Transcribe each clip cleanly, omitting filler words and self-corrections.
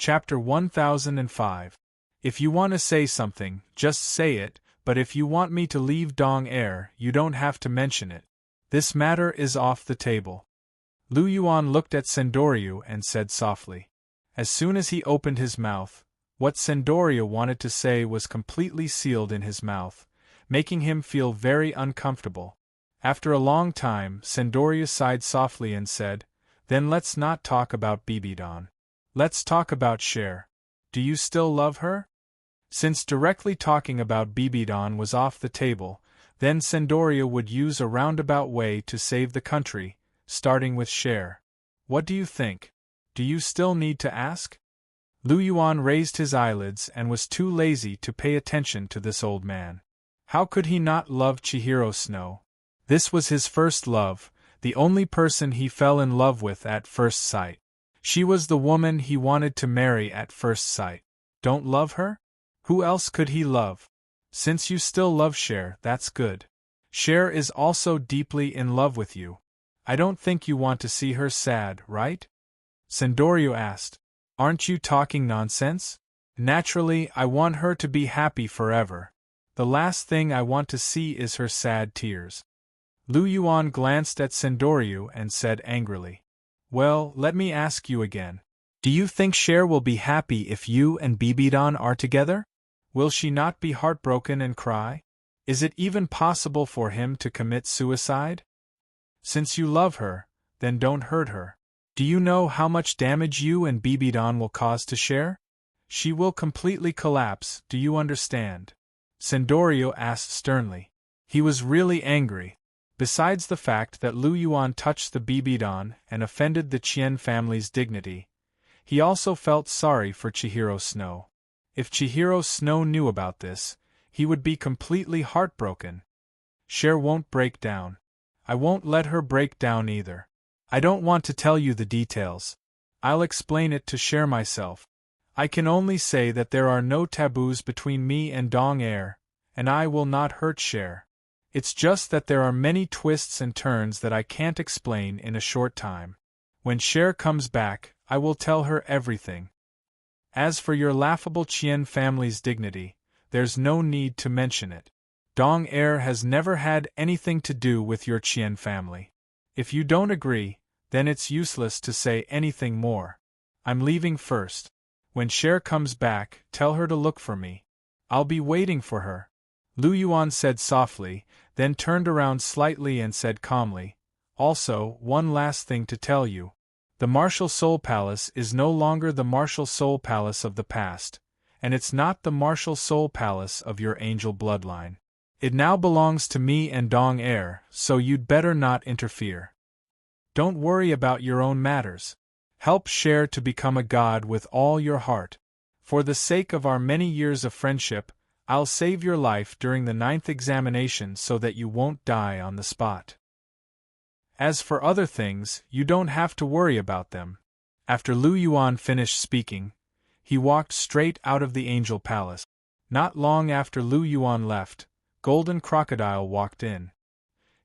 Chapter 1005. If you want to say something, just say it, but if you want me to leave Dong Air, you don't have to mention it. This matter is off the table. Lu Yuan looked at Sendoryu and said softly. As soon as he opened his mouth, what Sendoryu wanted to say was completely sealed in his mouth, making him feel very uncomfortable. After a long time, Sendoryu sighed softly and said, "Then let's not talk about Bibidon. Let's talk about Cher. Do you still love her?" Since directly talking about Bibidon was off the table, then Sendoryu would use a roundabout way to save the country, starting with Cher. What do you think? Do you still need to ask? Lu Yuan raised his eyelids and was too lazy to pay attention to this old man. How could he not love Chihiro Snow? This was his first love, the only person he fell in love with at first sight. She was the woman he wanted to marry at first sight. Don't love her? Who else could he love? Since you still love Cher, that's good. Cher is also deeply in love with you. I don't think you want to see her sad, right? Sendoryu asked. Aren't you talking nonsense? Naturally, I want her to be happy forever. The last thing I want to see is her sad tears. Lu Yuan glanced at Sendoryu and said angrily. Well, let me ask you again. Do you think Cher will be happy if you and Bibidon are together? Will she not be heartbroken and cry? Is it even possible for him to commit suicide? Since you love her, then don't hurt her. Do you know how much damage you and Bibidon will cause to Cher? She will completely collapse, do you understand? Sendoryu asked sternly. He was really angry. Besides the fact that Lu Yuan touched the Bibidon and offended the Qian family's dignity, he also felt sorry for Chihiro Snow. If Chihiro Snow knew about this, he would be completely heartbroken. Cher won't break down. I won't let her break down either. I don't want to tell you the details. I'll explain it to Cher myself. I can only say that there are no taboos between me and Dong Air, and I will not hurt Cher. It's just that there are many twists and turns that I can't explain in a short time. When Cher comes back, I will tell her everything. As for your laughable Qian family's dignity, there's no need to mention it. Dong Air has never had anything to do with your Qian family. If you don't agree, then it's useless to say anything more. I'm leaving first. When Cher comes back, tell her to look for me. I'll be waiting for her. Lu Yuan said softly, then turned around slightly and said calmly, Also, one last thing to tell you. The Martial Soul Palace is no longer the Martial Soul Palace of the past, and it's not the Martial Soul Palace of your angel bloodline. It now belongs to me and Dong Air, so you'd better not interfere. Don't worry about your own matters. Help Cher to become a god with all your heart. For the sake of our many years of friendship, I'll save your life during the 9th examination so that you won't die on the spot. As for other things, you don't have to worry about them. After Lu Yuan finished speaking, he walked straight out of the Angel Palace. Not long after Lu Yuan left, Golden Crocodile walked in.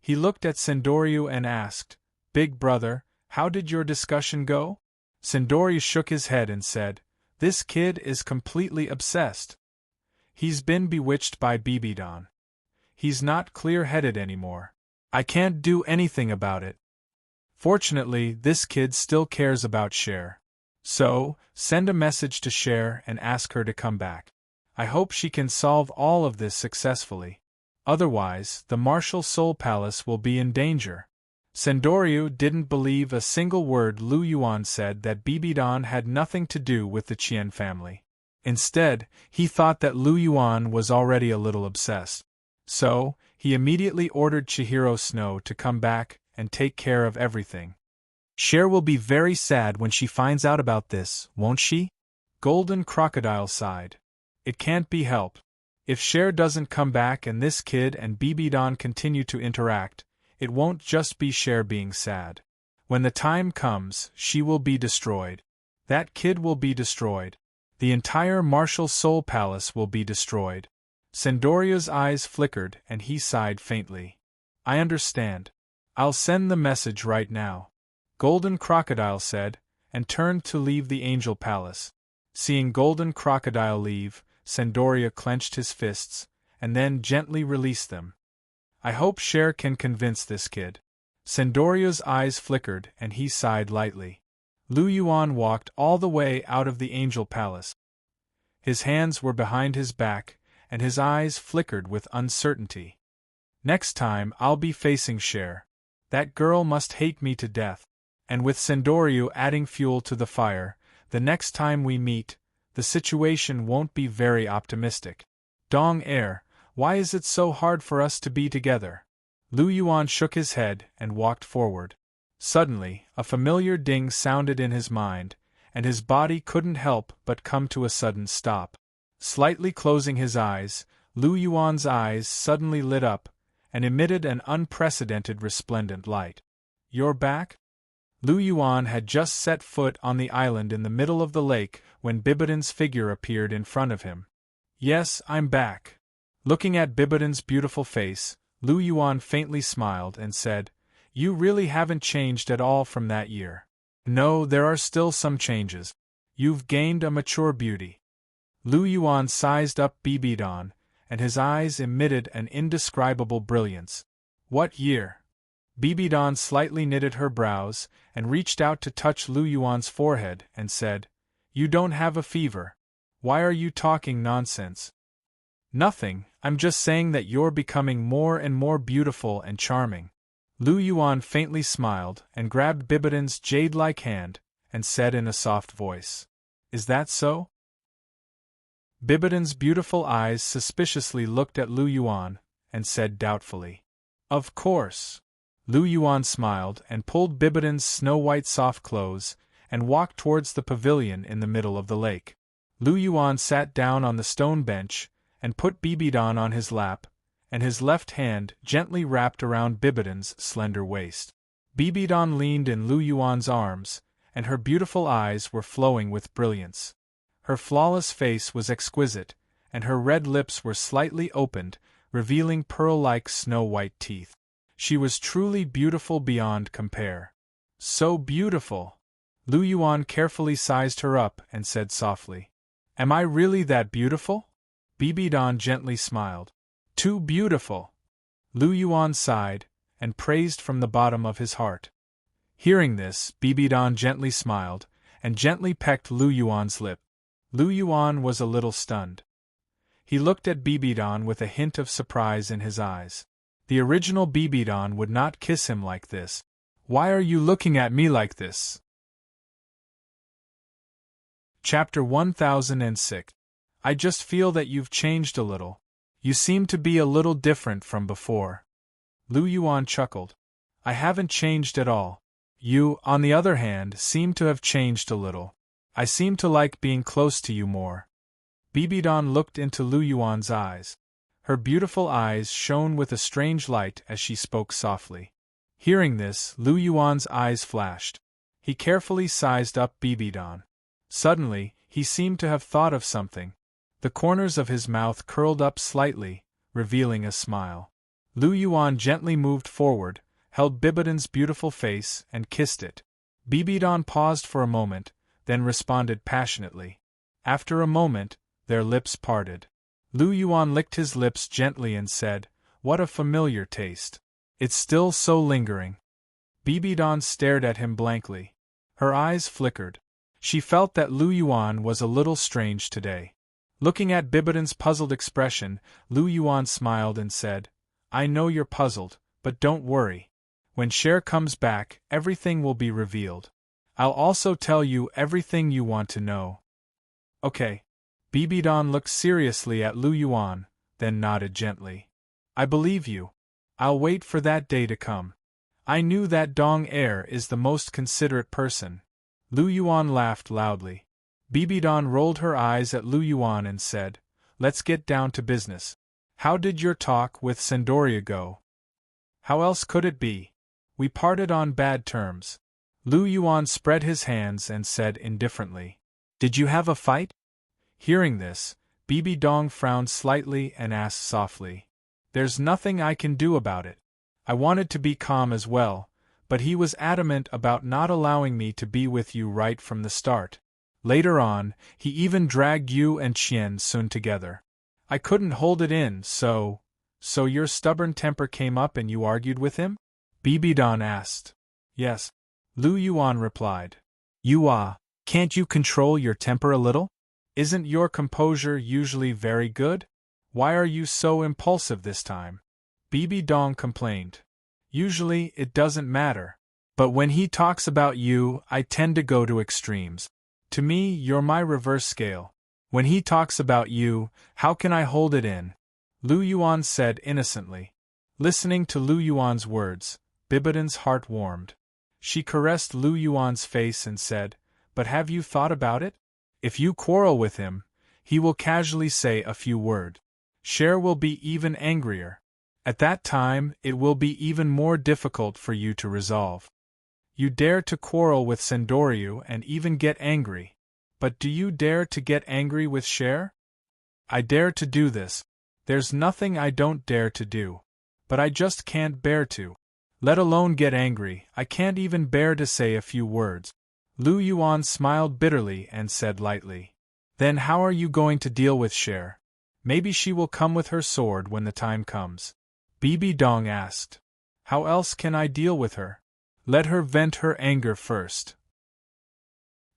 He looked at Sendoryu and asked, Big brother, how did your discussion go? Sendoryu shook his head and said, This kid is completely obsessed. He's been bewitched by Bibidon. He's not clear-headed anymore. I can't do anything about it. Fortunately, this kid still cares about Cher. So, send a message to Cher and ask her to come back. I hope she can solve all of this successfully. Otherwise, the Martial Soul Palace will be in danger. Sendoryu didn't believe a single word Lu Yuan said that Bibidon had nothing to do with the Qian family. Instead, he thought that Lu Yuan was already a little obsessed. So, he immediately ordered Chihiro Snow to come back and take care of everything. Cher will be very sad when she finds out about this, won't she? Golden Crocodile sighed. It can't be helped. If Cher doesn't come back and this kid and Bibidon continue to interact, it won't just be Cher being sad. When the time comes, she will be destroyed. That kid will be destroyed. The entire Martial Soul Palace will be destroyed. Sendoryu's eyes flickered and he sighed faintly. I understand. I'll send the message right now. Golden Crocodile said, and turned to leave the Angel Palace. Seeing Golden Crocodile leave, Sandoria clenched his fists, and then gently released them. I hope Cher can convince this kid. Sandoria's eyes flickered and he sighed lightly. Lu Yuan walked all the way out of the Angel Palace. His hands were behind his back, and his eyes flickered with uncertainty. Next time I'll be facing Cher. That girl must hate me to death. And with Sandorio adding fuel to the fire, the next time we meet, the situation won't be very optimistic. Dong Er, why is it so hard for us to be together? Lu Yuan shook his head and walked forward. Suddenly, a familiar ding sounded in his mind, and his body couldn't help but come to a sudden stop. Slightly closing his eyes, Lu Yuan's eyes suddenly lit up, and emitted an unprecedented resplendent light. You're back? Lu Yuan had just set foot on the island in the middle of the lake when Bibidan's figure appeared in front of him. Yes, I'm back. Looking at Bibidan's beautiful face, Lu Yuan faintly smiled and said, You really haven't changed at all from that year. No, there are still some changes. You've gained a mature beauty. Lu Yuan sized up Bibidan, and his eyes emitted an indescribable brilliance. What year? Bibidan slightly knitted her brows and reached out to touch Lu Yuan's forehead and said, You don't have a fever. Why are you talking nonsense? Nothing, I'm just saying that you're becoming more and more beautiful and charming. Lu Yuan faintly smiled and grabbed Bibidan's jade-like hand and said in a soft voice, Is that so? Bibidan's beautiful eyes suspiciously looked at Lu Yuan and said doubtfully, Of course. Lu Yuan smiled and pulled Bibidan's snow-white soft clothes and walked towards the pavilion in the middle of the lake. Lu Yuan sat down on the stone bench and put Bibidan on his lap, and his left hand gently wrapped around Bibidan's slender waist. Bibidan leaned in Lu Yuan's arms, and her beautiful eyes were flowing with brilliance. Her flawless face was exquisite, and her red lips were slightly opened, revealing pearl-like snow-white teeth. She was truly beautiful beyond compare. So beautiful! Lu Yuan carefully sized her up and said softly, Am I really that beautiful? Bibidan gently smiled. Too beautiful! Lu Yuan sighed, and praised from the bottom of his heart. Hearing this, Bibidan gently smiled, and gently pecked Lu Yuan's lip. Lu Yuan was a little stunned. He looked at Bibidan with a hint of surprise in his eyes. The original Bibidan would not kiss him like this. Why are you looking at me like this? Chapter 1006. I just feel that you've changed a little. You seem to be a little different from before. Lu Yuan chuckled. I haven't changed at all. You, on the other hand, seem to have changed a little. I seem to like being close to you more. Bibidan looked into Lu Yuan's eyes. Her beautiful eyes shone with a strange light as she spoke softly. Hearing this, Lu Yuan's eyes flashed. He carefully sized up Bibidan. Suddenly, he seemed to have thought of something. The corners of his mouth curled up slightly, revealing a smile. Lu Yuan gently moved forward, held Bibidan's beautiful face, and kissed it. Bibidan paused for a moment, then responded passionately. After a moment, their lips parted. Lu Yuan licked his lips gently and said, What a familiar taste. It's still so lingering. Bibidan stared at him blankly. Her eyes flickered. She felt that Lu Yuan was a little strange today. Looking at Bibidan's puzzled expression, Lu Yuan smiled and said, I know you're puzzled, but don't worry. When Cher comes back, everything will be revealed. I'll also tell you everything you want to know. Okay. Bibidan looked seriously at Lu Yuan, then nodded gently. I believe you. I'll wait for that day to come. I knew that Dong Er is the most considerate person. Lu Yuan laughed loudly. Bibidan rolled her eyes at Lu Yuan and said, Let's get down to business. How did your talk with Sandoria go? How else could it be? We parted on bad terms. Lu Yuan spread his hands and said indifferently, Did you have a fight? Hearing this, Bibidan frowned slightly and asked softly, There's nothing I can do about it. I wanted to be calm as well, but he was adamant about not allowing me to be with you right from the start. Later on, he even dragged you and Qian Sun together. I couldn't hold it in, so your stubborn temper came up and you argued with him? Bibidan asked. Yes. Lu Yuan replied. Can't you control your temper a little? Isn't your composure usually very good? Why are you so impulsive this time? Bibi Dong complained. Usually it doesn't matter. But when he talks about you, I tend to go to extremes. To me, you're my reverse scale. When he talks about you, how can I hold it in? Lu Yuan said innocently. Listening to Lu Yuan's words, Bibidan's heart warmed. She caressed Lu Yuan's face and said, But have you thought about it? If you quarrel with him, he will casually say a few words. Cher will be even angrier. At that time, it will be even more difficult for you to resolve. You dare to quarrel with Sendoryu and even get angry. But do you dare to get angry with Cher? I dare to do this. There's nothing I don't dare to do. But I just can't bear to. Let alone get angry, I can't even bear to say a few words. Lu Yuan smiled bitterly and said lightly. Then how are you going to deal with Cher? Maybe she will come with her sword when the time comes. Bibi Dong asked. How else can I deal with her? Let her vent her anger first.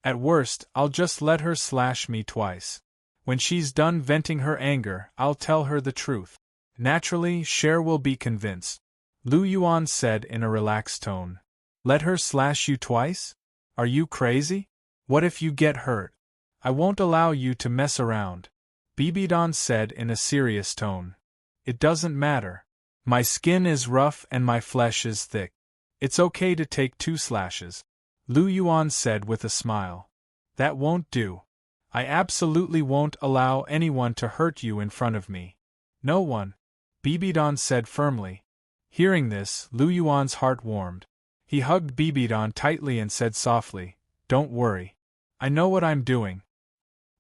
At worst, I'll just let her slash me twice. When she's done venting her anger, I'll tell her the truth. Naturally, Cher will be convinced. Lu Yuan said in a relaxed tone. Let her slash you twice? Are you crazy? What if you get hurt? I won't allow you to mess around. Bibidan said in a serious tone. It doesn't matter. My skin is rough and my flesh is thick. It's okay to take 2 slashes. Lu Yuan said with a smile. That won't do. I absolutely won't allow anyone to hurt you in front of me. No one. Bibidan said firmly. Hearing this, Lu Yuan's heart warmed. He hugged Bibidan tightly and said softly, Don't worry. I know what I'm doing.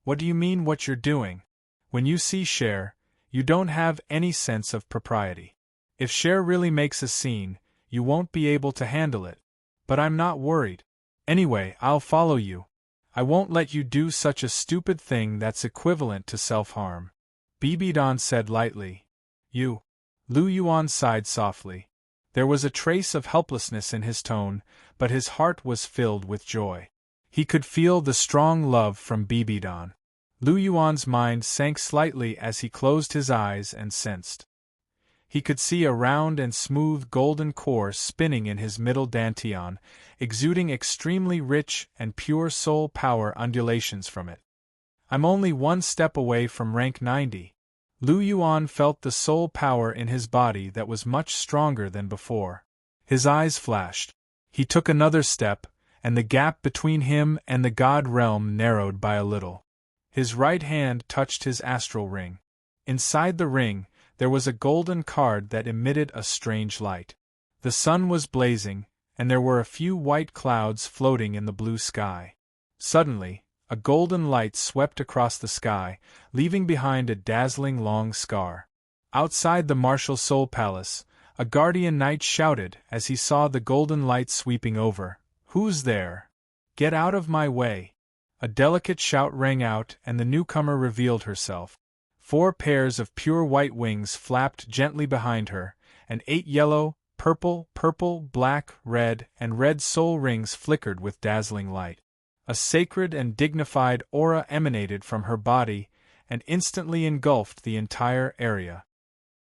What do you mean what you're doing? When you see Cher, you don't have any sense of propriety. If Cher really makes a scene, you won't be able to handle it. But I'm not worried. Anyway, I'll follow you. I won't let you do such a stupid thing that's equivalent to self-harm. Bibidan said lightly. You. Lu Yuan sighed softly. There was a trace of helplessness in his tone, but his heart was filled with joy. He could feel the strong love from Bibidan. Lu Yuan's mind sank slightly as he closed his eyes and sensed. He could see a round and smooth golden core spinning in his middle dantian, exuding extremely rich and pure soul power undulations from it. I'm only 1 step away from rank 90. Lu Yuan felt the soul power in his body that was much stronger than before. His eyes flashed. He took another step, and the gap between him and the god realm narrowed by a little. His right hand touched his astral ring. Inside the ring, there was a golden card that emitted a strange light. The sun was blazing, and there were a few white clouds floating in the blue sky. Suddenly, a golden light swept across the sky, leaving behind a dazzling long scar. Outside the martial soul palace, a guardian knight shouted as he saw the golden light sweeping over. Who's there? Get out of my way! A delicate shout rang out and the newcomer revealed herself. 4 pairs of pure white wings flapped gently behind her, and 8 yellow, purple, black, red, and red soul rings flickered with dazzling light. A sacred and dignified aura emanated from her body and instantly engulfed the entire area.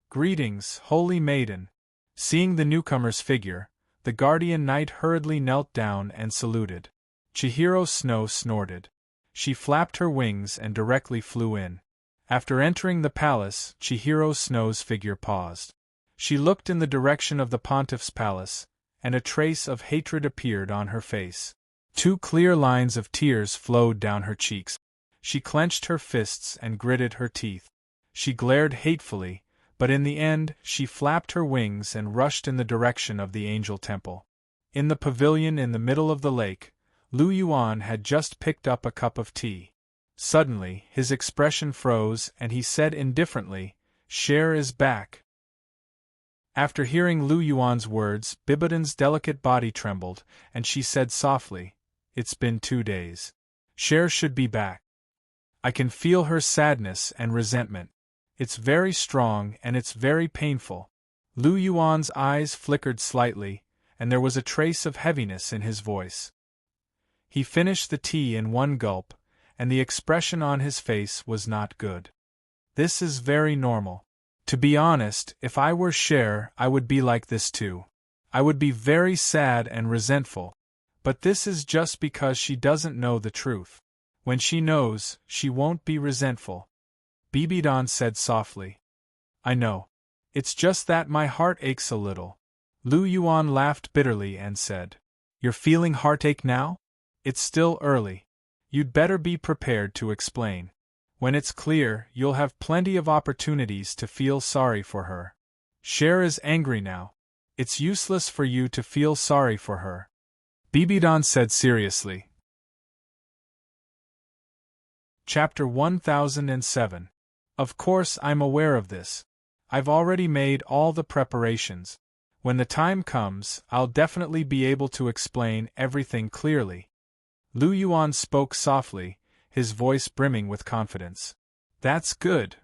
Greetings, holy maiden! Seeing the newcomer's figure, the guardian knight hurriedly knelt down and saluted. Chihiro Snow snorted. She flapped her wings and directly flew in. After entering the palace, Chihiro Snow's figure paused. She looked in the direction of the pontiff's palace, and a trace of hatred appeared on her face. 2 clear lines of tears flowed down her cheeks. She clenched her fists and gritted her teeth. She glared hatefully, but in the end, she flapped her wings and rushed in the direction of the angel temple. In the pavilion in the middle of the lake, Lu Yuan had just picked up a cup of tea. Suddenly, his expression froze and he said indifferently, Cher is back. After hearing Lu Yuan's words, Bibidan's delicate body trembled, and she said softly, It's been 2 days. Cher should be back. I can feel her sadness and resentment. It's very strong and it's very painful. Lu Yuan's eyes flickered slightly, and there was a trace of heaviness in his voice. He finished the tea in one gulp, and the expression on his face was not good. This is very normal. To be honest, if I were Cher, I would be like this too. I would be very sad and resentful. But this is just because she doesn't know the truth. When she knows, she won't be resentful. Bibidon said softly. I know. It's just that my heart aches a little. Lu Yuan laughed bitterly and said, You're feeling heartache now? It's still early. You'd better be prepared to explain. When it's clear, you'll have plenty of opportunities to feel sorry for her. Cher is angry now. It's useless for you to feel sorry for her. Bibidon said seriously. Chapter 1007. Of course I'm aware of this. I've already made all the preparations. When the time comes, I'll definitely be able to explain everything clearly. Lu Yuan spoke softly, his voice brimming with confidence. That's good.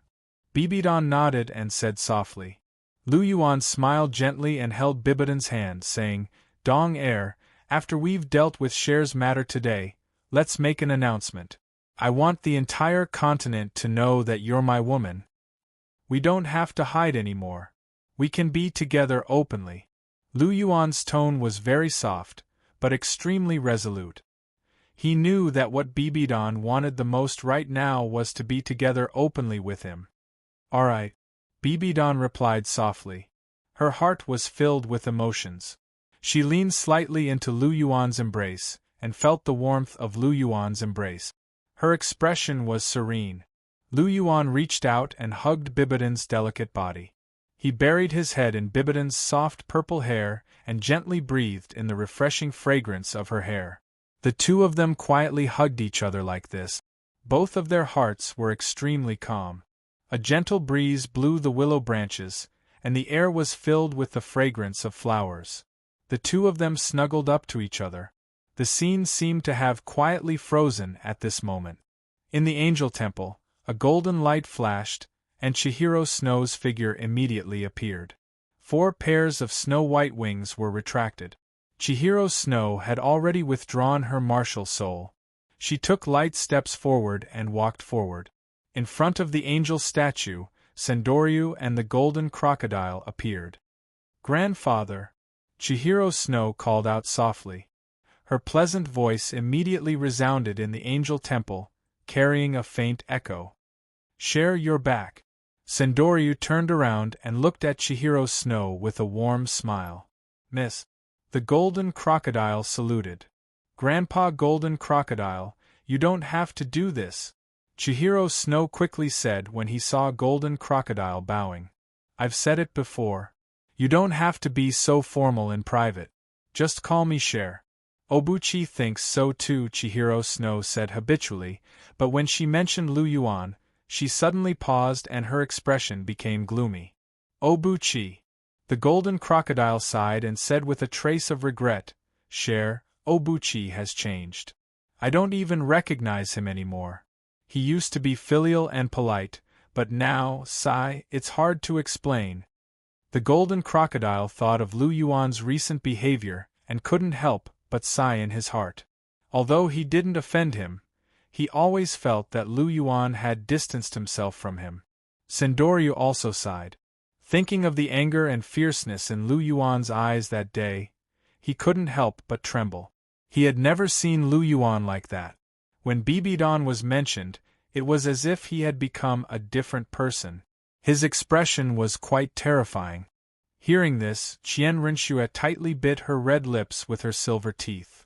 Bibidon nodded and said softly. Lu Yuan smiled gently and held Bibidon's hand, saying, Dong Er, after we've dealt with Cher's matter today, let's make an announcement. I want the entire continent to know that you're my woman. We don't have to hide anymore. We can be together openly. Lu Yuan's tone was very soft, but extremely resolute. He knew that what Bibidon wanted the most right now was to be together openly with him. All right, Bibidon replied softly. Her heart was filled with emotions. She leaned slightly into Lu Yuan's embrace, and felt the warmth of Lu Yuan's embrace. Her expression was serene. Lu Yuan reached out and hugged Bibidon's delicate body. He buried his head in Bibidon's soft purple hair and gently breathed in the refreshing fragrance of her hair. The two of them quietly hugged each other like this. Both of their hearts were extremely calm. A gentle breeze blew the willow branches, and the air was filled with the fragrance of flowers. The two of them snuggled up to each other. The scene seemed to have quietly frozen at this moment. In the angel temple, a golden light flashed, and Chihiro Snow's figure immediately appeared. 4 pairs of snow-white wings were retracted. Chihiro Snow had already withdrawn her martial soul. She took light steps forward and walked forward. In front of the angel statue, Sendoryu and the golden crocodile appeared. Grandfather! Chihiro Snow called out softly. Her pleasant voice immediately resounded in the angel temple, carrying a faint echo. Cher, you're back. Sendoryu turned around and looked at Chihiro Snow with a warm smile. Miss. The golden crocodile saluted. Grandpa Golden Crocodile, you don't have to do this, Chihiro Snow quickly said when he saw Golden Crocodile bowing. I've said it before. You don't have to be so formal in private. Just call me Cher. Obuchi thinks so too, Chihiro Snow said habitually, but when she mentioned Lu Yuan, she suddenly paused and her expression became gloomy. Obuchi. The golden crocodile sighed and said with a trace of regret, Cher, Obuchi has changed. I don't even recognize him anymore. He used to be filial and polite, but now, sigh, it's hard to explain. The golden crocodile thought of Lu Yuan's recent behavior and couldn't help but sigh in his heart. Although he didn't offend him, he always felt that Lu Yuan had distanced himself from him. Sendoryu also sighed. Thinking of the anger and fierceness in Lu Yuan's eyes that day, he couldn't help but tremble. He had never seen Lu Yuan like that. When Bibidon was mentioned, it was as if he had become a different person. His expression was quite terrifying. Hearing this, Qian Rinxue tightly bit her red lips with her silver teeth.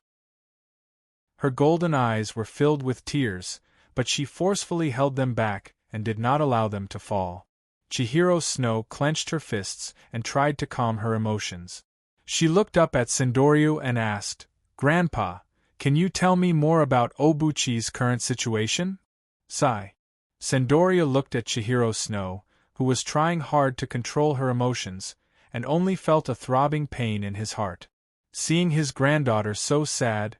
Her golden eyes were filled with tears, but she forcefully held them back and did not allow them to fall. Chihiro Snow clenched her fists and tried to calm her emotions. She looked up at Sendoryu and asked, Grandpa, can you tell me more about Obuchi's current situation? Sigh. Sendoryu looked at Chihiro Snow, who was trying hard to control her emotions, and only felt a throbbing pain in his heart. Seeing his granddaughter so sad,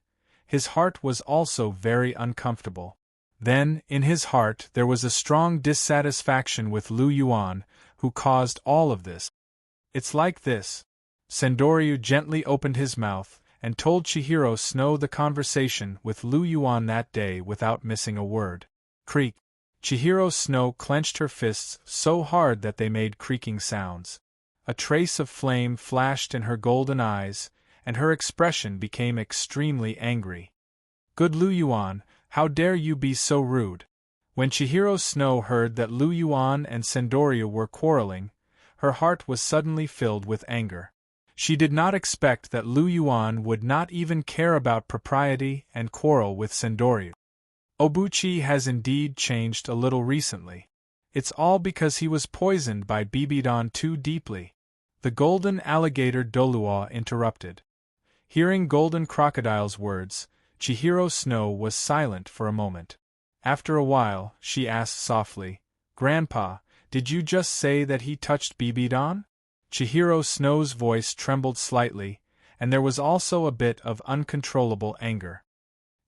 His heart was also very uncomfortable. Then, in his heart there was a strong dissatisfaction with Lu Yuan, who caused all of this. It's like this. Sendoryu gently opened his mouth, and told Chihiro Snow the conversation with Lu Yuan that day without missing a word. Creak. Chihiro Snow clenched her fists so hard that they made creaking sounds. A trace of flame flashed in her golden eyes, and her expression became extremely angry. Good Lu Yuan, how dare you be so rude? When Chihiro Snow heard that Lu Yuan and Sendoryu were quarreling, her heart was suddenly filled with anger. She did not expect that Lu Yuan would not even care about propriety and quarrel with Sendoryu. Obuchi has indeed changed a little recently. It's all because he was poisoned by Bibidon too deeply. The golden alligator Douluo interrupted. Hearing Golden Crocodile's words, Chihiro Snow was silent for a moment. After a while, she asked softly, "Grandpa, did you just say that he touched Bibidon?" Chihiro Snow's voice trembled slightly, and there was also a bit of uncontrollable anger.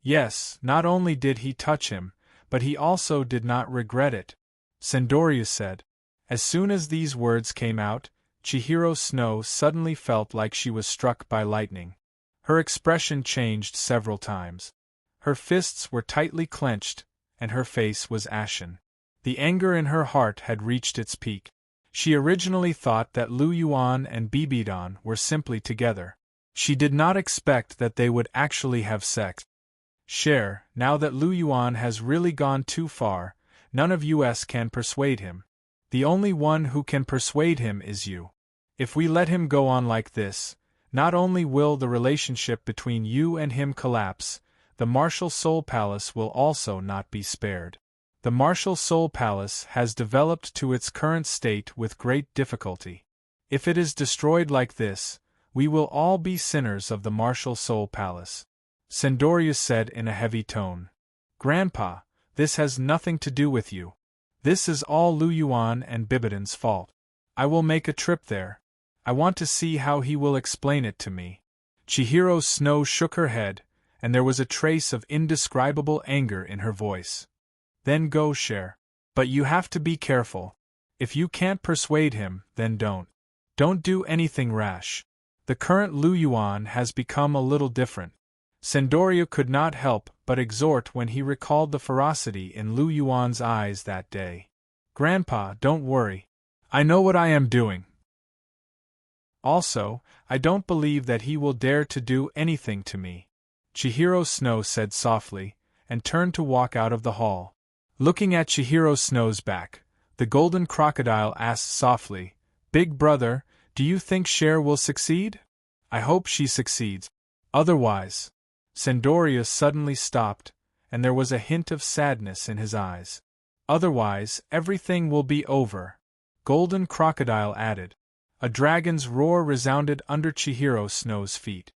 Yes, not only did he touch him, but he also did not regret it, Sendoryu said. As soon as these words came out, Chihiro Snow suddenly felt like she was struck by lightning. Her expression changed several times. Her fists were tightly clenched, and her face was ashen. The anger in her heart had reached its peak. She originally thought that Lu Yuan and Bibidon were simply together. She did not expect that they would actually have sex. Now that Lu Yuan has really gone too far, none of us can persuade him. The only one who can persuade him is you. If we let him go on like this, not only will the relationship between you and him collapse, the Martial Soul Palace will also not be spared. The Martial Soul Palace has developed to its current state with great difficulty. If it is destroyed like this, we will all be sinners of the Martial Soul Palace. Sendoryu said in a heavy tone. Grandpa, this has nothing to do with you. This is all Lu Yuan and Bibidon's fault. I will make a trip there. I want to see how he will explain it to me. Chihiro Snow shook her head, and there was a trace of indescribable anger in her voice. Then go, Cher. But you have to be careful. If you can't persuade him, then don't. Don't do anything rash. The current Lu Yuan has become a little different. Sendoryu could not help but exhort when he recalled the ferocity in Lu Yuan's eyes that day. Grandpa, don't worry. I know what I am doing. Also, I don't believe that he will dare to do anything to me, Chihiro Snow said softly, and turned to walk out of the hall. Looking at Chihiro Snow's back, the Golden Crocodile asked softly, Big brother, do you think Cher will succeed? I hope she succeeds. Otherwise. Sendoryu suddenly stopped, and there was a hint of sadness in his eyes. Otherwise, everything will be over, Golden Crocodile added. A dragon's roar resounded under Chihiro Snow's feet.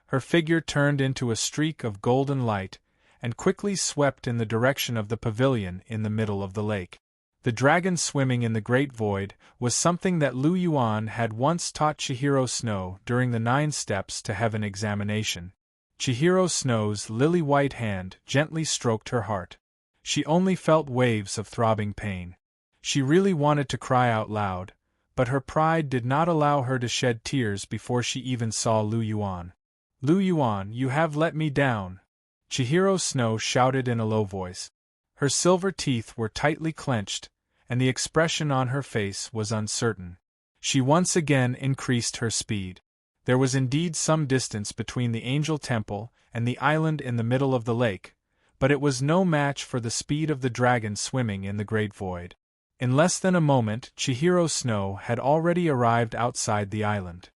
Her figure turned into a streak of golden light, and quickly swept in the direction of the pavilion in the middle of the lake. The dragon swimming in the great void was something that Lu Yuan had once taught Chihiro Snow during the 9 steps to heaven examination. Chihiro Snow's lily-white hand gently stroked her heart. She only felt waves of throbbing pain. She really wanted to cry out loud, but her pride did not allow her to shed tears before she even saw Lu Yuan. Lu Yuan, you have let me down, Chihiro Snow shouted in a low voice. Her silver teeth were tightly clenched, and the expression on her face was uncertain. She once again increased her speed. There was indeed some distance between the Angel Temple and the island in the middle of the lake, but it was no match for the speed of the dragon swimming in the great void. In less than a moment, Chihiro Snow had already arrived outside the island.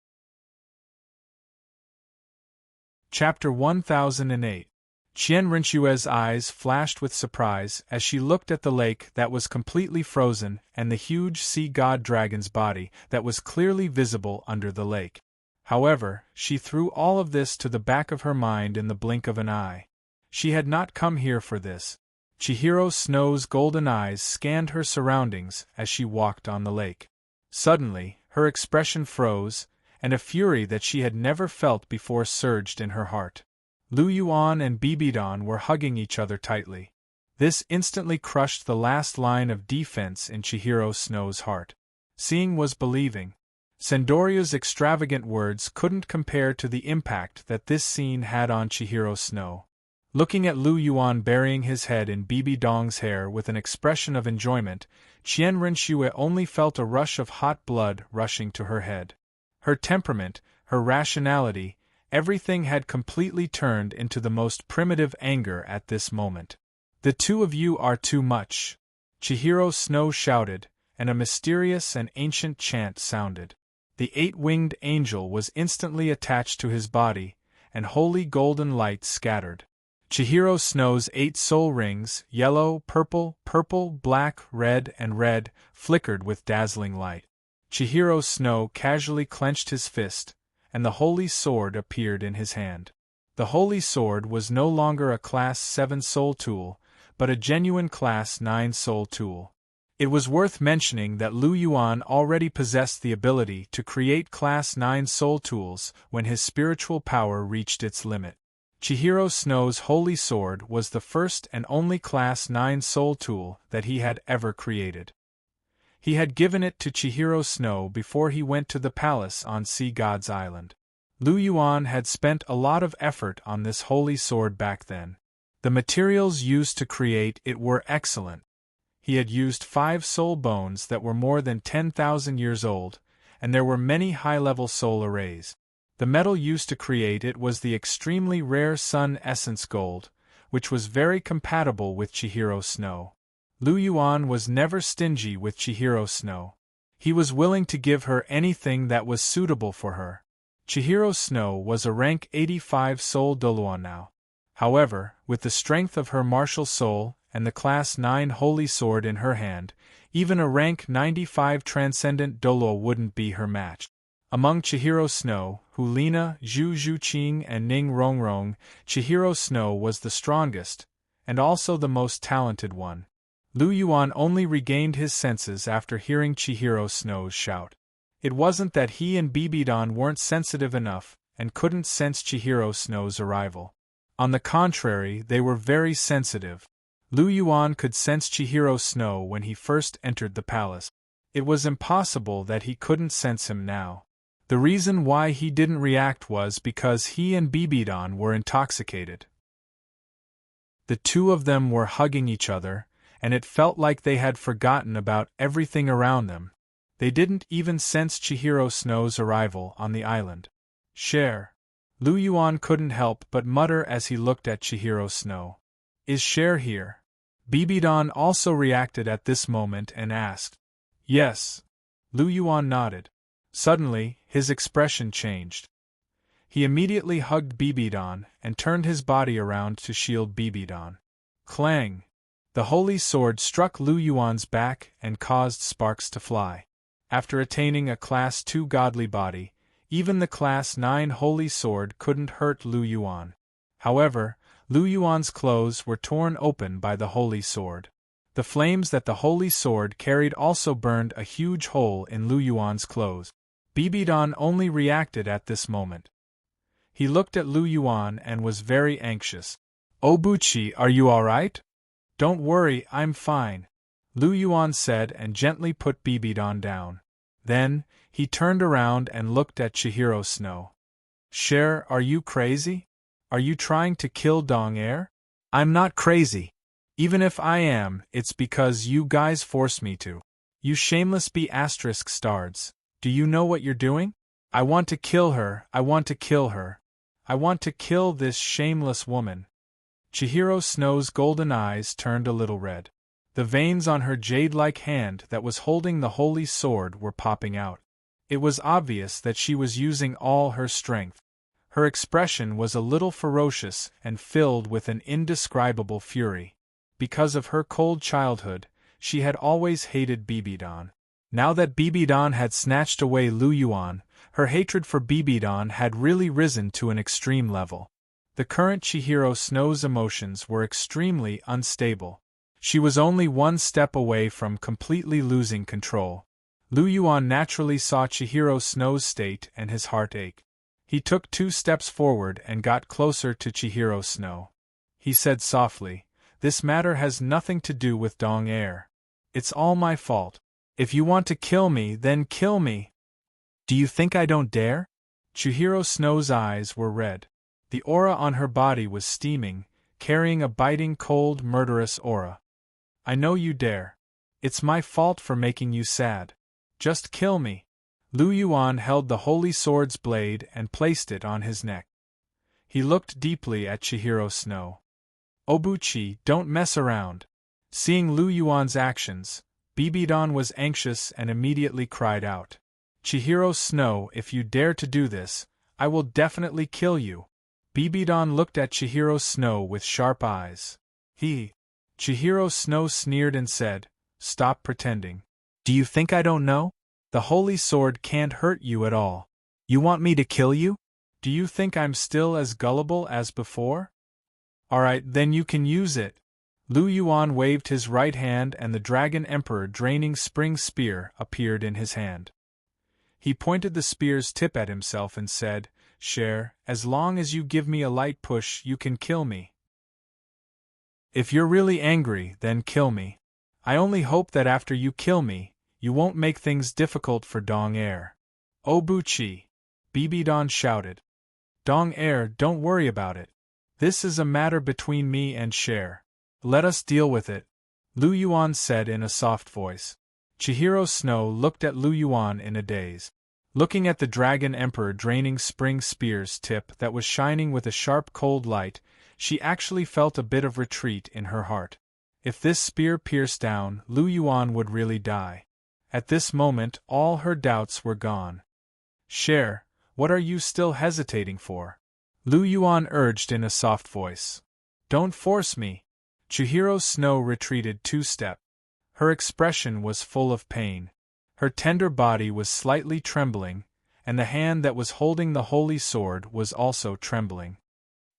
Chapter 1008. Qian Rinxue's eyes flashed with surprise as she looked at the lake that was completely frozen and the huge sea god dragon's body that was clearly visible under the lake. However, she threw all of this to the back of her mind in the blink of an eye. She had not come here for this. Chihiro Snow's golden eyes scanned her surroundings as she walked on the lake. Suddenly, her expression froze, and a fury that she had never felt before surged in her heart. Lu Yuan and Bibidon were hugging each other tightly. This instantly crushed the last line of defense in Chihiro Snow's heart. Seeing was believing. Sendorio's extravagant words couldn't compare to the impact that this scene had on Chihiro Snow. Looking at Lu Yuan burying his head in Bibi Dong's hair with an expression of enjoyment, Qian Renxue only felt a rush of hot blood rushing to her head. Her temperament, her rationality, everything had completely turned into the most primitive anger at this moment. "The two of you are too much," Chihiro Snow shouted, and a mysterious and ancient chant sounded. The eight-winged angel was instantly attached to his body, and holy golden light scattered. Chihiro Snow's 8 soul rings, yellow, purple, black, and red, flickered with dazzling light. Chihiro Snow casually clenched his fist, and the holy sword appeared in his hand. The holy sword was no longer a Class 7 soul tool, but a genuine Class 9 soul tool. It was worth mentioning that Lu Yuan already possessed the ability to create Class 9 soul tools when his spiritual power reached its limit. Chihiro Snow's holy sword was the first and only Class 9 soul tool that he had ever created. He had given it to Chihiro Snow before he went to the palace on Sea God's Island. Lu Yuan had spent a lot of effort on this holy sword back then. The materials used to create it were excellent. He had used 5 soul bones that were more than 10,000 years old, and there were many high-level soul arrays. The metal used to create it was the extremely rare Sun Essence Gold, which was very compatible with Chihiro Snow. Lu Yuan was never stingy with Chihiro Snow. He was willing to give her anything that was suitable for her. Chihiro Snow was a rank 85 soul Douluo now. However, with the strength of her martial soul and the Class 9 holy sword in her hand, even a rank 95 transcendent Douluo wouldn't be her match. Among Chihiro Snow, Hulina, Zhu Zhuqing and Ning Rongrong, Chihiro Snow was the strongest, and also the most talented one. Lu Yuan only regained his senses after hearing Chihiro Snow's shout. It wasn't that he and Bibidon weren't sensitive enough and couldn't sense Chihiro Snow's arrival. On the contrary, they were very sensitive. Lu Yuan could sense Chihiro Snow when he first entered the palace. It was impossible that he couldn't sense him now. The reason why he didn't react was because he and Bibidon were intoxicated. The two of them were hugging each other, and it felt like they had forgotten about everything around them. They didn't even sense Chihiro Snow's arrival on the island. "Cher." Lu Yuan couldn't help but mutter as he looked at Chihiro Snow. "Is Cher here?" Bibidon also reacted at this moment and asked. "Yes." Lu Yuan nodded. Suddenly, his expression changed. He immediately hugged Bibidon and turned his body around to shield Bibidon. Clang! The holy sword struck Lu Yuan's back and caused sparks to fly. After attaining a Class 2 godly body, even the Class 9 holy sword couldn't hurt Lu Yuan. However, Lu Yuan's clothes were torn open by the holy sword. The flames that the holy sword carried also burned a huge hole in Lu Yuan's clothes. Bibidon only reacted at this moment. He looked at Lu Yuan and was very anxious. "Obuchi, are you alright?" "Don't worry, I'm fine," Lu Yuan said and gently put Bibidon down. Then, he turned around and looked at Chihiro Snow. "Cher, are you crazy? Are you trying to kill Dong Er?" "I'm not crazy. Even if I am, it's because you guys forced me to. You shameless B*****stards. Do you know what you're doing? I want to kill her, I want to kill her. I want to kill this shameless woman." Chihiro Snow's golden eyes turned a little red. The veins on her jade-like hand that was holding the holy sword were popping out. It was obvious that she was using all her strength. Her expression was a little ferocious and filled with an indescribable fury. Because of her cold childhood, she had always hated Bibidon. Now that Bibidon had snatched away Lu Yuan, her hatred for Bibidon had really risen to an extreme level. The current Chihiro Snow's emotions were extremely unstable. She was only one step away from completely losing control. Lu Yuan naturally saw Chihiro Snow's state and his heart ache. He took 2 steps forward and got closer to Chihiro Snow. He said softly, "This matter has nothing to do with Dong Air. It's all my fault. If you want to kill me, then kill me." "Do you think I don't dare?" Chihiro Snow's eyes were red. The aura on her body was steaming, carrying a biting, cold, murderous aura. "I know you dare. It's my fault for making you sad. Just kill me." Lu Yuan held the holy sword's blade and placed it on his neck. He looked deeply at Chihiro Snow. "Obuchi, don't mess around." Seeing Lu Yuan's actions, Bibidon was anxious and immediately cried out, "Chihiro Snow, if you dare to do this, I will definitely kill you." Bibidon looked at Chihiro Snow with sharp eyes. Chihiro Snow sneered and said, "Stop pretending. Do you think I don't know? The holy sword can't hurt you at all. You want me to kill you? Do you think I'm still as gullible as before? Alright, then you can use it." Lu Yuan waved his right hand and the Dragon Emperor draining spring spear appeared in his hand. He pointed the spear's tip at himself and said, "Share, as long as you give me a light push, you can kill me. If you're really angry, then kill me. I only hope that after you kill me, you won't make things difficult for Dong Air." "Obuchi!" Bibidon shouted. "Dong Air, don't worry about it. This is a matter between me and Share. Let us deal with it," Lu Yuan said in a soft voice. Chihiro Snow looked at Lu Yuan in a daze. Looking at the Dragon Emperor draining spring spear's tip that was shining with a sharp cold light, she actually felt a bit of retreat in her heart. If this spear pierced down, Lu Yuan would really die. At this moment, all her doubts were gone. "Share, what are you still hesitating for?" Lu Yuan urged in a soft voice. "Don't force me." Chihiro Snow retreated 2 steps. Her expression was full of pain. Her tender body was slightly trembling, and the hand that was holding the holy sword was also trembling.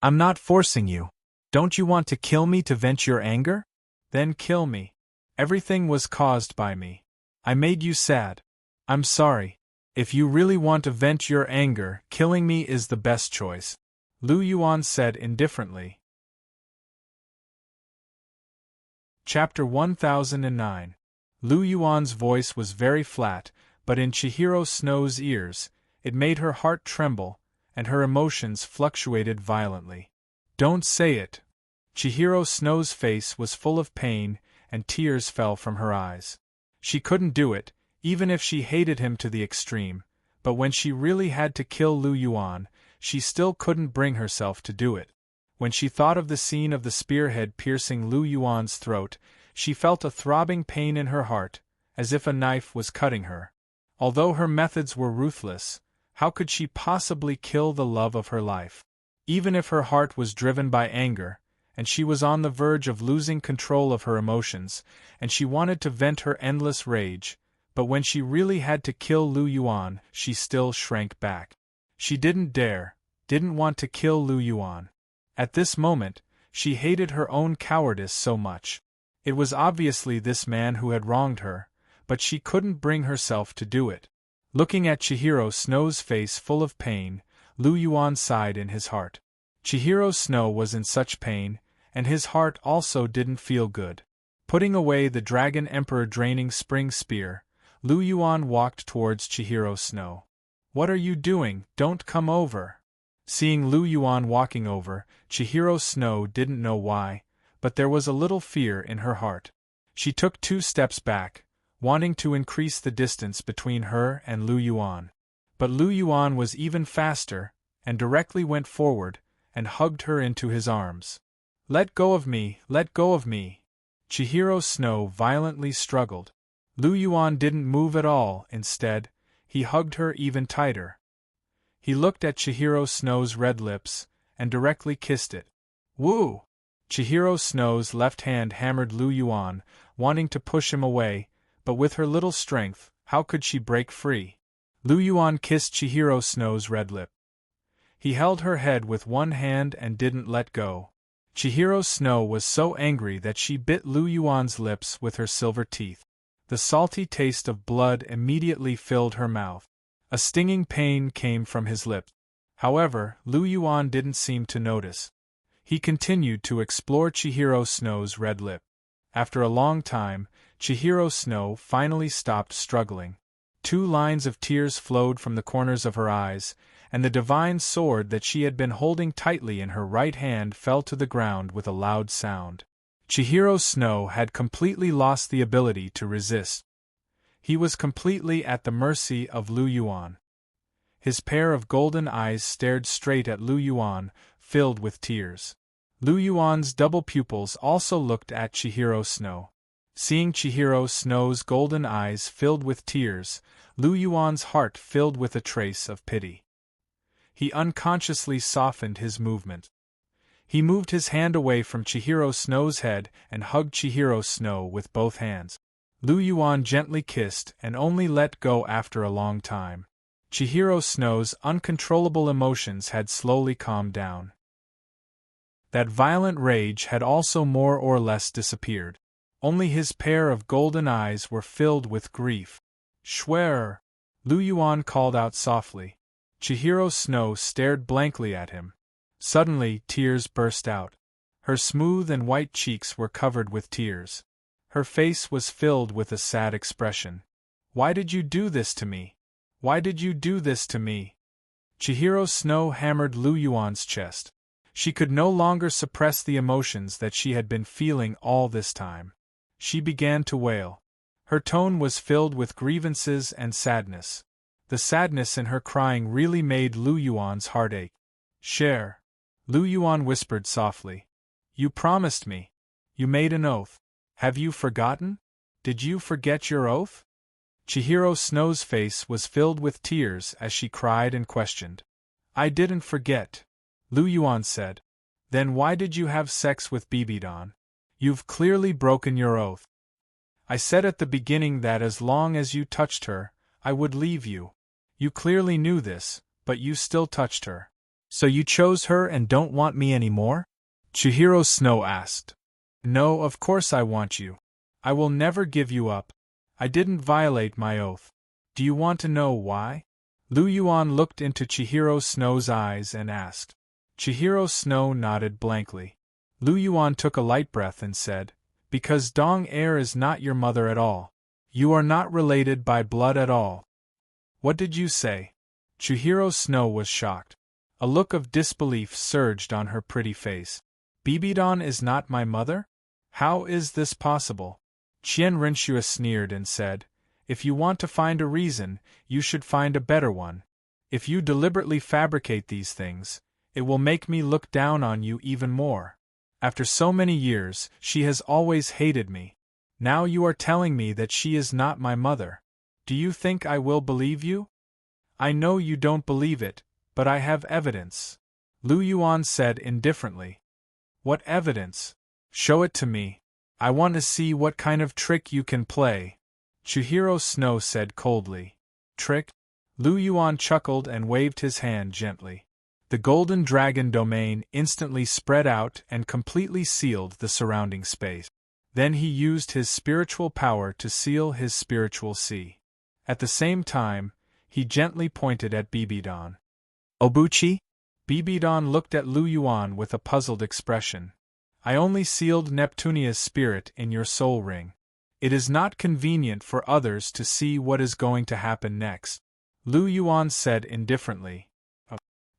"I'm not forcing you. Don't you want to kill me to vent your anger? Then kill me. Everything was caused by me. I made you sad. I'm sorry. If you really want to vent your anger, killing me is the best choice," Lu Yuan said indifferently. Chapter 1009. Lu Yuan's voice was very flat, but in Chihiro Snow's ears, it made her heart tremble, and her emotions fluctuated violently. "Don't say it." Chihiro Snow's face was full of pain, and tears fell from her eyes. She couldn't do it, even if she hated him to the extreme, but when she really had to kill Lu Yuan, she still couldn't bring herself to do it. When she thought of the scene of the spearhead piercing Lu Yuan's throat, she felt a throbbing pain in her heart, as if a knife was cutting her. Although her methods were ruthless, how could she possibly kill the love of her life? Even if her heart was driven by anger, and she was on the verge of losing control of her emotions, and she wanted to vent her endless rage, but when she really had to kill Lu Yuan, she still shrank back. She didn't want to kill Lu Yuan. At this moment, she hated her own cowardice so much. It was obviously this man who had wronged her, but she couldn't bring herself to do it. Looking at Chihiro Snow's face full of pain, Lu Yuan sighed in his heart. Chihiro Snow was in such pain, and his heart also didn't feel good. Putting away the Dragon Emperor draining spring spear, Lu Yuan walked towards Chihiro Snow. "What are you doing? Don't come over." Seeing Lu Yuan walking over, Chihiro Snow didn't know why, but there was a little fear in her heart. She took 2 steps back, wanting to increase the distance between her and Lu Yuan. But Lu Yuan was even faster, and directly went forward, and hugged her into his arms. "Let go of me, let go of me." Chihiro Snow violently struggled. Lu Yuan didn't move at all, instead, he hugged her even tighter. He looked at Chihiro Snow's red lips, and directly kissed it. "Woo!" Chihiro Snow's left hand hammered Lu Yuan, wanting to push him away, but with her little strength, how could she break free? Lu Yuan kissed Chihiro Snow's red lip. He held her head with one hand and didn't let go. Chihiro Snow was so angry that she bit Lu Yuan's lips with her silver teeth. The salty taste of blood immediately filled her mouth. A stinging pain came from his lips. However, Lu Yuan didn't seem to notice. He continued to explore Chihiro Snow's red lip. After a long time, Chihiro Snow finally stopped struggling. 2 lines of tears flowed from the corners of her eyes, and the divine sword that she had been holding tightly in her right hand fell to the ground with a loud sound. Chihiro Snow had completely lost the ability to resist. He was completely at the mercy of Lu Yuan. His pair of golden eyes stared straight at Lu Yuan, filled with tears. Lu Yuan's double pupils also looked at Chihiro Snow. Seeing Chihiro Snow's golden eyes filled with tears, Lu Yuan's heart filled with a trace of pity. He unconsciously softened his movement. He moved his hand away from Chihiro Snow's head and hugged Chihiro Snow with both hands. Lu Yuan gently kissed and only let go after a long time. Chihiro Snow's uncontrollable emotions had slowly calmed down. That violent rage had also more or less disappeared. Only his pair of golden eyes were filled with grief. "Schwerer!" Lu Yuan called out softly. Chihiro Snow stared blankly at him. Suddenly, tears burst out. Her smooth and white cheeks were covered with tears. Her face was filled with a sad expression. "Why did you do this to me? Why did you do this to me?" Chihiro Snow hammered Lu Yuan's chest. She could no longer suppress the emotions that she had been feeling all this time. She began to wail. Her tone was filled with grievances and sadness. The sadness in her crying really made Lu Yuan's heart ache. "Cher," Lu Yuan whispered softly. "You promised me. You made an oath. Have you forgotten? Did you forget your oath?" Chihiro Snow's face was filled with tears as she cried and questioned. "I didn't forget," Lu Yuan said. "Then why did you have sex with Bibidon? You've clearly broken your oath. I said at the beginning that as long as you touched her, I would leave you. You clearly knew this, but you still touched her. So you chose her and don't want me anymore?" Chihiro Snow asked. "No, of course I want you. I will never give you up. I didn't violate my oath. Do you want to know why?" Lu Yuan looked into Chihiro Snow's eyes and asked. Chihiro Snow nodded blankly. Lu Yuan took a light breath and said, "Because Dong Er is not your mother at all. You are not related by blood at all." "What did you say?" Chihiro Snow was shocked. A look of disbelief surged on her pretty face. "Bibidon is not my mother? How is this possible?" Qian Rinxue sneered and said, "If you want to find a reason, you should find a better one. If you deliberately fabricate these things, it will make me look down on you even more. After so many years, she has always hated me. Now you are telling me that she is not my mother. Do you think I will believe you?" "I know you don't believe it, but I have evidence," Lu Yuan said indifferently. "What evidence? Show it to me. I want to see what kind of trick you can play," Chihiro Snow said coldly. "Trick?" Lu Yuan chuckled and waved his hand gently. The Golden Dragon domain instantly spread out and completely sealed the surrounding space. Then he used his spiritual power to seal his spiritual sea. At the same time, he gently pointed at Bibidon. "Obuchi?" Bibidon looked at Lu Yuan with a puzzled expression. "I only sealed Neptunia's spirit in your soul ring. It is not convenient for others to see what is going to happen next," Lu Yuan said indifferently.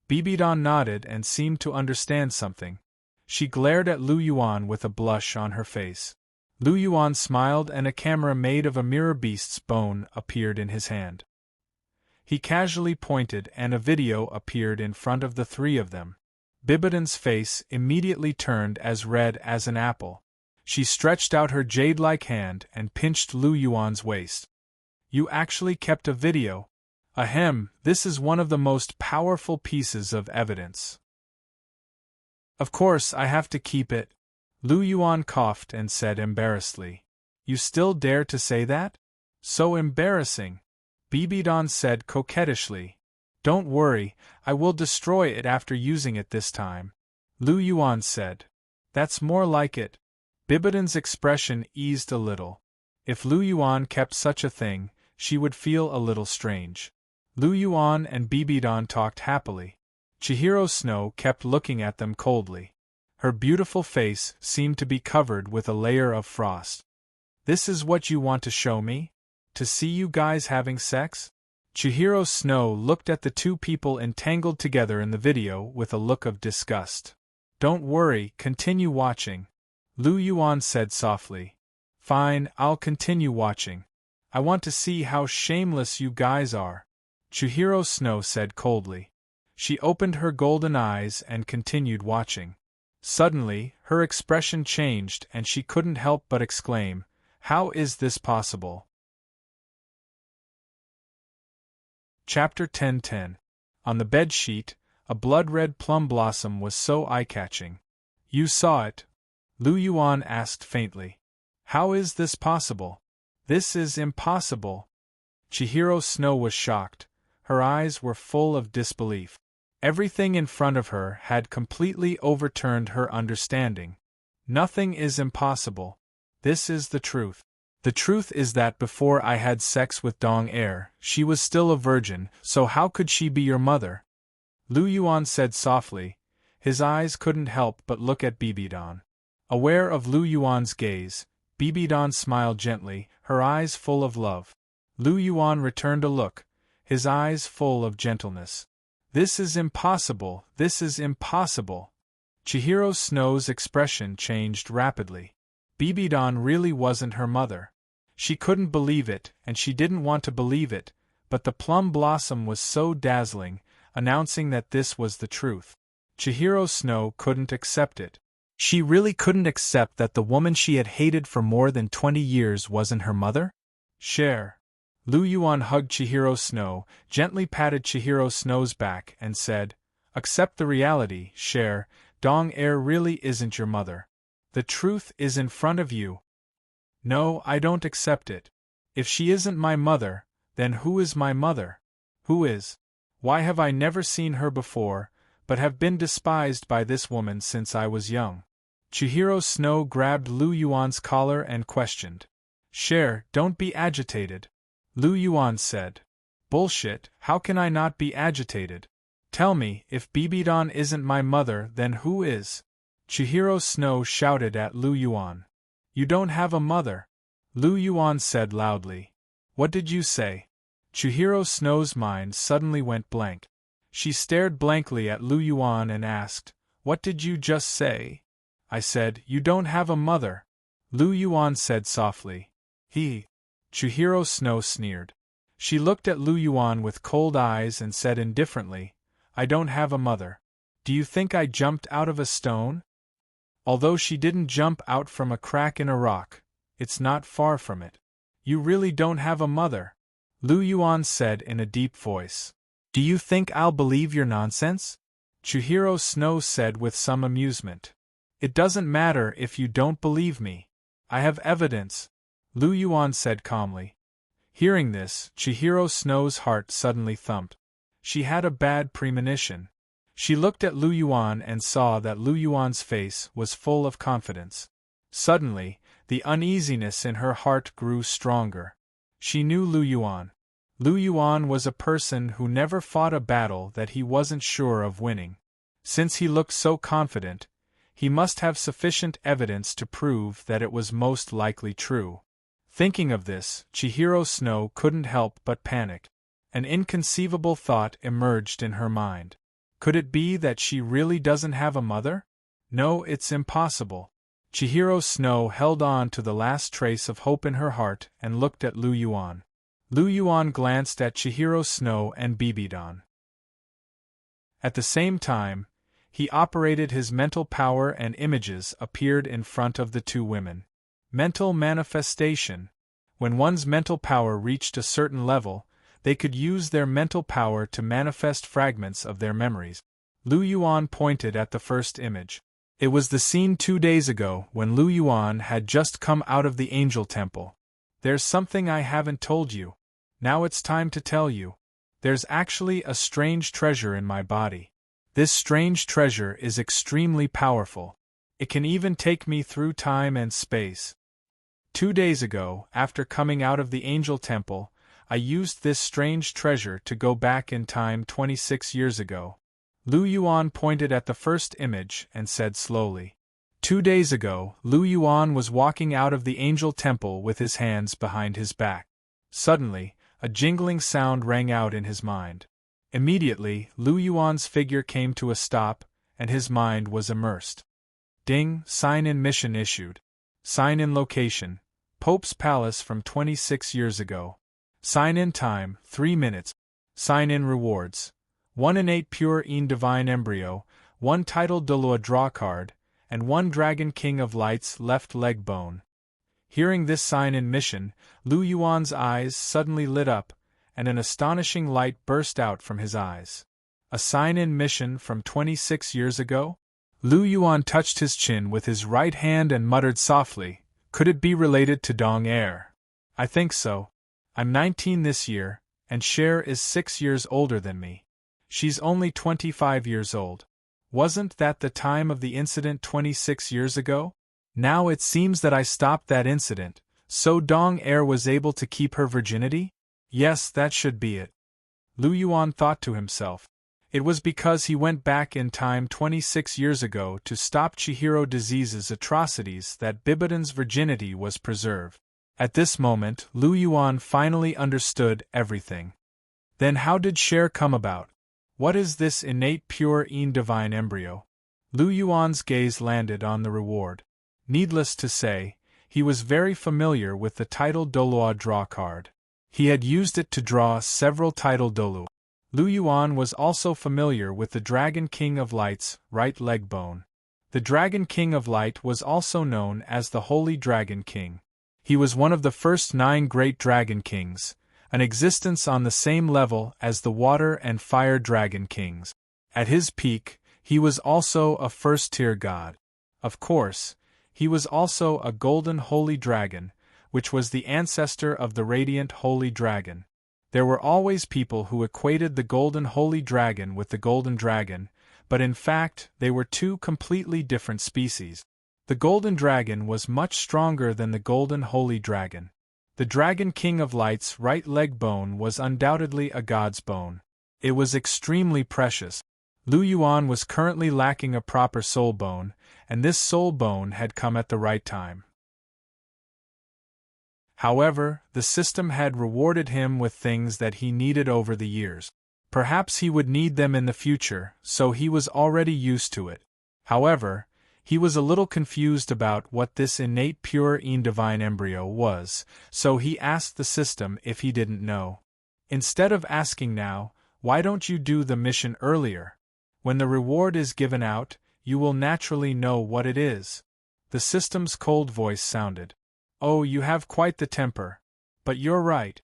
Bibidon nodded and seemed to understand something. She glared at Lu Yuan with a blush on her face. Lu Yuan smiled and a camera made of a mirror beast's bone appeared in his hand. He casually pointed and a video appeared in front of the 3 of them. Bibidon's face immediately turned as red as an apple. She stretched out her jade-like hand and pinched Lu Yuan's waist. "You actually kept a video? Ahem, this is one of the most powerful pieces of evidence." "Of course I have to keep it," Lu Yuan coughed and said embarrassedly. "You still dare to say that? So embarrassing," Bibidon said coquettishly. "Don't worry, I will destroy it after using it this time," Lu Yuan said. "That's more like it." Bibidon's expression eased a little. If Lu Yuan kept such a thing, she would feel a little strange. Lu Yuan and Bibidon talked happily. Chihiro Snow kept looking at them coldly. Her beautiful face seemed to be covered with a layer of frost. This is what you want to show me? To see you guys having sex? Chihiro Snow looked at the two people entangled together in the video with a look of disgust. Don't worry, continue watching, Lu Yuan said softly. Fine, I'll continue watching. I want to see how shameless you guys are, Chihiro Snow said coldly. She opened her golden eyes and continued watching. Suddenly, her expression changed and she couldn't help but exclaim, "How is this possible?" Chapter 10:10. On the bedsheet, a blood-red plum blossom was so eye-catching. You saw it? Lu Yuan asked faintly. How is this possible? This is impossible. Chihiro Snow was shocked. Her eyes were full of disbelief. Everything in front of her had completely overturned her understanding. Nothing is impossible. This is the truth. The truth is that before I had sex with Dong Er, she was still a virgin, so how could she be your mother? Lu Yuan said softly. His eyes couldn't help but look at Bibidon. Aware of Lu Yuan's gaze, Bibidon smiled gently, her eyes full of love. Lu Yuan returned a look, his eyes full of gentleness. This is impossible, this is impossible. Chihiro Snow's expression changed rapidly. Bibidon really wasn't her mother. She couldn't believe it, and she didn't want to believe it, but the plum blossom was so dazzling, announcing that this was the truth. Chihiro Snow couldn't accept it. She really couldn't accept that the woman she had hated for more than 20 years wasn't her mother? Share. Lu Yuan hugged Chihiro Snow, gently patted Chihiro Snow's back, and said, Accept the reality, Share, Dong Er really isn't your mother. The truth is in front of you. No, I don't accept it. If she isn't my mother, then who is my mother? Who is? Why have I never seen her before, but have been despised by this woman since I was young? Chihiro Snow grabbed Lu Yuan's collar and questioned. Share, don't be agitated. Lu Yuan said. Bullshit, how can I not be agitated? Tell me, if Bibidon isn't my mother, then who is? Chihiro Snow shouted at Lu Yuan. You don't have a mother. Lu Yuan said loudly. What did you say? Chihiro Snow's mind suddenly went blank. She stared blankly at Lu Yuan and asked, What did you just say? I said, You don't have a mother. Lu Yuan said softly. Chihiro Snow sneered. She looked at Lu Yuan with cold eyes and said indifferently, I don't have a mother. Do you think I jumped out of a stone? Although she didn't jump out from a crack in a rock, it's not far from it. You really don't have a mother, Lu Yuan said in a deep voice. Do you think I'll believe your nonsense? Chihiro Snow said with some amusement. It doesn't matter if you don't believe me. I have evidence, Lu Yuan said calmly. Hearing this, Chihiro Snow's heart suddenly thumped. She had a bad premonition. She looked at Lu Yuan and saw that Lu Yuan's face was full of confidence. Suddenly, the uneasiness in her heart grew stronger. She knew Lu Yuan. Lu Yuan was a person who never fought a battle that he wasn't sure of winning. Since he looked so confident, he must have sufficient evidence to prove that it was most likely true. Thinking of this, Chihiro Snow couldn't help but panic. An inconceivable thought emerged in her mind. Could it be that she really doesn't have a mother? No, it's impossible. Chihiro Snow held on to the last trace of hope in her heart and looked at Lu Yuan. Lu Yuan glanced at Chihiro Snow and Bibidon. At the same time, he operated his mental power and images appeared in front of the two women. Mental manifestation. When one's mental power reached a certain level, they could use their mental power to manifest fragments of their memories. Lu Yuan pointed at the first image. It was the scene 2 days ago when Lu Yuan had just come out of the angel temple. There's something I haven't told you. Now it's time to tell you. There's actually a strange treasure in my body. This strange treasure is extremely powerful. It can even take me through time and space. 2 days ago, after coming out of the angel temple, I used this strange treasure to go back in time 26 years ago. Lu Yuan pointed at the first image and said slowly. 2 days ago, Lu Yuan was walking out of the angel temple with his hands behind his back. Suddenly, a jingling sound rang out in his mind. Immediately, Lu Yuan's figure came to a stop, and his mind was immersed. Ding, sign-in mission issued. Sign-in location: Pope's Palace from 26 years ago. Sign-in time: 3 minutes. Sign-in rewards: 1 innate pure een divine embryo, 1 title Douluo draw card, and 1 Dragon King of Light's left leg bone. Hearing this sign-in mission, Lu Yuan's eyes suddenly lit up, and an astonishing light burst out from his eyes. A sign-in mission from 26 years ago? Lu Yuan touched his chin with his right hand and muttered softly, "Could it be related to Dong Er? I think so. I'm 19 this year, and Cher is 6 years older than me. She's only 25 years old. Wasn't that the time of the incident 26 years ago? Now it seems that I stopped that incident, so Dong Er was able to keep her virginity? Yes, that should be it." Lu Yuan thought to himself. It was because he went back in time 26 years ago to stop Chihiro Disease's atrocities that Bibidan's virginity was preserved. At this moment, Lu Yuan finally understood everything. Then how did Cher come about? What is this innate pure een divine embryo? Lu Yuan's gaze landed on the reward. Needless to say, he was very familiar with the title Douluo draw card. He had used it to draw several title Douluo. Lu Yuan was also familiar with the Dragon King of Light's right leg bone. The Dragon King of Light was also known as the Holy Dragon King. He was one of the first 9 great Dragon Kings, an existence on the same level as the Water and Fire Dragon Kings. At his peak, he was also a first-tier god. Of course, he was also a golden holy dragon, which was the ancestor of the radiant holy dragon. There were always people who equated the golden holy dragon with the golden dragon, but in fact they were 2 completely different species. The golden dragon was much stronger than the golden holy dragon. The Dragon King of Light's right leg bone was undoubtedly a god's bone. It was extremely precious. Lu Yuan was currently lacking a proper soul bone, and this soul bone had come at the right time. However, the system had rewarded him with things that he needed over the years. Perhaps he would need them in the future, so he was already used to it. However, he was a little confused about what this innate pure een divine embryo was, so he asked the system if he didn't know. Instead of asking now, "Why don't you do the mission earlier? When the reward is given out, you will naturally know what it is." The system's cold voice sounded. "Oh, you have quite the temper. But you're right."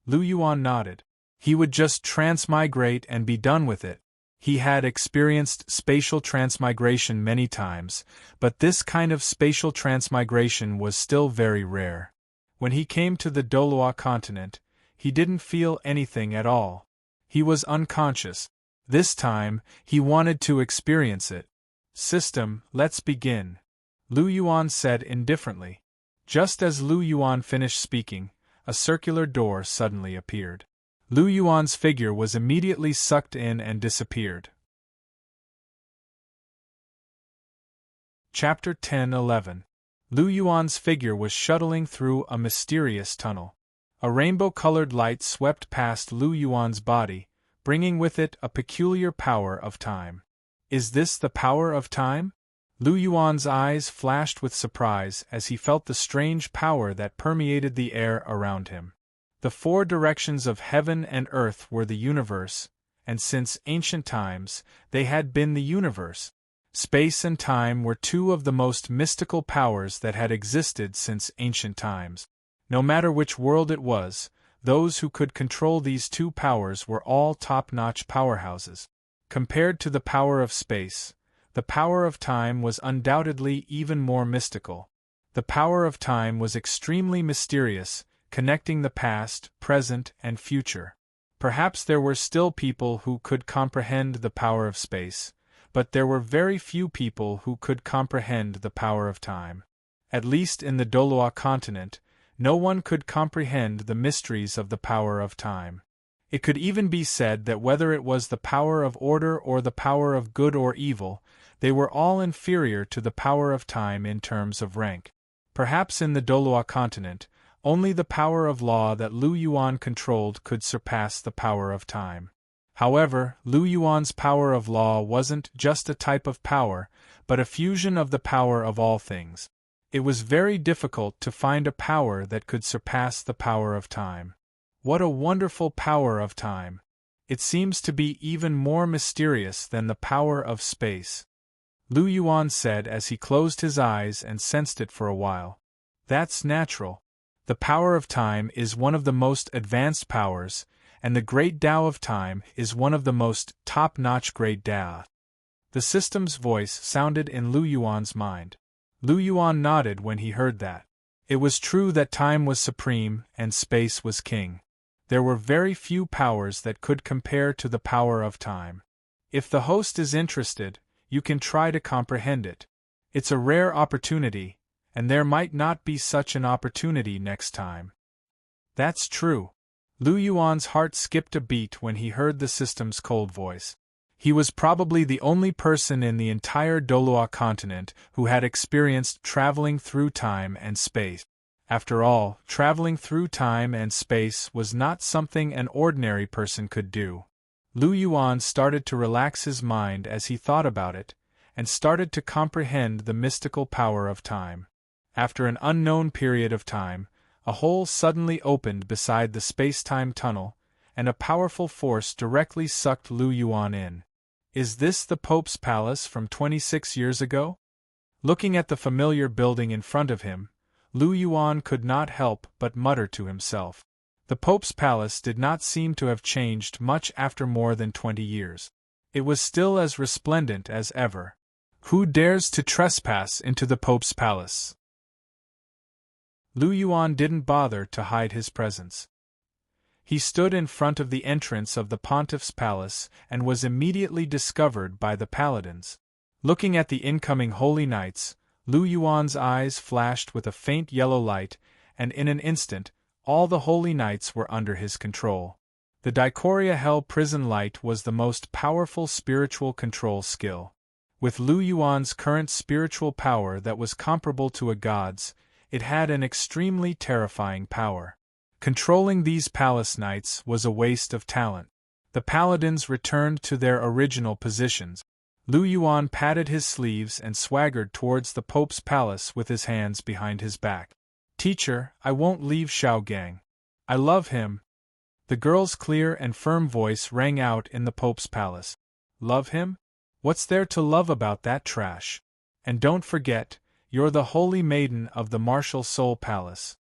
Lu Yuan nodded. He would just transmigrate and be done with it. He had experienced spatial transmigration many times, but this kind of spatial transmigration was still very rare. When he came to the Douluo continent, he didn't feel anything at all. He was unconscious. This time, he wanted to experience it. "System, let's begin," Lu Yuan said indifferently. Just as Lu Yuan finished speaking, a circular door suddenly appeared. Lu Yuan's figure was immediately sucked in and disappeared. Chapter 10-11. Lu Yuan's figure was shuttling through a mysterious tunnel. A rainbow-colored light swept past Lu Yuan's body, bringing with it a peculiar power of time. Is this the power of time? Lu Yuan's eyes flashed with surprise as he felt the strange power that permeated the air around him. The 4 directions of heaven and earth were the universe, and since ancient times, they had been the universe. Space and time were 2 of the most mystical powers that had existed since ancient times. No matter which world it was, those who could control these 2 powers were all top-notch powerhouses. Compared to the power of space, the power of time was undoubtedly even more mystical. The power of time was extremely mysterious, connecting the past, present, and future. Perhaps there were still people who could comprehend the power of space, but there were very few people who could comprehend the power of time. At least in the Douluo continent, no one could comprehend the mysteries of the power of time. It could even be said that whether it was the power of order or the power of good or evil, they were all inferior to the power of time in terms of rank. Perhaps in the Douluo continent, only the power of law that Lu Yuan controlled could surpass the power of time. However, Lu Yuan's power of law wasn't just a type of power, but a fusion of the power of all things. It was very difficult to find a power that could surpass the power of time. What a wonderful power of time! It seems to be even more mysterious than the power of space. Lu Yuan said as he closed his eyes and sensed it for a while. That's natural. The power of time is one of the most advanced powers, and the great Tao of time is one of the most top-notch great Tao. The system's voice sounded in Lu Yuan's mind. Lu Yuan nodded when he heard that. It was true that time was supreme and space was king. There were very few powers that could compare to the power of time. If the host is interested, you can try to comprehend it. It's a rare opportunity, and there might not be such an opportunity next time. That's true. Lu Yuan's heart skipped a beat when he heard the system's cold voice. He was probably the only person in the entire Douluo continent who had experienced traveling through time and space. After all, traveling through time and space was not something an ordinary person could do. Lu Yuan started to relax his mind as he thought about it, and started to comprehend the mystical power of time. After an unknown period of time, a hole suddenly opened beside the space-time tunnel, and a powerful force directly sucked Lu Yuan in. Is this the Pope's palace from 26 years ago? Looking at the familiar building in front of him, Lu Yuan could not help but mutter to himself. The Pope's palace did not seem to have changed much after more than 20 years. It was still as resplendent as ever. Who dares to trespass into the Pope's palace? Lu Yuan didn't bother to hide his presence. He stood in front of the entrance of the pontiff's palace and was immediately discovered by the paladins. Looking at the incoming holy knights, Lu Yuan's eyes flashed with a faint yellow light, and in an instant, all the holy knights were under his control. The Dicoria Hell Prison Light was the most powerful spiritual control skill. With Lu Yuan's current spiritual power that was comparable to a god's, it had an extremely terrifying power. Controlling these palace knights was a waste of talent. The paladins returned to their original positions. Lu Yuan patted his sleeves and swaggered towards the Pope's palace with his hands behind his back. "Teacher, I won't leave Xiaogang. I love him." The girl's clear and firm voice rang out in the Pope's palace. "Love him? What's there to love about that trash? And don't forget, you're the holy maiden of the Martial Soul Palace."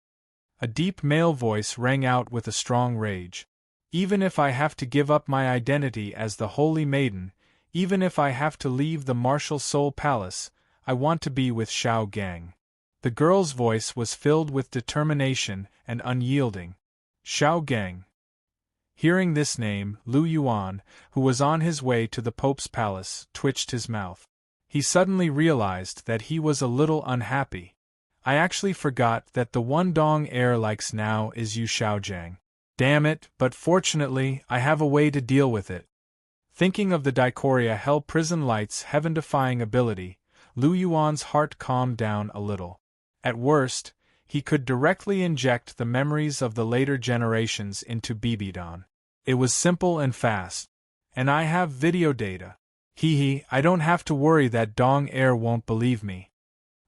A deep male voice rang out with a strong rage. "Even if I have to give up my identity as the holy maiden, even if I have to leave the Martial Soul Palace, I want to be with Xiaogang." The girl's voice was filled with determination and unyielding. Xiaogang. Hearing this name, Lu Yuan, who was on his way to the Pope's palace, twitched his mouth. He suddenly realized that he was a little unhappy. "I actually forgot that the one Dong heir likes now is Yu Xiaojiang. Damn it, but fortunately, I have a way to deal with it." Thinking of the Dicoria Hell Prison Light's heaven-defying ability, Lu Yuan's heart calmed down a little. At worst, he could directly inject the memories of the later generations into Bibidon. It was simple and fast. "And I have video data. I don't have to worry that Dong heir won't believe me."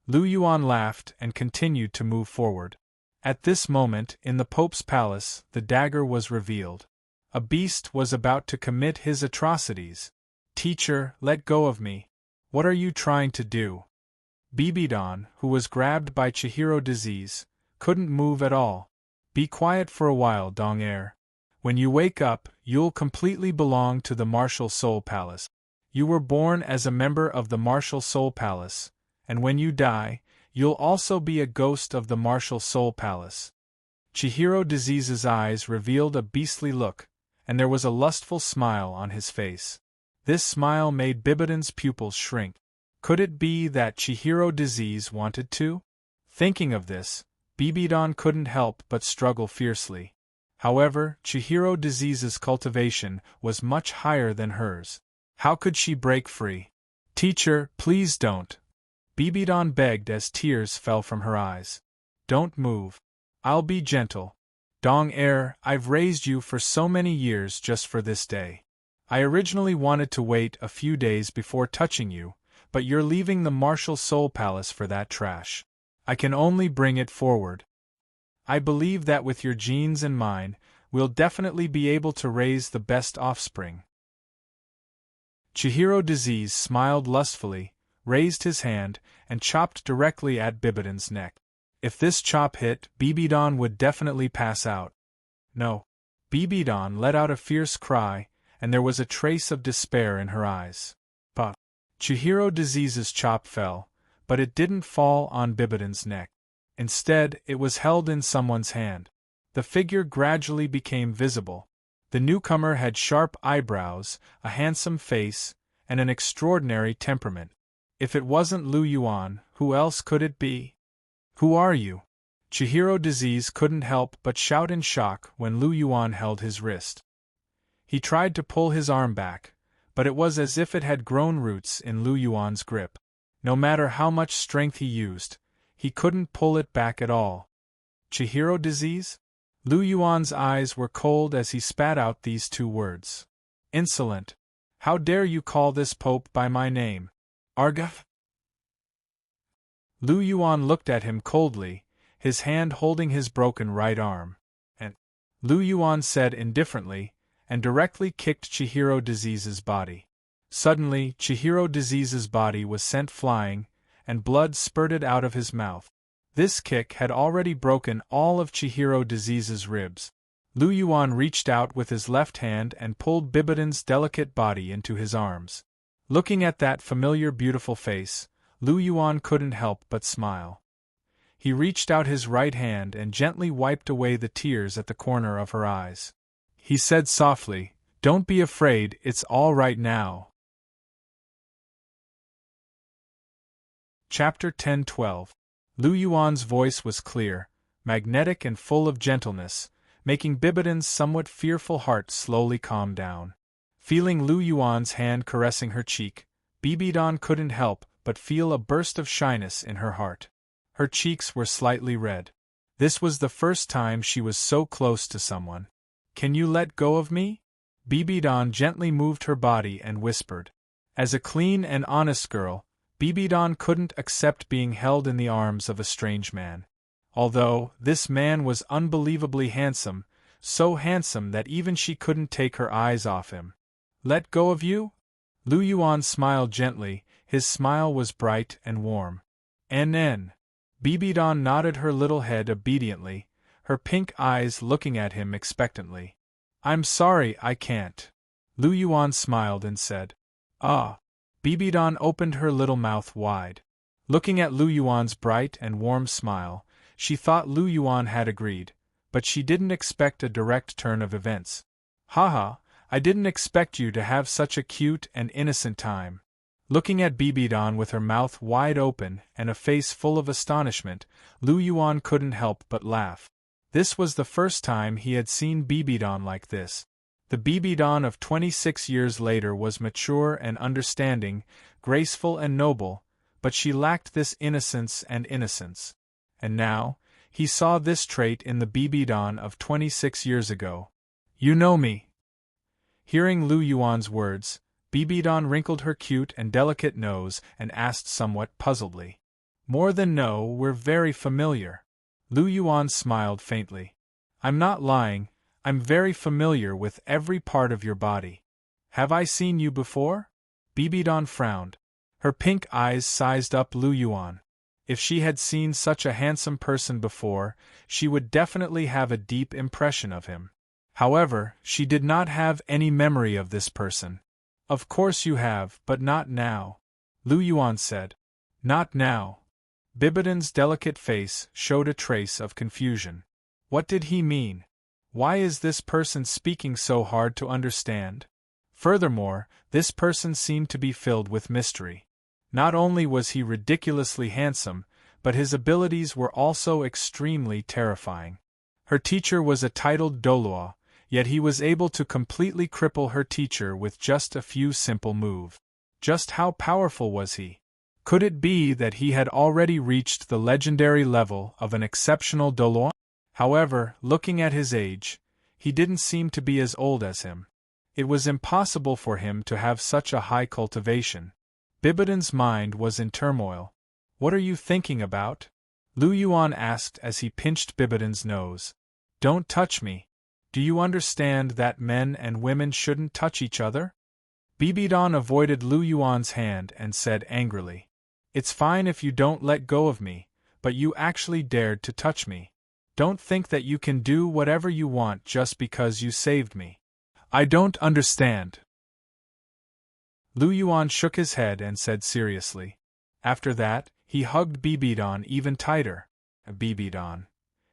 Lu Yuan laughed and continued to move forward. At this moment, in the Pope's palace, the dagger was revealed. A beast was about to commit his atrocities. "Teacher, let go of me. What are you trying to do?" Bibidon, who was grabbed by Chihiro disease, couldn't move at all. "Be quiet for a while, Dong heir. When you wake up, you'll completely belong to the Martial Soul Palace. You were born as a member of the Martial Soul Palace, and when you die, you'll also be a ghost of the Martial Soul Palace." Chihiro disease's eyes revealed a beastly look, and there was a lustful smile on his face. This smile made Bibidon's pupils shrink. Could it be that Chihiro disease wanted to? Thinking of this, Bibidon couldn't help but struggle fiercely. However, Chihiro Disease's cultivation was much higher than hers. How could she break free? Teacher, please don't. Bibidon begged as tears fell from her eyes. Don't move. I'll be gentle. Dong Air, I've raised you for so many years just for this day. I originally wanted to wait a few days before touching you, but you're leaving the Martial Soul Palace for that trash. I can only bring it forward. I believe that with your genes and mine, we'll definitely be able to raise the best offspring. Chihiro Disease smiled lustfully, raised his hand, and chopped directly at Bibidon's neck. If this chop hit, Bibidon would definitely pass out. No. Bibidon let out a fierce cry, and there was a trace of despair in her eyes. But Chihiro Disease's chop fell, but it didn't fall on Bibidon's neck. Instead, it was held in someone's hand. The figure gradually became visible. The newcomer had sharp eyebrows, a handsome face, and an extraordinary temperament. If it wasn't Lu Yuan, who else could it be? Who are you? Chihiro Disease couldn't help but shout in shock when Lu Yuan held his wrist. He tried to pull his arm back, but it was as if it had grown roots in Lu Yuan's grip. No matter how much strength he used, he couldn't pull it back at all. Chihiro Disease? Lu Yuan's eyes were cold as he spat out these two words. Insolent! How dare you call this pope by my name? Argaf? Lu Yuan looked at him coldly, his hand holding his broken right arm. And Lu Yuan said indifferently, and directly kicked Chihiro Disease's body. Suddenly, Chihiro Disease's body was sent flying, and blood spurted out of his mouth. This kick had already broken all of Chihiro Disease's ribs. Lu Yuan reached out with his left hand and pulled Bibidon's delicate body into his arms. Looking at that familiar beautiful face, Lu Yuan couldn't help but smile. He reached out his right hand and gently wiped away the tears at the corner of her eyes. He said softly, "Don't be afraid, it's all right now." Chapter 10-12. Lu Yuan's voice was clear, magnetic and full of gentleness, making Bibidon's somewhat fearful heart slowly calm down. Feeling Lu Yuan's hand caressing her cheek, Bibidon couldn't help but feel a burst of shyness in her heart. Her cheeks were slightly red. This was the first time she was so close to someone. "Can you let go of me?" Bibidon gently moved her body and whispered. As a clean and honest girl, Bibidon couldn't accept being held in the arms of a strange man. Although this man was unbelievably handsome, so handsome that even she couldn't take her eyes off him. "Let go of you?" Lu Yuan smiled gently, his smile was bright and warm. "NN." Bibidon nodded her little head obediently, her pink eyes looking at him expectantly. "I'm sorry, I can't." Lu Yuan smiled and said, "Ah." Bibidon opened her little mouth wide. Looking at Lu Yuan's bright and warm smile, she thought Lu Yuan had agreed, but she didn't expect a direct turn of events. "Haha, I didn't expect you to have such a cute and innocent time." Looking at Bibidon with her mouth wide open and a face full of astonishment, Lu Yuan couldn't help but laugh. This was the first time he had seen Bibidon like this. The Bibidon of 26 years later was mature and understanding, graceful and noble, but she lacked this innocence. And now, he saw this trait in the Bibidon of 26 years ago. "You know me." Hearing Lu Yuan's words, Bibidon wrinkled her cute and delicate nose and asked somewhat puzzledly. "More than no, we're very familiar." Lu Yuan smiled faintly. "I'm not lying. I'm very familiar with every part of your body." "Have I seen you before?" Bibidon frowned. Her pink eyes sized up Lu Yuan. If she had seen such a handsome person before, she would definitely have a deep impression of him. However, she did not have any memory of this person. "Of course you have, but not now," Lu Yuan said. "Not now." Bibidon's delicate face showed a trace of confusion. What did he mean? Why is this person speaking so hard to understand? Furthermore, this person seemed to be filled with mystery. Not only was he ridiculously handsome, but his abilities were also extremely terrifying. Her teacher was a titled Douluo, yet he was able to completely cripple her teacher with just a few simple moves. Just how powerful was he? Could it be that he had already reached the legendary level of an exceptional Douluo? However, looking at his age, he didn't seem to be as old as him. It was impossible for him to have such a high cultivation. Bibidan's mind was in turmoil. "What are you thinking about?" Lu Yuan asked as he pinched Bibidan's nose. "Don't touch me. Do you understand that men and women shouldn't touch each other?" Bibidan avoided Lu Yuan's hand and said angrily, "It's fine if you don't let go of me, but you actually dared to touch me. Don't think that you can do whatever you want just because you saved me. I don't understand." Lu Yuan shook his head and said seriously. After that, he hugged Bibidan even tighter. "Bibidan,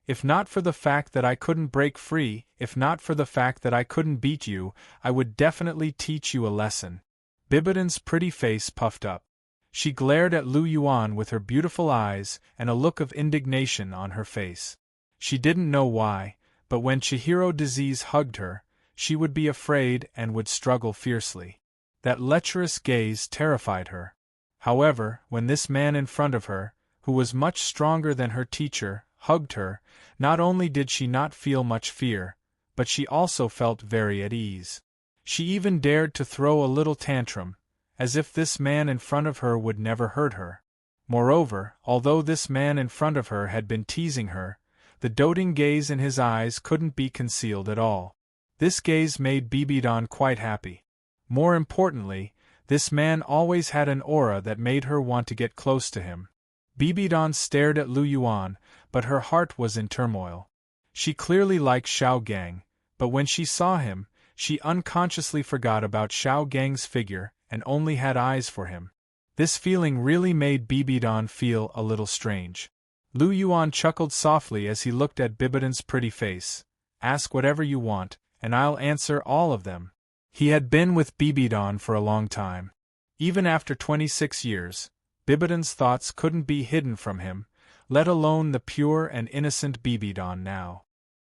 if not for the fact that I couldn't break free, if not for the fact that I couldn't beat you, I would definitely teach you a lesson." Bibidan's pretty face puffed up. She glared at Lu Yuan with her beautiful eyes and a look of indignation on her face. She didn't know why, but when Chihiro disease hugged her, she would be afraid and would struggle fiercely. That lecherous gaze terrified her. However, when this man in front of her, who was much stronger than her teacher, hugged her, not only did she not feel much fear, but she also felt very at ease. She even dared to throw a little tantrum, as if this man in front of her would never hurt her. Moreover, although this man in front of her had been teasing her, the doting gaze in his eyes couldn't be concealed at all. This gaze made Bibidan quite happy. More importantly, this man always had an aura that made her want to get close to him. Bibidan stared at Lu Yuan, but her heart was in turmoil. She clearly liked Xiao Gang, but when she saw him, she unconsciously forgot about Xiao Gang's figure and only had eyes for him. This feeling really made Bibidan feel a little strange. Lu Yuan chuckled softly as he looked at Bibidan's pretty face. "Ask whatever you want, and I'll answer all of them." He had been with Bibidan for a long time. Even after 26 years, Bibidan's thoughts couldn't be hidden from him, let alone the pure and innocent Bibidan now.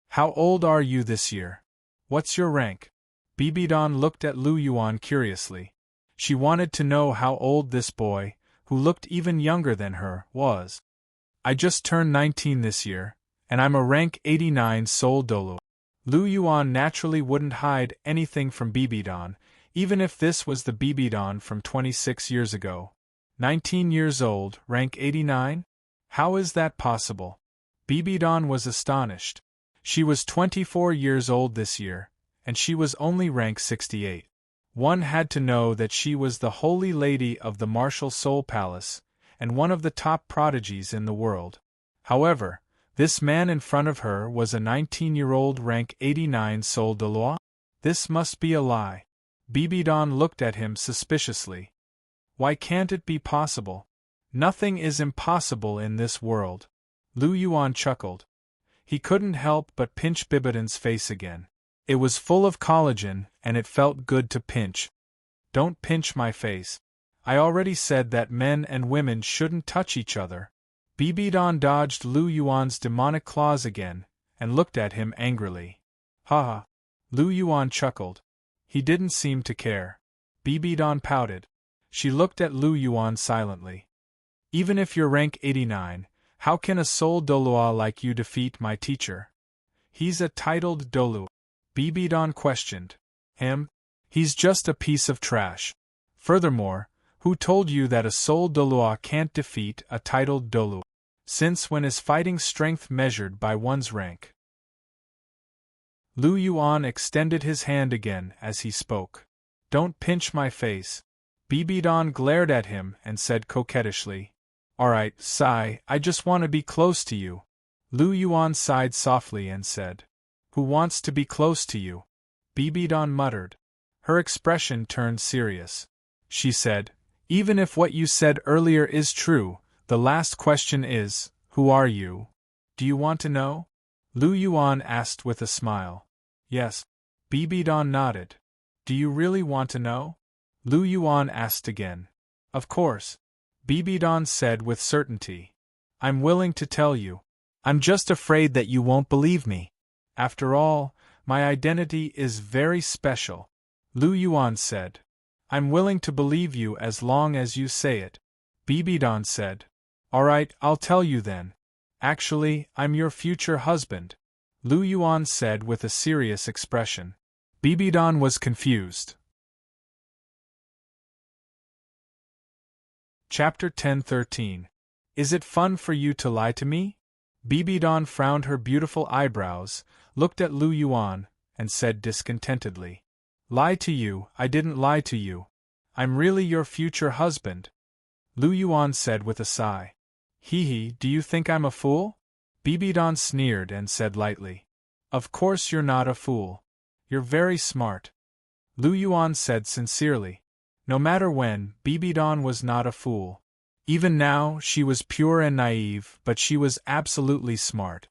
"How old are you this year? What's your rank?" Bibidan looked at Lu Yuan curiously. She wanted to know how old this boy, who looked even younger than her, was. "I just turned 19 this year, and I'm a rank 89 Soul Douluo." Lu Yuan naturally wouldn't hide anything from Bibidan, even if this was the Bibidan from 26 years ago. 19 years old, rank 89? How is that possible? Bibidan was astonished. She was 24 years old this year, and she was only rank 68. One had to know that she was the Holy Lady of the Martial Soul Palace, and one of the top prodigies in the world. However, this man in front of her was a 19-year-old rank 89 Soul Douluo? This must be a lie. Bibidan looked at him suspiciously. Why can't it be possible? Nothing is impossible in this world. Lu Yuan chuckled. He couldn't help but pinch Bibidan's face again. It was full of collagen, and it felt good to pinch. "Don't pinch my face. I already said that men and women shouldn't touch each other." Bibidan dodged Lu Yuan's demonic claws again, and looked at him angrily. "Ha ha." Lu Yuan chuckled. He didn't seem to care. Bibidan pouted. She looked at Lu Yuan silently. "Even if you're rank 89, how can a Soul Douluo like you defeat my teacher?" "He's a titled Douluo." Bibidan questioned. "Him? He's just a piece of trash. Furthermore, who told you that a Soul Douluo can't defeat a titled Douluo? Since when is fighting strength measured by one's rank?" Lu Yuan extended his hand again as he spoke. "Don't pinch my face." Bibidan glared at him and said coquettishly. "Alright, Sai, I just want to be close to you." Lu Yuan sighed softly and said, "Who wants to be close to you?" Bibidan muttered. Her expression turned serious. She said, "Even if what you said earlier is true, the last question is, who are you? Do you want to know?" Lu Yuan asked with a smile. "Yes." Bibidan nodded. "Do you really want to know?" Lu Yuan asked again. "Of course." Bibidan said with certainty. "I'm willing to tell you. I'm just afraid that you won't believe me. After all, my identity is very special, Lu Yuan said. I'm willing to believe you as long as you say it, Bibidon said. Alright, I'll tell you then. Actually, I'm your future husband, Lu Yuan said with a serious expression. Bibidon was confused. Chapter 10:13. Is it fun for you to lie to me? Bibidon frowned her beautiful eyebrows, looked at Lu Yuan, and said discontentedly. Lie to you? I didn't lie to you. I'm really your future husband, Lu Yuan said with a sigh. Hee, do you think I'm a fool? Bibidon sneered and said lightly. Of course you're not a fool. You're very smart, Lu Yuan said sincerely. No matter when, Bibidon was not a fool. Even now, she was pure and naive, but she was absolutely smart.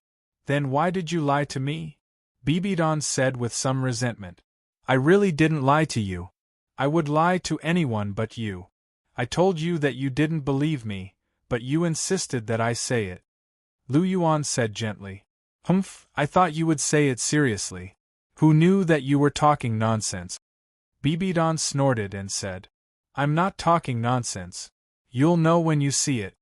Then why did you lie to me? Bibidon said with some resentment. I really didn't lie to you. I would lie to anyone but you. I told you that you didn't believe me, but you insisted that I say it. Lu Yuan said gently. Humph, I thought you would say it seriously. Who knew that you were talking nonsense? Bibidon snorted and said. I'm not talking nonsense. You'll know when you see it,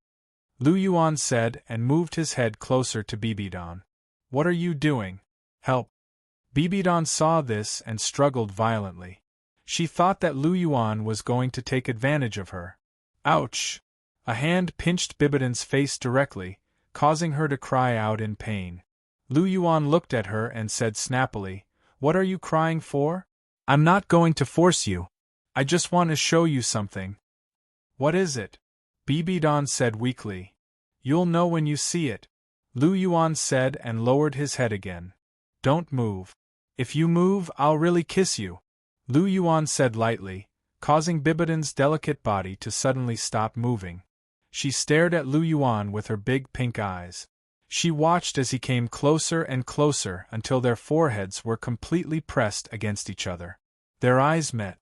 Lu Yuan said and moved his head closer to Bibidon. What are you doing? Help. Bibidon saw this and struggled violently. She thought that Lu Yuan was going to take advantage of her. Ouch! A hand pinched Bibidon's face directly, causing her to cry out in pain. Lu Yuan looked at her and said snappily, What are you crying for? I'm not going to force you. I just want to show you something. What is it? Bibidon said weakly. You'll know when you see it, Lu Yuan said and lowered his head again. Don't move. If you move, I'll really kiss you, Lu Yuan said lightly, causing Bibidon's delicate body to suddenly stop moving. She stared at Lu Yuan with her big pink eyes. She watched as he came closer and closer until their foreheads were completely pressed against each other. Their eyes met.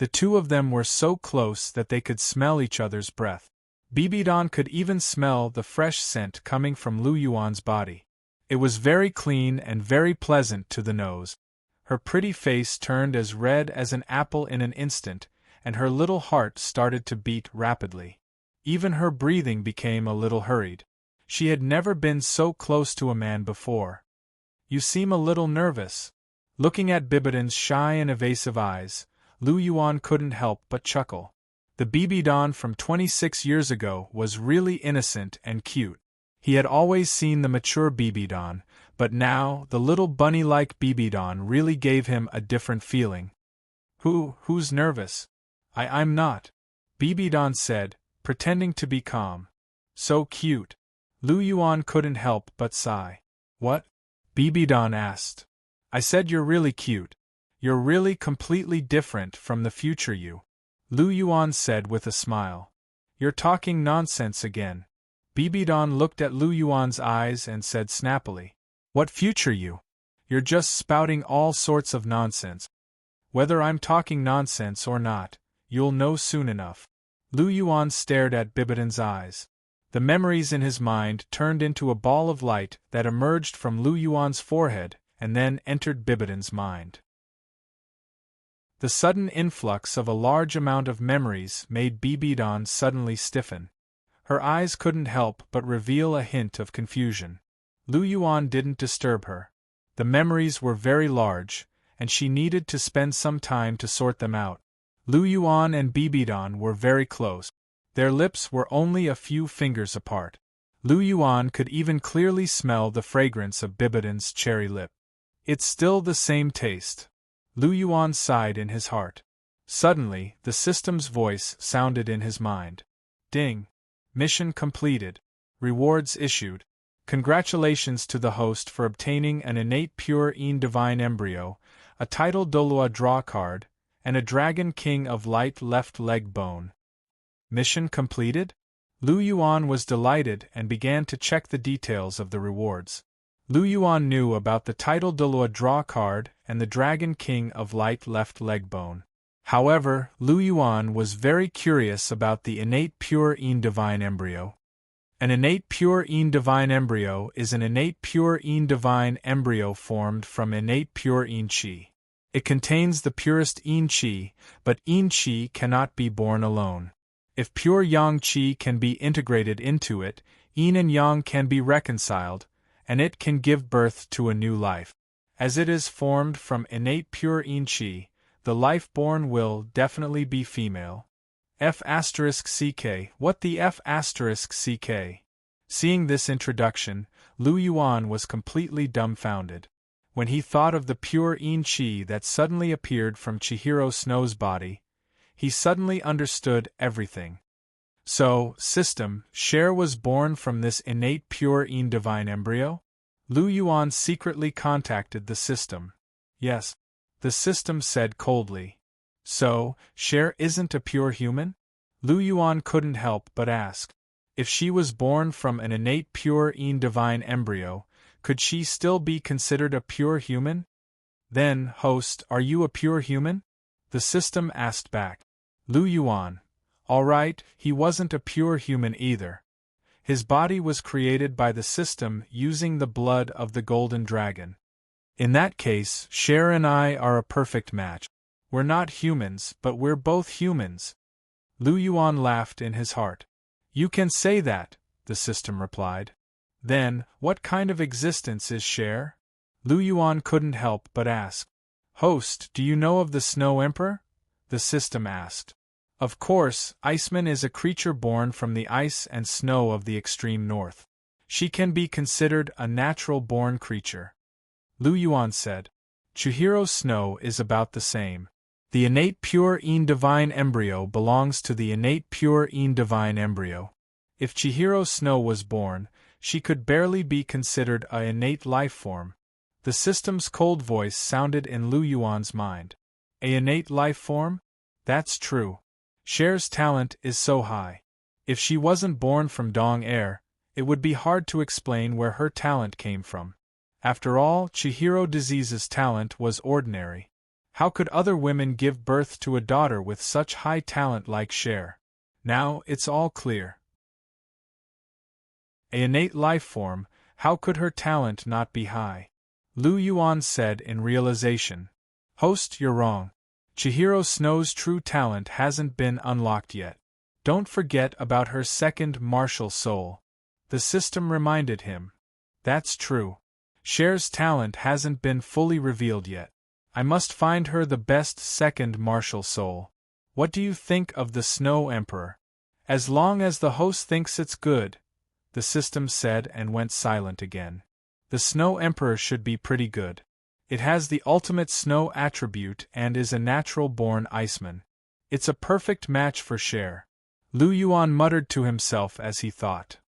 The two of them were so close that they could smell each other's breath. Bibidon could even smell the fresh scent coming from Lu Yuan's body. It was very clean and very pleasant to the nose. Her pretty face turned as red as an apple in an instant, and her little heart started to beat rapidly. Even her breathing became a little hurried. She had never been so close to a man before. You seem a little nervous. Looking at Bibidon's shy and evasive eyes, Lu Yuan couldn't help but chuckle. The Bibidon from 26 years ago was really innocent and cute. He had always seen the mature Bibidon, but now the little bunny-like Bibidon really gave him a different feeling. Who's nervous? I'm not, Bibidon said, pretending to be calm. So cute. Lu Yuan couldn't help but sigh. What? Bibidon asked. I said you're really cute. You're really completely different from the future you, Lu Yuan said with a smile. You're talking nonsense again. Bibidon looked at Lu Yuan's eyes and said snappily. What future you? You're just spouting all sorts of nonsense. Whether I'm talking nonsense or not, you'll know soon enough. Lu Yuan stared at Bibidon's eyes. The memories in his mind turned into a ball of light that emerged from Lu Yuan's forehead and then entered Bibidon's mind. The sudden influx of a large amount of memories made Bibidon suddenly stiffen. Her eyes couldn't help but reveal a hint of confusion. Lu Yuan didn't disturb her. The memories were very large, and she needed to spend some time to sort them out. Lu Yuan and Bibidon were very close. Their lips were only a few fingers apart. Lu Yuan could even clearly smell the fragrance of Bibidon's cherry lip. It's still the same taste. Lu Yuan sighed in his heart. Suddenly, the system's voice sounded in his mind. Ding! Mission completed. Rewards issued. Congratulations to the host for obtaining an innate pure een divine embryo, a title Douluo draw card, and a Dragon King of Light left leg bone. Mission completed? Lu Yuan was delighted and began to check the details of the rewards. Lu Yuan knew about the title Douluo draw card and the Dragon King of Light left leg bone. However, Lu Yuan was very curious about the innate pure een divine embryo. An innate pure een divine embryo is an innate pure een divine embryo formed from innate pure een chi. It contains the purest een chi, but een chi cannot be born alone. If pure yang chi can be integrated into it, yin and yang can be reconciled, and it can give birth to a new life. As it is formed from innate pure yin chi, the life born will definitely be female. F*ck. What the F*ck? Seeing this introduction, Lu Yuan was completely dumbfounded. When he thought of the pure yin chi that suddenly appeared from Chihiro Snow's body, he suddenly understood everything. So, system, Cher was born from this innate pure yin divine embryo? Lu Yuan secretly contacted the system. Yes. The system said coldly. So, Cher isn't a pure human? Lu Yuan couldn't help but ask. If she was born from an innate pure yin divine embryo, could she still be considered a pure human? Then, host, are you a pure human? The system asked back. Lu Yuan. All right, he wasn't a pure human either. His body was created by the system using the blood of the golden dragon. In that case, Cher and I are a perfect match. We're not humans, but we're both humans. Lu Yuan laughed in his heart. You can say that, the system replied. Then, what kind of existence is Cher? Lu Yuan couldn't help but ask. Host, do you know of the Snow Emperor? The system asked. Of course, Iceman is a creature born from the ice and snow of the extreme north. She can be considered a natural-born creature. Lu Yuan said. Chihiro Snow is about the same. The innate pure yin divine embryo belongs to the innate pure yin divine embryo. If Chihiro Snow was born, she could barely be considered a innate life form. The system's cold voice sounded in Lu Yuan's mind. A innate life form? That's true. Cher's talent is so high. If she wasn't born from Dong air, it would be hard to explain where her talent came from. After all, Chihiro Disease's talent was ordinary. How could other women give birth to a daughter with such high talent like Cher? Now it's all clear. A innate life form, how could her talent not be high? Lu Yuan said in realization. Host, you're wrong. Chihiro Snow's true talent hasn't been unlocked yet. Don't forget about her second martial soul. The system reminded him. That's true. Cher's talent hasn't been fully revealed yet. I must find her the best second martial soul. What do you think of the Snow Emperor? As long as the host thinks it's good, the system said and went silent again. The Snow Emperor should be pretty good. It has the ultimate snow attribute and is a natural-born iceman. It's a perfect match for Cher. Lu Yuan muttered to himself as he thought.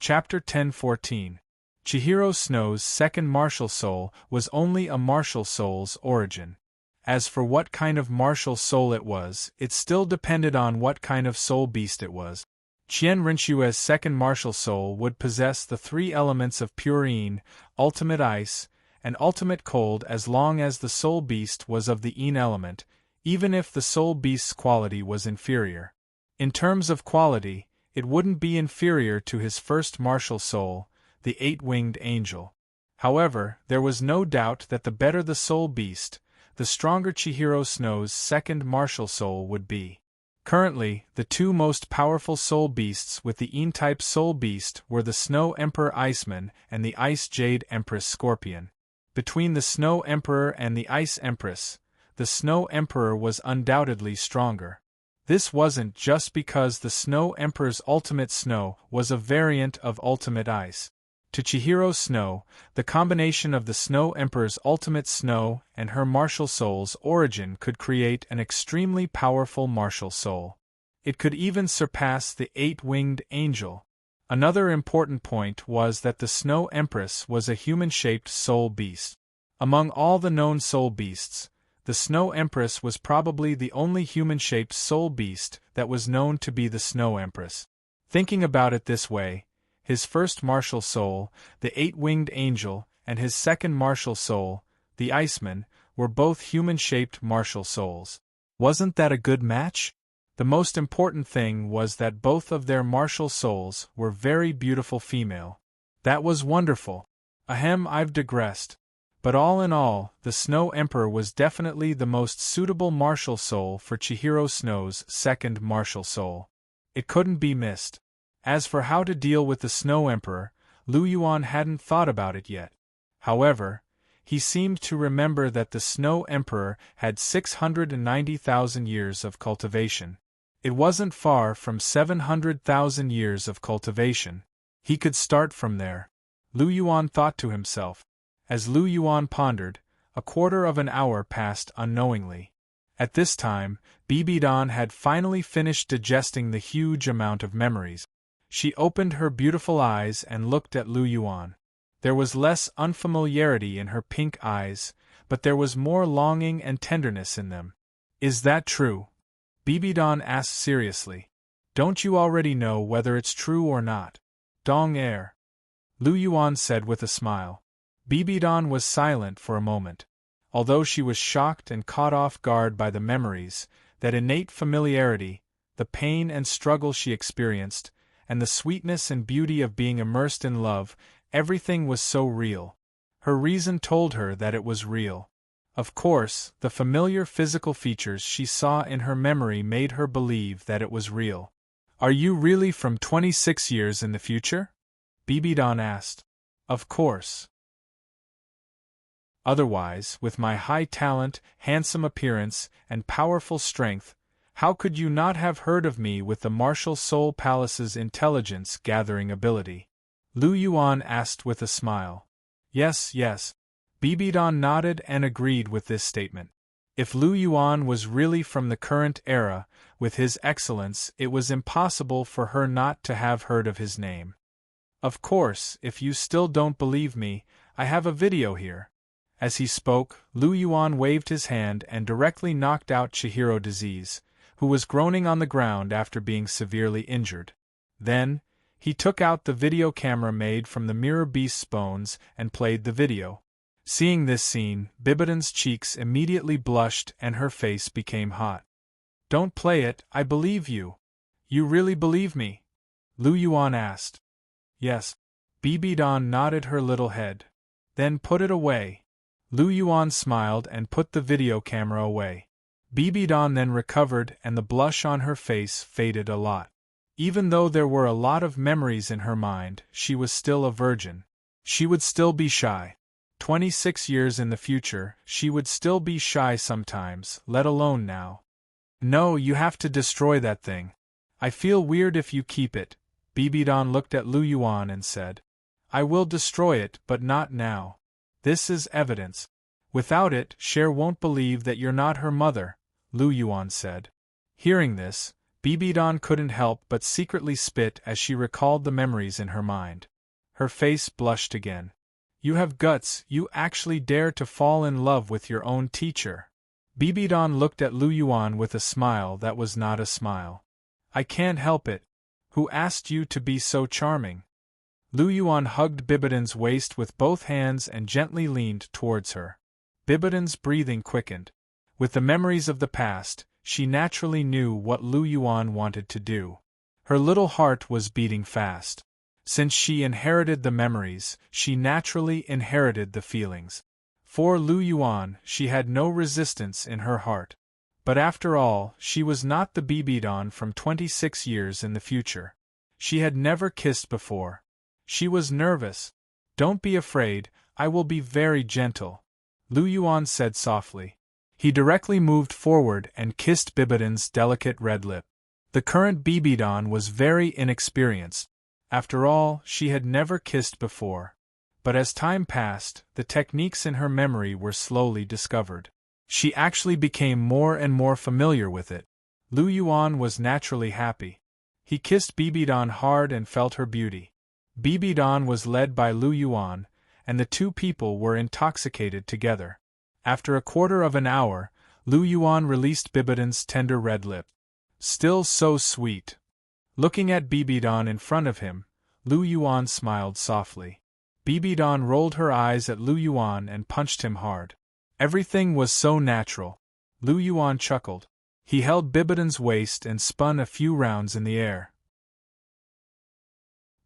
Chapter 10:14. Chihiro Snow's second martial soul was only a martial soul's origin. As for what kind of martial soul it was, it still depended on what kind of soul beast it was. Qian Rinxue's second martial soul would possess the three elements of pure yin, ultimate ice, and ultimate cold as long as the soul beast was of the yin element, even if the soul beast's quality was inferior. In terms of quality, it wouldn't be inferior to his first martial soul, the eight-winged angel. However, there was no doubt that the better the soul beast, the stronger Chihiro Snow's second martial soul would be. Currently, the two most powerful soul beasts with the yin-type soul beast were the Snow Emperor Iceman and the Ice Jade Empress Scorpion. Between the Snow Emperor and the Ice Empress, the Snow Emperor was undoubtedly stronger. This wasn't just because the Snow Emperor's ultimate snow was a variant of ultimate ice. To Chihiro Snow, the combination of the Snow Emperor's ultimate snow and her martial soul's origin could create an extremely powerful martial soul. It could even surpass the eight-winged angel. Another important point was that the Snow Empress was a human-shaped soul beast. Among all the known soul beasts, the Snow Empress was probably the only human-shaped soul beast that was known to be the Snow Empress. Thinking about it this way, his first martial soul, the eight-winged angel, and his second martial soul, the Iceman, were both human-shaped martial souls. Wasn't that a good match? The most important thing was that both of their martial souls were very beautiful female. That was wonderful. Ahem, I've digressed. But all in all, the Snow Emperor was definitely the most suitable martial soul for Chihiro Snow's second martial soul. It couldn't be missed. As for how to deal with the Snow Emperor, Lu Yuan hadn't thought about it yet. However, he seemed to remember that the Snow Emperor had 690,000 years of cultivation. It wasn't far from 700,000 years of cultivation. He could start from there. Lu Yuan thought to himself. As Lu Yuan pondered, a quarter of an hour passed unknowingly. At this time, Bibidan had finally finished digesting the huge amount of memories. She opened her beautiful eyes and looked at Lu Yuan. There was less unfamiliarity in her pink eyes, but there was more longing and tenderness in them. Is that true? Bibidan asked seriously. Don't you already know whether it's true or not? Dong air. Lu Yuan said with a smile. Bibidan was silent for a moment. Although she was shocked and caught off guard by the memories, that innate familiarity, the pain and struggle she experienced, and the sweetness and beauty of being immersed in love, everything was so real. Her reason told her that it was real. Of course, the familiar physical features she saw in her memory made her believe that it was real. Are you really from 26 years in the future? Bibidan asked. Of course. Otherwise, with my high talent, handsome appearance, and powerful strength, how could you not have heard of me with the Martial Soul Palace's intelligence-gathering ability? Lu Yuan asked with a smile. Yes, yes. Bibidan nodded and agreed with this statement. If Lu Yuan was really from the current era, with his excellence, it was impossible for her not to have heard of his name. Of course, if you still don't believe me, I have a video here. As he spoke, Lu Yuan waved his hand and directly knocked out Chihiro Disease, who was groaning on the ground after being severely injured. Then, he took out the video camera made from the mirror beast's bones and played the video. Seeing this scene, Bibidan's cheeks immediately blushed and her face became hot. Don't play it, I believe you. You really believe me? Lu Yuan asked. Yes. Bibidan nodded her little head. Then put it away. Lu Yuan smiled and put the video camera away. Bibidan then recovered and the blush on her face faded a lot. Even though there were a lot of memories in her mind, she was still a virgin. She would still be shy. 26 years in the future, she would still be shy sometimes, let alone now. No, you have to destroy that thing. I feel weird if you keep it. Bibidan looked at Lu Yuan and said. I will destroy it, but not now. This is evidence. Without it, Cher won't believe that you're not her mother, Lu Yuan said. Hearing this, Bibidan couldn't help but secretly spit as she recalled the memories in her mind. Her face blushed again. You have guts, you actually dare to fall in love with your own teacher. Bibidan looked at Lu Yuan with a smile that was not a smile. I can't help it. Who asked you to be so charming? Lu Yuan hugged Bibidan's waist with both hands and gently leaned towards her. Bibidan's breathing quickened. With the memories of the past, she naturally knew what Lu Yuan wanted to do. Her little heart was beating fast. Since she inherited the memories, she naturally inherited the feelings. For Lu Yuan, she had no resistance in her heart. But after all, she was not the Bibidan from 26 years in the future. She had never kissed before. She was nervous. Don't be afraid, I will be very gentle, Lu Yuan said softly. He directly moved forward and kissed Bibidan's delicate red lip. The current Bibidan was very inexperienced. After all, she had never kissed before. But as time passed, the techniques in her memory were slowly discovered. She actually became more and more familiar with it. Lu Yuan was naturally happy. He kissed Bibidan hard and felt her beauty. Bibidan was led by Lu Yuan, and the two people were intoxicated together. After a quarter of an hour, Lu Yuan released Bibidan's tender red lip. Still so sweet. Looking at Bibidan in front of him, Lu Yuan smiled softly. Bibidan rolled her eyes at Lu Yuan and punched him hard. Everything was so natural. Lu Yuan chuckled. He held Bibidan's waist and spun a few rounds in the air.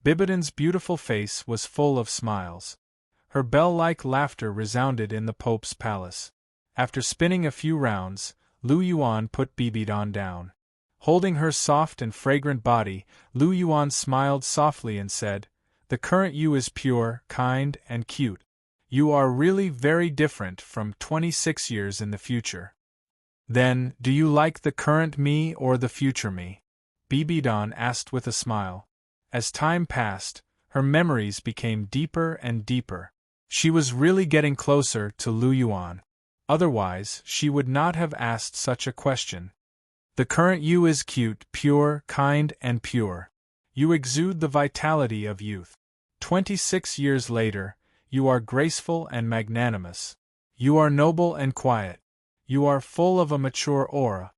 Bibidan's beautiful face was full of smiles. Her bell-like laughter resounded in the Pope's palace. After spinning a few rounds, Lu Yuan put Bibidan down. Holding her soft and fragrant body, Lu Yuan smiled softly and said, "The current you is pure, kind, and cute. You are really very different from 26 years in the future." "Then, do you like the current me or the future me?" Bibidan asked with a smile. As time passed, her memories became deeper and deeper. She was really getting closer to Lu Yuan. Otherwise, she would not have asked such a question. "The current you is cute, pure, kind, and pure. You exude the vitality of youth. 26 years later, you are graceful and magnanimous. You are noble and quiet. You are full of a mature aura."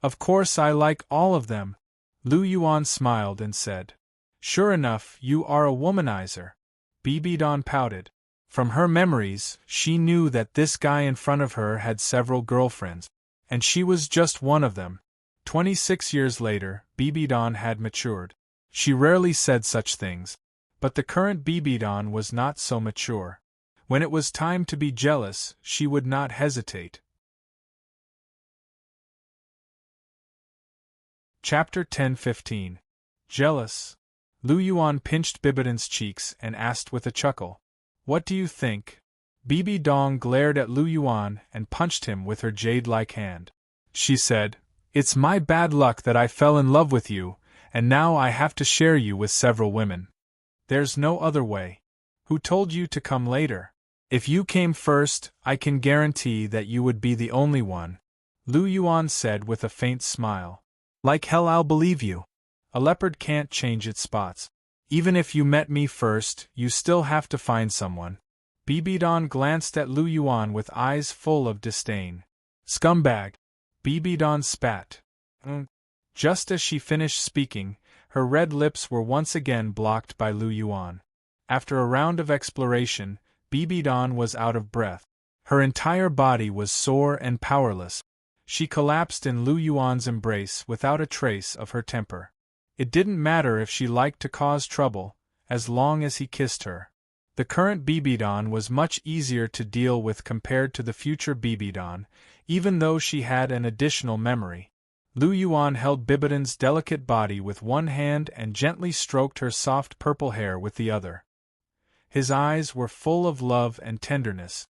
"Of course I like all of them," Lu Yuan smiled and said. "Sure enough, you are a womanizer." Bibidan pouted. From her memories, she knew that this guy in front of her had several girlfriends, and she was just one of them. 26 years later, Bibidan had matured. She rarely said such things, but the current Bibidan was not so mature. When it was time to be jealous, she would not hesitate. Chapter 10-15. Jealous. Lu Yuan pinched Bibidan's cheeks and asked with a chuckle, "What do you think?" Bibidan glared at Lu Yuan and punched him with her jade-like hand. She said, "It's my bad luck that I fell in love with you, and now I have to share you with several women. There's no other way. Who told you to come later? If you came first, I can guarantee that you would be the only one," Lu Yuan said with a faint smile. "Like hell I'll believe you. A leopard can't change its spots. Even if you met me first, you still have to find someone." Bibidan glanced at Lu Yuan with eyes full of disdain. "Scumbag!" Bibidan spat. Just as she finished speaking, her red lips were once again blocked by Lu Yuan. After a round of exploration, Bibidan was out of breath. Her entire body was sore and powerless. She collapsed in Lu Yuan's embrace without a trace of her temper. It didn't matter if she liked to cause trouble, as long as he kissed her. The current Bibidan was much easier to deal with compared to the future Bibidan, even though she had an additional memory. Lu Yuan held Bibidan's delicate body with one hand and gently stroked her soft purple hair with the other. His eyes were full of love and tenderness.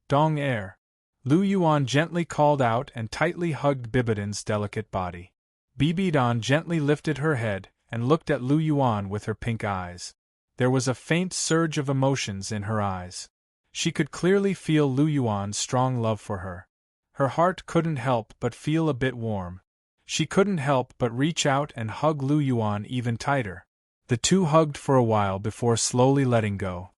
"Dong air," Lu Yuan gently called out and tightly hugged Bibidan's delicate body. Bibidan gently lifted her head and looked at Lu Yuan with her pink eyes. There was a faint surge of emotions in her eyes. She could clearly feel Lu Yuan's strong love for her. Her heart couldn't help but feel a bit warm. She couldn't help but reach out and hug Lu Yuan even tighter. The two hugged for a while before slowly letting go.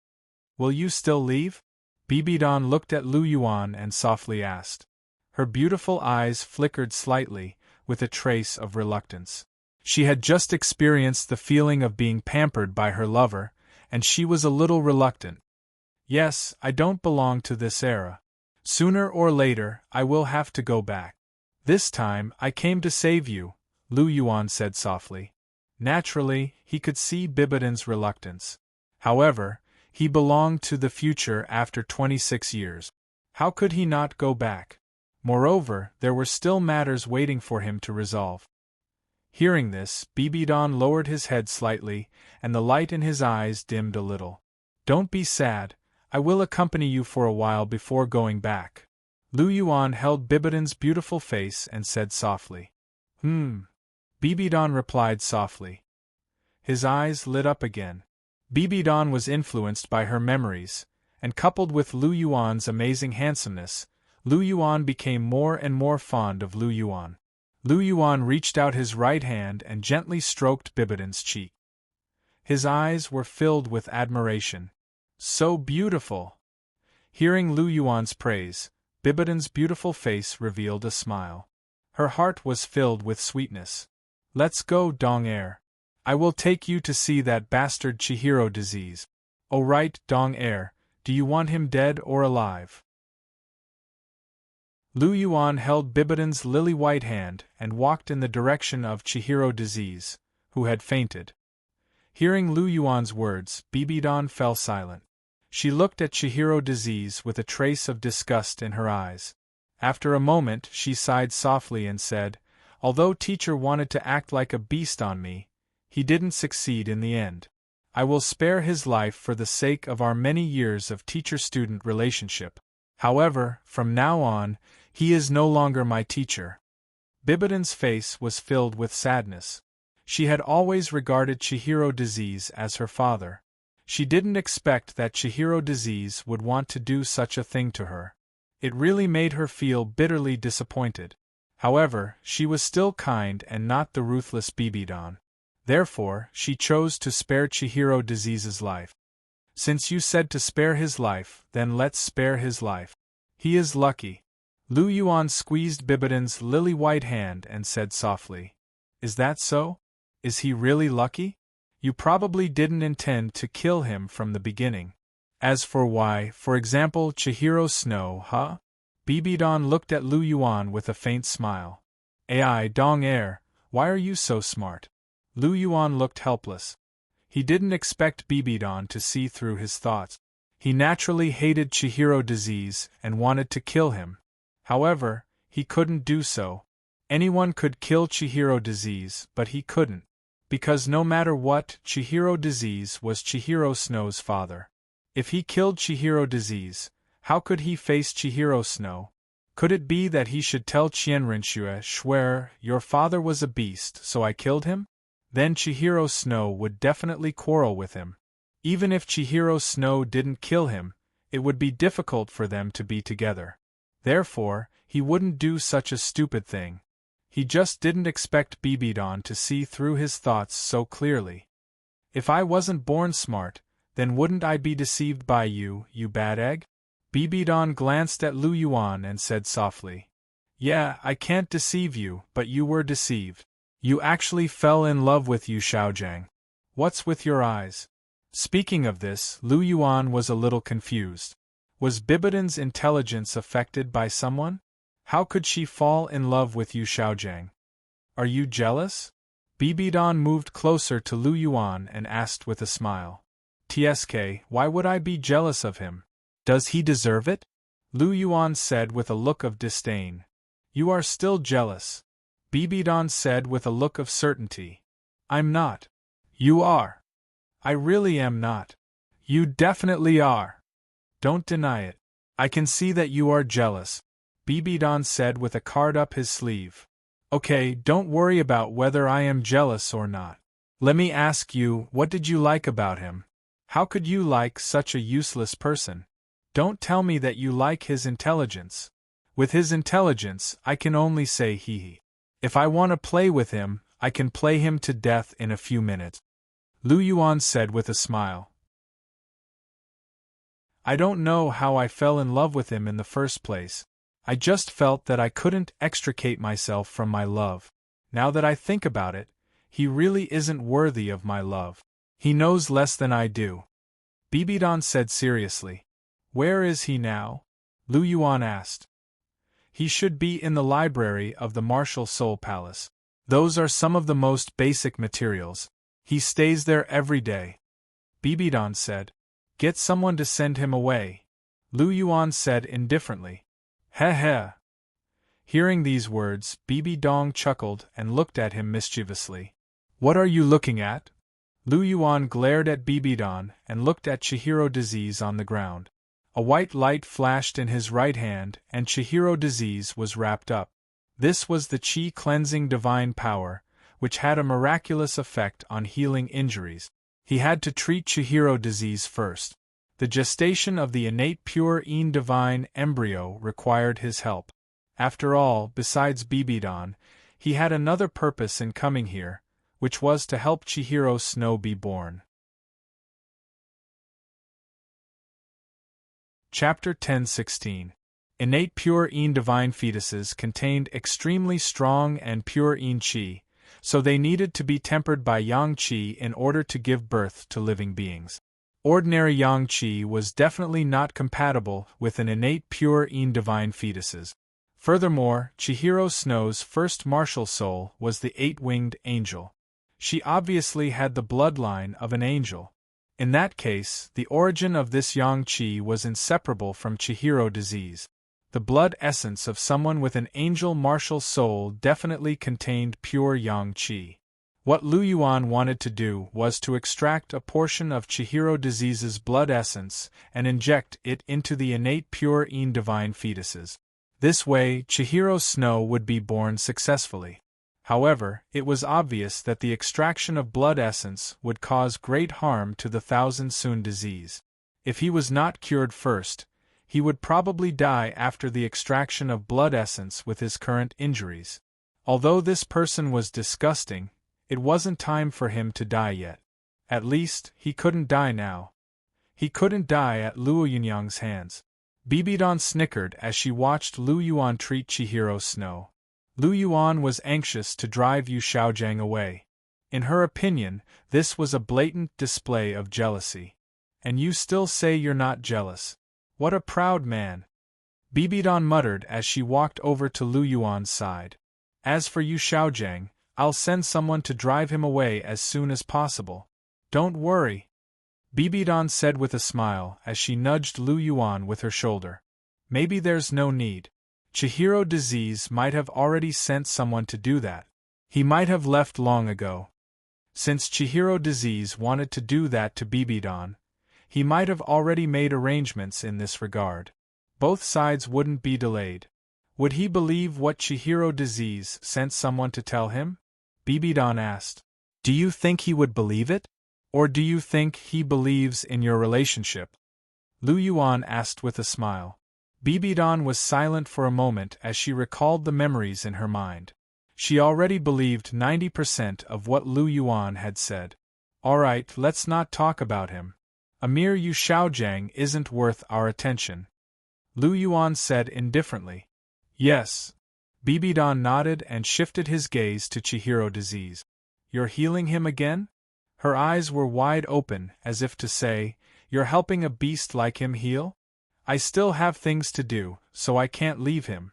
"Will you still leave?" Bibidan looked at Lu Yuan and softly asked. Her beautiful eyes flickered slightly, with a trace of reluctance. She had just experienced the feeling of being pampered by her lover, and she was a little reluctant. "Yes, I don't belong to this era. Sooner or later, I will have to go back. This time, I came to save you," Lu Yuan said softly. Naturally, he could see Bibidan's reluctance. However, he belonged to the future after 26 years. How could he not go back? Moreover, there were still matters waiting for him to resolve. Hearing this, Bibidan lowered his head slightly, and the light in his eyes dimmed a little. "Don't be sad, I will accompany you for a while before going back." Lu Yuan held Bibidan's beautiful face and said softly. Bibidan replied softly. His eyes lit up again. Bibidan was influenced by her memories, and coupled with Lu Yuan's amazing handsomeness, Lu Yuan became more and more fond of Lu Yuan. Lu Yuan reached out his right hand and gently stroked Bibidan's cheek. His eyes were filled with admiration. "So beautiful!" Hearing Lu Yuan's praise, Bibidan's beautiful face revealed a smile. Her heart was filled with sweetness. "Let's go, Dong Air. I will take you to see that bastard Chihiro disease." "Oh right, Dong Air, do you want him dead or alive?" Lu Yuan held Bibidan's lily-white hand and walked in the direction of Chihiro Disease, who had fainted. Hearing Lu Yuan's words, Bibidan fell silent. She looked at Chihiro Disease with a trace of disgust in her eyes. After a moment, she sighed softly and said, "Although teacher wanted to act like a beast on me, he didn't succeed in the end. I will spare his life for the sake of our many years of teacher-student relationship. However, from now on, he is no longer my teacher." Bibidan's face was filled with sadness. She had always regarded Chihiro Disease as her father. She didn't expect that Chihiro Disease would want to do such a thing to her. It really made her feel bitterly disappointed. However, she was still kind and not the ruthless Bibidan. Therefore, she chose to spare Chihiro Disease's life. "Since you said to spare his life, then let's spare his life. He is lucky." Lu Yuan squeezed Bibidan's lily-white hand and said softly, "Is that so? Is he really lucky? You probably didn't intend to kill him from the beginning. As for why, for example, Chihiro Snow, huh?" Bibidan looked at Lu Yuan with a faint smile. "Ai Dong Air, why are you so smart?" Lu Yuan looked helpless. He didn't expect Bibidan to see through his thoughts. He naturally hated Chihiro Disease and wanted to kill him. However, he couldn't do so. Anyone could kill Chihiro Disease, but he couldn't. Because no matter what, Chihiro Disease was Chihiro Snow's father. If he killed Chihiro Disease, how could he face Chihiro Snow? Could it be that he should tell Qianrenxue Schwer, "Your father was a beast, so I killed him"? Then Chihiro Snow would definitely quarrel with him. Even if Chihiro Snow didn't kill him, it would be difficult for them to be together. Therefore, he wouldn't do such a stupid thing. He just didn't expect Bibidan to see through his thoughts so clearly. "If I wasn't born smart, then wouldn't I be deceived by you, you bad egg?" Bibidan glanced at Lu Yuan and said softly, "Yeah, I can't deceive you, but you were deceived. You actually fell in love with Yu Shaojiang. What's with your eyes?" Speaking of this, Lu Yuan was a little confused. Was Bibidan's intelligence affected by someone? How could she fall in love with Yu Shaojiang? "Are you jealous?" Bibidan moved closer to Lu Yuan and asked with a smile. "Tsk, why would I be jealous of him? Does he deserve it?" Lu Yuan said with a look of disdain. "You are still jealous." Bibidan said with a look of certainty. "I'm not." "You are." "I really am not." "You definitely are." "Don't deny it. I can see that you are jealous," Bibidan said with a card up his sleeve. "Okay, don't worry about whether I am jealous or not. Let me ask you, what did you like about him? How could you like such a useless person? Don't tell me that you like his intelligence. With his intelligence, I can only say hee. If I want to play with him, I can play him to death in a few minutes," Lu Yuan said with a smile. "I don't know how I fell in love with him in the first place. I just felt that I couldn't extricate myself from my love. Now that I think about it, he really isn't worthy of my love. He knows less than I do," Bibidan said seriously. "Where is he now?" Lu Yuan asked. "He should be in the library of the Martial Soul Palace. Those are some of the most basic materials. He stays there every day," Bibidan said. "Get someone to send him away," Lu Yuan said indifferently. "Heh heh." Hearing these words, Bibi-dong chuckled and looked at him mischievously. "What are you looking at?" Lu Yuan glared at Bibi-don and looked at Chihiro Disease on the ground. A white light flashed in his right hand and Chihiro Disease was wrapped up. This was the Qi cleansing divine power, which had a miraculous effect on healing injuries. He had to treat Chihiro Disease first. The gestation of the innate pure Een divine embryo required his help. After all, besides Bibi-don, he had another purpose in coming here, which was to help Chihiro Snow be born. Chapter 10:16. Innate pure Een divine fetuses contained extremely strong and pure Een Qi, so they needed to be tempered by Yang Qi in order to give birth to living beings. Ordinary Yang Qi was definitely not compatible with an innate pure Een divine fetuses. Furthermore, Chihiro Snow's first martial soul was the eight-winged angel. She obviously had the bloodline of an angel. In that case, the origin of this yang qi was inseparable from Chihiro disease. The blood essence of someone with an angel martial soul definitely contained pure yang qi. What Lu Yuan wanted to do was to extract a portion of Chihiro disease's blood essence and inject it into the innate pure divine fetuses. This way, Chihiro Snow would be born successfully. However, it was obvious that the extraction of blood essence would cause great harm to the Thousand Sun disease. If he was not cured first, he would probably die after the extraction of blood essence with his current injuries. Although this person was disgusting, it wasn't time for him to die yet. At least, he couldn't die now. He couldn't die at Luo Yunyang's hands. Bibidon snickered as she watched Lu Yuan treat Chihiro Snow. Lu Yuan was anxious to drive Yu Xiaojiang away. In her opinion, this was a blatant display of jealousy. And you still say you're not jealous. What a proud man! Bibidon muttered as she walked over to Lu Yuan's side. As for Yu Xiaojiang, I'll send someone to drive him away as soon as possible. Don't worry, Bibidon said with a smile as she nudged Lu Yuan with her shoulder. Maybe there's no need. Chihiro disease might have already sent someone to do that. He might have left long ago. Since Chihiro disease wanted to do that to Bibidon, he might have already made arrangements in this regard. Both sides wouldn't be delayed. Would he believe what Chihiro disease sent someone to tell him? Bibidon asked. Do you think he would believe it? Or do you think he believes in your relationship? Lu Yuan asked with a smile. Bibidon was silent for a moment as she recalled the memories in her mind. She already believed 90% of what Lu Yuan had said. Alright, let's not talk about him. A mere Yu Xiaojiang isn't worth our attention. Lu Yuan said indifferently. Yes. Bibidon nodded and shifted his gaze to Chihiro disease. You're healing him again? Her eyes were wide open, as if to say, you're helping a beast like him heal? I still have things to do, so I can't leave him.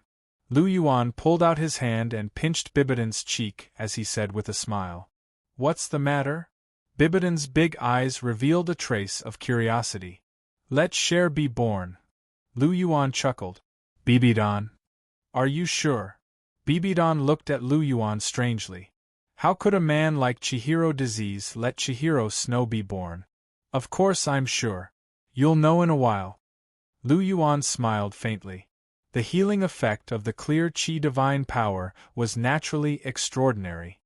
Lu Yuan pulled out his hand and pinched Bibidon's cheek as he said with a smile. What's the matter? Bibidon's big eyes revealed a trace of curiosity. Let Cher be born. Lu Yuan chuckled. Bibidon. Are you sure? Bibidon looked at Lu Yuan strangely. How could a man like Chihiro disease let Chihiro Snow be born? Of course I'm sure. You'll know in a while. Lu Yuan smiled faintly. The healing effect of the clear qi divine power was naturally extraordinary.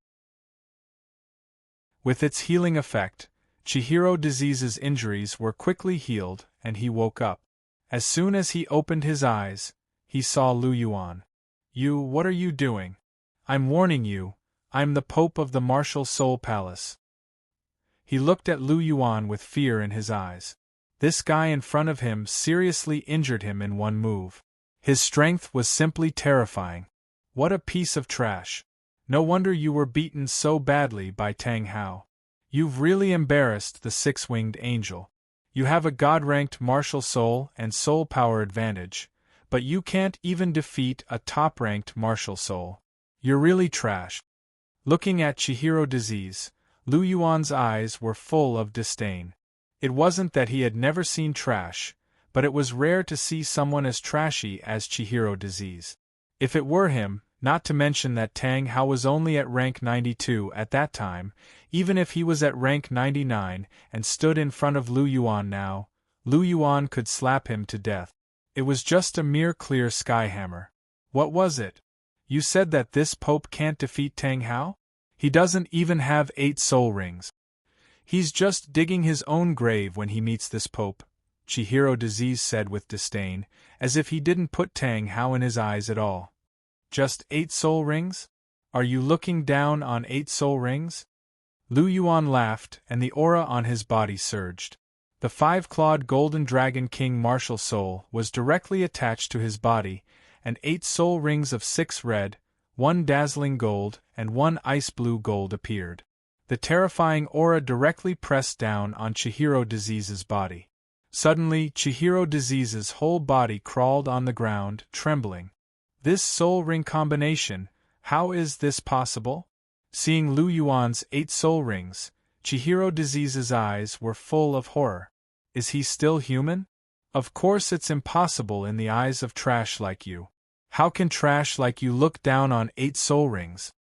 With its healing effect, Chihiro disease's injuries were quickly healed and he woke up. As soon as he opened his eyes, he saw Lu Yuan. You, what are you doing? I'm warning you, I'm the Pope of the Martial Soul Palace. He looked at Lu Yuan with fear in his eyes. This guy in front of him seriously injured him in one move. His strength was simply terrifying. What a piece of trash. No wonder you were beaten so badly by Tang Hao. You've really embarrassed the six-winged angel. You have a god-ranked martial soul and soul power advantage, but you can't even defeat a top-ranked martial soul. You're really trash. Looking at Chihiro disease, Lu Yuan's eyes were full of disdain. It wasn't that he had never seen trash, but it was rare to see someone as trashy as Chihiro disease. If it were him, not to mention that Tang Hao was only at rank 92 at that time, even if he was at rank 99 and stood in front of Lu Yuan now, Lu Yuan could slap him to death. It was just a mere clear skyhammer. What was it? You said that this Pope can't defeat Tang Hao? He doesn't even have 8 soul rings. He's just digging his own grave when he meets this Pope, Chihiro disease said with disdain, as if he didn't put Tang Hao in his eyes at all. Just 8 soul rings? Are you looking down on 8 soul rings? Lu Yuan laughed and the aura on his body surged. The 5-clawed golden dragon king martial soul was directly attached to his body, and 8 soul rings of 6 red, 1 dazzling gold, and 1 ice blue gold appeared. The terrifying aura directly pressed down on Chihiro disease's body. Suddenly, Chihiro disease's whole body crawled on the ground, trembling. This soul ring combination, how is this possible? Seeing Lu Yuan's 8 soul rings, Chihiro Disease's eyes were full of horror. Is he still human? Of course it's impossible in the eyes of trash like you. How can trash like you look down on 8 soul rings?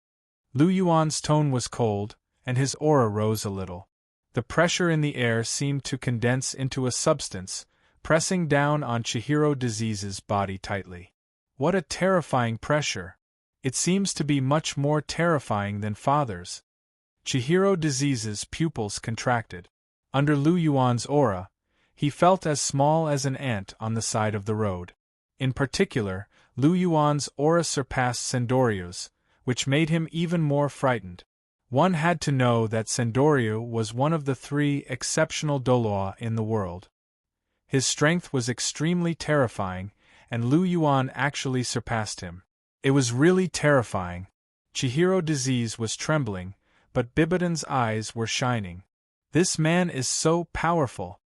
Lu Yuan's tone was cold, and his aura rose a little. The pressure in the air seemed to condense into a substance, pressing down on Chihiro Disease's body tightly. What a terrifying pressure! It seems to be much more terrifying than Father's. Chihiro Disease's pupils contracted. Under Lu Yuan's aura, he felt as small as an ant on the side of the road. In particular, Lu Yuan's aura surpassed Sendorio's, which made him even more frightened. One had to know that Sendorio was one of the 3 exceptional Douluo in the world. His strength was extremely terrifying, and Lu Yuan actually surpassed him. It was really terrifying. Chihiro Disease was trembling, but Bibidan's eyes were shining. This man is so powerful.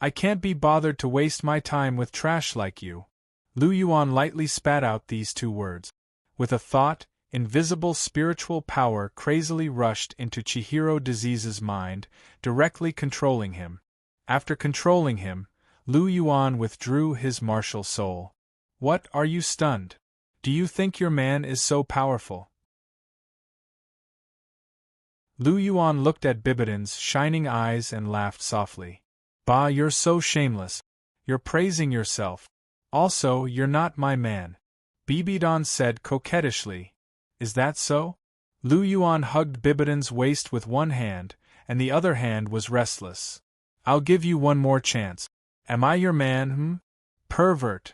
I can't be bothered to waste my time with trash like you. Lu Yuan lightly spat out these 2 words. With a thought, invisible spiritual power crazily rushed into Chihiro Disease's mind, directly controlling him. After controlling him, Lu Yuan withdrew his martial soul. What, are you stunned? Do you think your man is so powerful? Lu Yuan looked at Bibidan's shining eyes and laughed softly. Bah, you're so shameless. You're praising yourself. Also, you're not my man. Bibidan said coquettishly. Is that so? Lu Yuan hugged Bibidan's waist with one hand, and the other hand was restless. I'll give you one more chance. Am I your man, Pervert.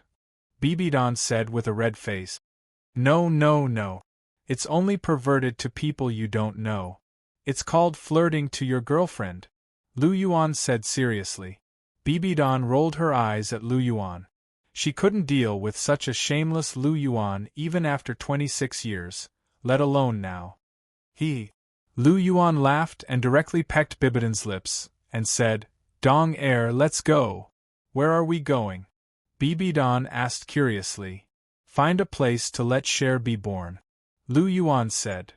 Bibidan said with a red face. No, no, no. It's only perverted to people you don't know. It's called flirting to your girlfriend. Lu Yuan said seriously. Bibidan rolled her eyes at Lu Yuan. She couldn't deal with such a shameless Lu Yuan even after 26 years, let alone now. Lu Yuan laughed and directly pecked Bibidan's lips, and said, Dong air, let's go. Where are we going? Bibidan asked curiously. Find a place to let Cher be born. Lu Yuan said.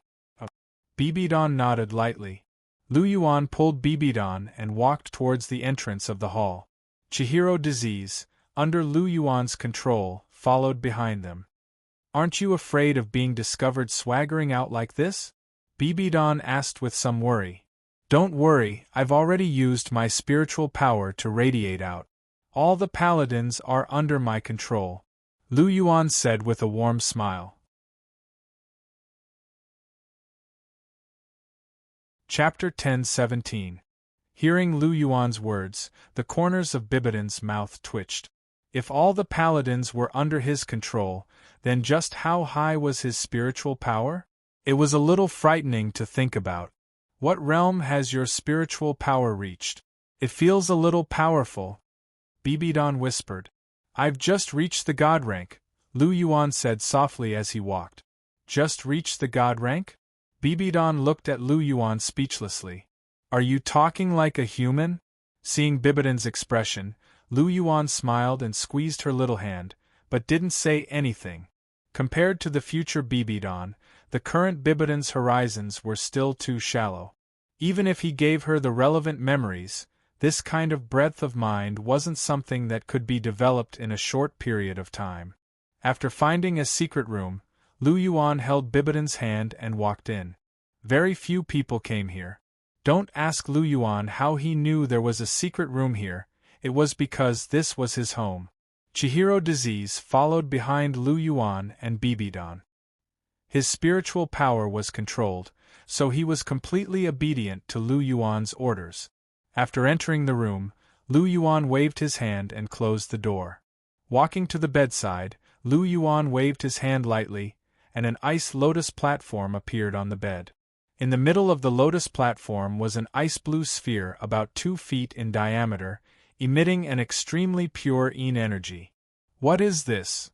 Bibidan nodded lightly. Lu Yuan pulled Bibidan and walked towards the entrance of the hall. Chihiro Disease, under Lu Yuan's control, followed behind them. Aren't you afraid of being discovered swaggering out like this? Bibidan asked with some worry. Don't worry, I've already used my spiritual power to radiate out. All the paladins are under my control, Lu Yuan said with a warm smile. Chapter 10:17. Hearing Lu Yuan's words, the corners of Bibidan's mouth twitched. If all the paladins were under his control, then just how high was his spiritual power? It was a little frightening to think about. What realm has your spiritual power reached? It feels a little powerful, Bibidan whispered. I've just reached the god rank, Lu Yuan said softly as he walked. Just reached the god rank? Bibidan looked at Lu Yuan speechlessly. Are you talking like a human? Seeing Bibidan's expression, Lu Yuan smiled and squeezed her little hand, but didn't say anything. Compared to the future Bibidan, the current Bibidan's horizons were still too shallow. Even if he gave her the relevant memories, this kind of breadth of mind wasn't something that could be developed in a short period of time. After finding a secret room, Lu Yuan held Bibidan's hand and walked in. Very few people came here. Don't ask Lu Yuan how he knew there was a secret room here, it was because this was his home. Chihiro Disease followed behind Lu Yuan and Bibidan. His spiritual power was controlled, so he was completely obedient to Lu Yuan's orders. After entering the room, Lu Yuan waved his hand and closed the door. Walking to the bedside, Lu Yuan waved his hand lightly, and an ice lotus platform appeared on the bed. In the middle of the lotus platform was an ice-blue sphere about 2 feet in diameter, emitting an extremely pure Yin energy. What is this?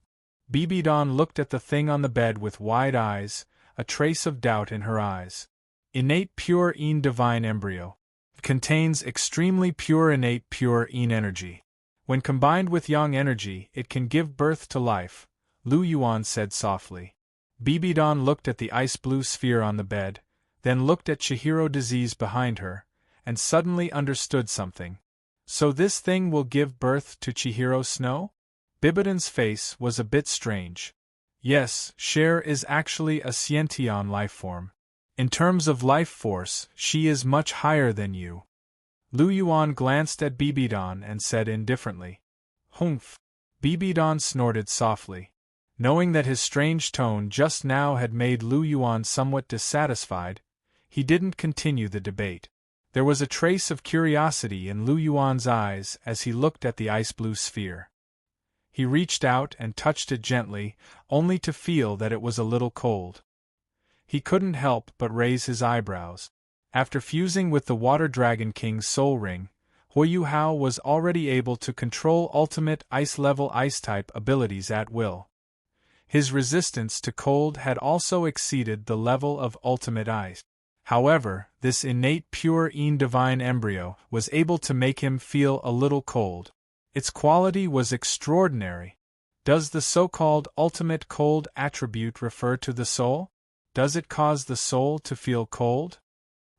Bibidan looked at the thing on the bed with wide eyes, a trace of doubt in her eyes. Innate pure Yin divine embryo. It contains extremely pure innate pure Yin energy. When combined with Yang energy, it can give birth to life, Lu Yuan said softly. Bibidon looked at the ice-blue sphere on the bed, then looked at Chihiro disease behind her, and suddenly understood something. So this thing will give birth to Chihiro Snow? Bibidon's face was a bit strange. Yes, Cher is actually a sentient life form. In terms of life force, she is much higher than you. Lu Yuan glanced at Bibidon and said indifferently. Humph. Bibidon snorted softly. Knowing that his strange tone just now had made Lu Yuan somewhat dissatisfied, he didn't continue the debate. There was a trace of curiosity in Lu Yuan's eyes as he looked at the ice-blue sphere. He reached out and touched it gently, only to feel that it was a little cold. He couldn't help but raise his eyebrows. After fusing with the Water Dragon King's soul ring, Huoyu Hao was already able to control ultimate ice-level ice-type abilities at will. His resistance to cold had also exceeded the level of ultimate ice. However, this innate pure divine embryo was able to make him feel a little cold. Its quality was extraordinary. Does the so-called ultimate cold attribute refer to the soul? Does it cause the soul to feel cold?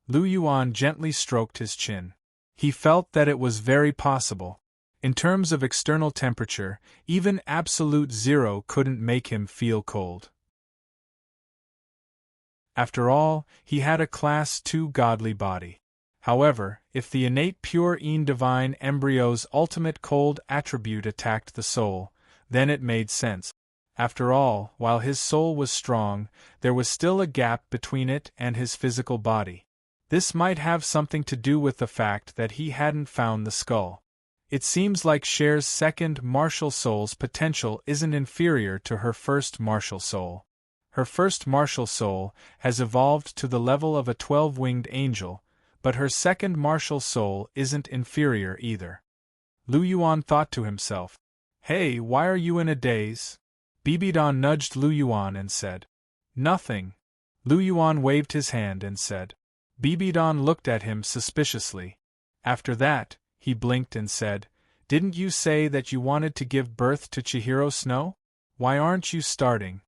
Lu Yuan gently stroked his chin. He felt that it was very possible. In terms of external temperature, even absolute zero couldn't make him feel cold. After all, he had a Class II godly body. However, if the innate pure divine embryo's ultimate cold attribute attacked the soul, then it made sense. After all, while his soul was strong, there was still a gap between it and his physical body. This might have something to do with the fact that he hadn't found the skull. It seems like Cher's second martial soul's potential isn't inferior to her first martial soul. Her first martial soul has evolved to the level of a 12-winged angel, but her second martial soul isn't inferior either. Lu Yuan thought to himself, "Hey, why are you in a daze?" Bibidon nudged Lu Yuan and said, "Nothing." Lu Yuan waved his hand and said. Bibidon looked at him suspiciously. After that, he blinked and said, "Didn't you say that you wanted to give birth to Chihiro Snow? Why aren't you starting?"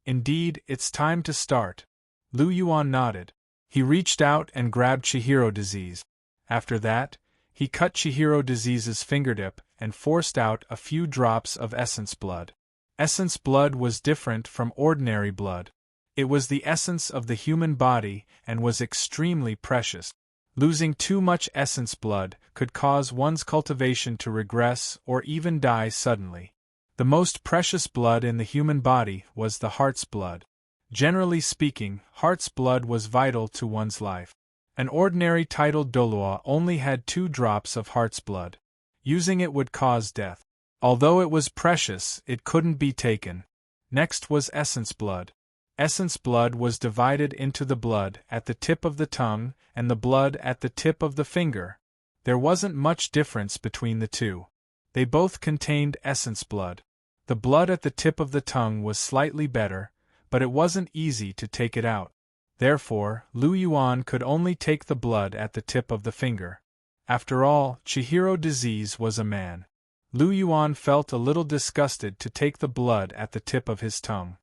"Indeed, it's time to start." Lu Yuan nodded. He reached out and grabbed Chihiro disease. After that, he cut Chihiro disease's fingertip and forced out a few drops of essence blood. Essence blood was different from ordinary blood. It was the essence of the human body and was extremely precious. Losing too much essence blood could cause one's cultivation to regress or even die suddenly. The most precious blood in the human body was the heart's blood. Generally speaking, heart's blood was vital to one's life. An ordinary titled Douluo only had 2 drops of heart's blood. Using it would cause death. Although it was precious, it couldn't be taken. Next was essence blood. Essence blood was divided into the blood at the tip of the tongue and the blood at the tip of the finger. There wasn't much difference between the two. They both contained essence blood. The blood at the tip of the tongue was slightly better, but it wasn't easy to take it out. Therefore, Lu Yuan could only take the blood at the tip of the finger. After all, Chihiro disease was a man. Lu Yuan felt a little disgusted to take the blood at the tip of his tongue.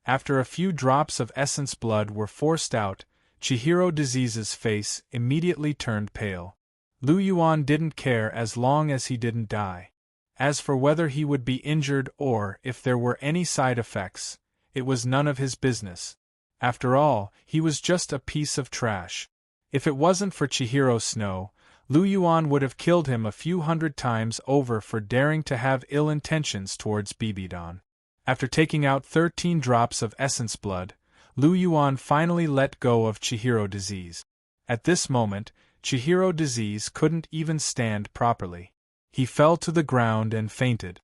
After a few drops of essence blood were forced out, Chihiro disease's face immediately turned pale. Lu Yuan didn't care as long as he didn't die. As for whether he would be injured or if there were any side effects, it was none of his business. After all, he was just a piece of trash. If it wasn't for Chihiro Snow, Lu Yuan would have killed him a few hundred times over for daring to have ill intentions towards Bibidon. After taking out 13 drops of essence blood, Lu Yuan finally let go of Chihiro disease. At this moment, Chihiro disease couldn't even stand properly. He fell to the ground and fainted.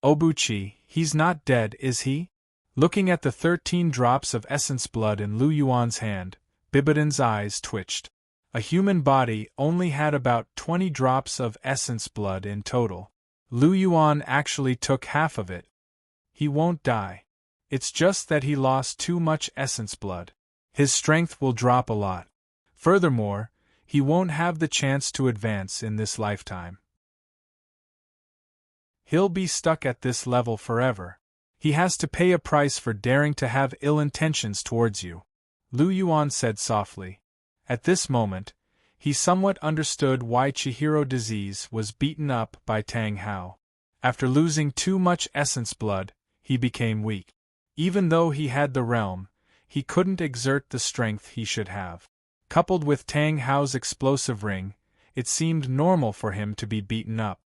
"Obuchi, he's not dead, is he?" Looking at the 13 drops of essence blood in Lu Yuan's hand, Bibidon's eyes twitched. A human body only had about 20 drops of essence blood in total. Lu Yuan actually took half of it. He won't die. It's just that he lost too much essence blood. His strength will drop a lot. Furthermore, he won't have the chance to advance in this lifetime. He'll be stuck at this level forever. He has to pay a price for daring to have ill intentions towards you, Lu Yuan said softly. At this moment, he somewhat understood why Chihiro disease was beaten up by Tang Hao. After losing too much essence blood, he became weak. Even though he had the realm, he couldn't exert the strength he should have. Coupled with Tang Hao's explosive ring, it seemed normal for him to be beaten up.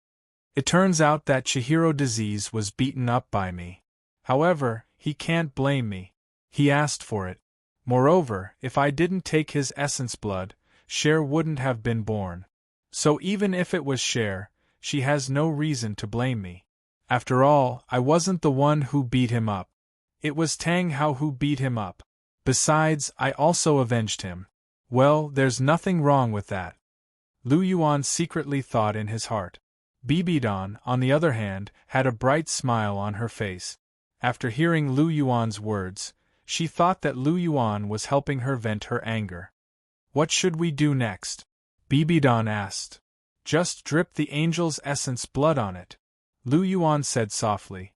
It turns out that Chihiro disease was beaten up by me. However, he can't blame me. He asked for it. Moreover, if I didn't take his essence blood, Cher wouldn't have been born. So even if it was Cher, she has no reason to blame me. After all, I wasn't the one who beat him up. It was Tang Hao who beat him up. Besides, I also avenged him. Well, there's nothing wrong with that, Lu Yuan secretly thought in his heart. Bibidon, on the other hand, had a bright smile on her face. After hearing Lu Yuan's words, she thought that Lu Yuan was helping her vent her anger. What should we do next? Bibidon asked. Just drip the angel's essence blood on it, Lu Yuan said softly.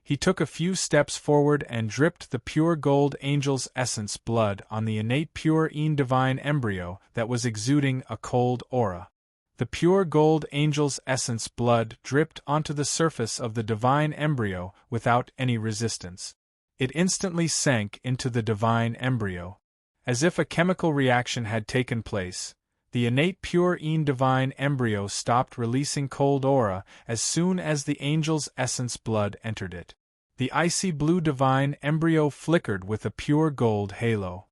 He took a few steps forward and dripped the pure gold angel's essence blood on the innate pure divine embryo that was exuding a cold aura. The pure gold angel's essence blood dripped onto the surface of the divine embryo without any resistance. It instantly sank into the divine embryo. As if a chemical reaction had taken place, the innate pure divine embryo stopped releasing cold aura as soon as the angel's essence blood entered it. The icy blue divine embryo flickered with a pure gold halo.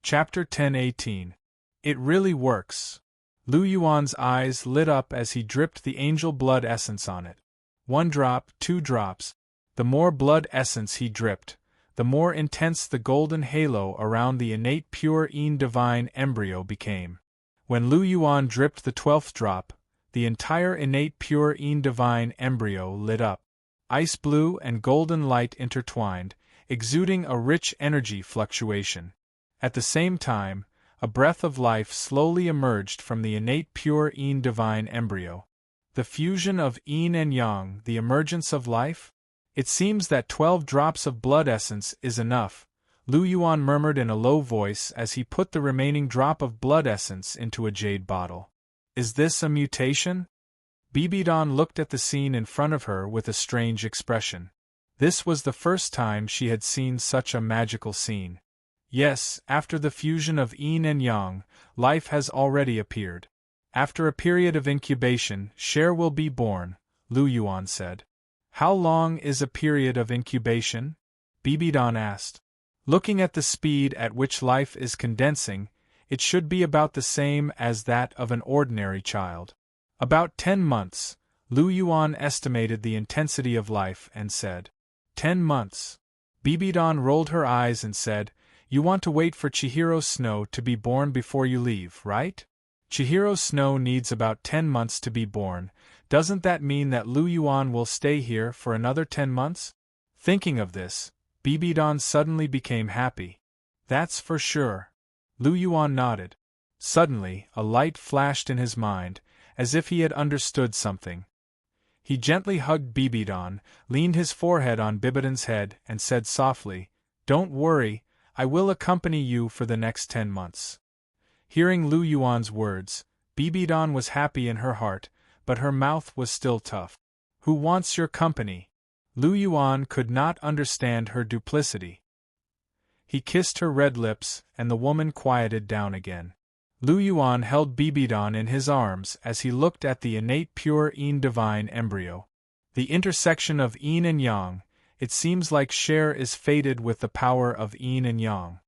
Chapter 10:18. It really works. Lu Yuan's eyes lit up as he dripped the angel blood essence on it. 1 drop, 2 drops. The more blood essence he dripped, the more intense the golden halo around the innate pure divine embryo became. When Lu Yuan dripped the 12th drop, the entire innate pure divine embryo lit up. Ice blue and golden light intertwined, exuding a rich energy fluctuation. At the same time, a breath of life slowly emerged from the innate pure divine embryo. The fusion of yin and yang, the emergence of life? It seems that 12 drops of blood essence is enough, Lu Yuan murmured in a low voice as he put the remaining drop of blood essence into a jade bottle. Is this a mutation? Bibidon looked at the scene in front of her with a strange expression. This was the first time she had seen such a magical scene. Yes, after the fusion of yin and yang, life has already appeared. After a period of incubation, Cher will be born, Lu Yuan said. How long is a period of incubation? Bibidon asked. Looking at the speed at which life is condensing, it should be about the same as that of an ordinary child. About 10 months, Lu Yuan estimated the intensity of life and said. 10 months. Bibidon rolled her eyes and said, You want to wait for Chihiro Snow to be born before you leave, right? Chihiro Snow needs about 10 months to be born. Doesn't that mean that Lu Yuan will stay here for another 10 months? Thinking of this, Bibidon suddenly became happy. That's for sure. Lu Yuan nodded. Suddenly, a light flashed in his mind, as if he had understood something. He gently hugged Bibidon, leaned his forehead on Bibidon's head, and said softly, Don't worry, I will accompany you for the next 10 months. Hearing Lu Yuan's words, Bibidon was happy in her heart, but her mouth was still tough. Who wants your company? Lu Yuan could not understand her duplicity. He kissed her red lips, and the woman quieted down again. Lu Yuan held Bibidon in his arms as he looked at the innate pure divine embryo. The intersection of yin and yang, it seems like Cher is fated with the power of yin and yang.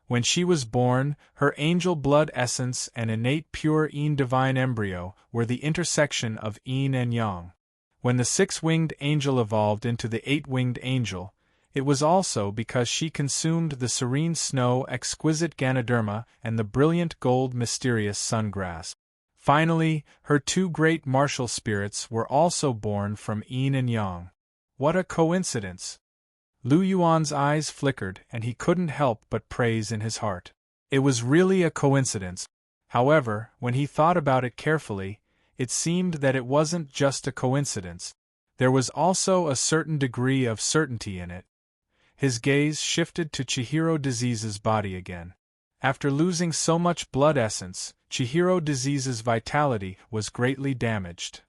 When she was born, her angel blood essence and innate pure divine embryo were the intersection of yin and yang. When the 6-winged angel evolved into the 8-winged angel, it was also because she consumed the serene snow exquisite Ganoderma and the brilliant gold mysterious sungrass. Finally, her 2 great martial spirits were also born from yin and yang. What a coincidence! Lu Yuan's eyes flickered and he couldn't help but praise in his heart. It was really a coincidence. However, when he thought about it carefully, It seemed that it wasn't just a coincidence. There was also a certain degree of certainty in it. His gaze shifted to Chihiro Disease's body again. After losing so much blood essence, Chihiro Disease's vitality was greatly damaged.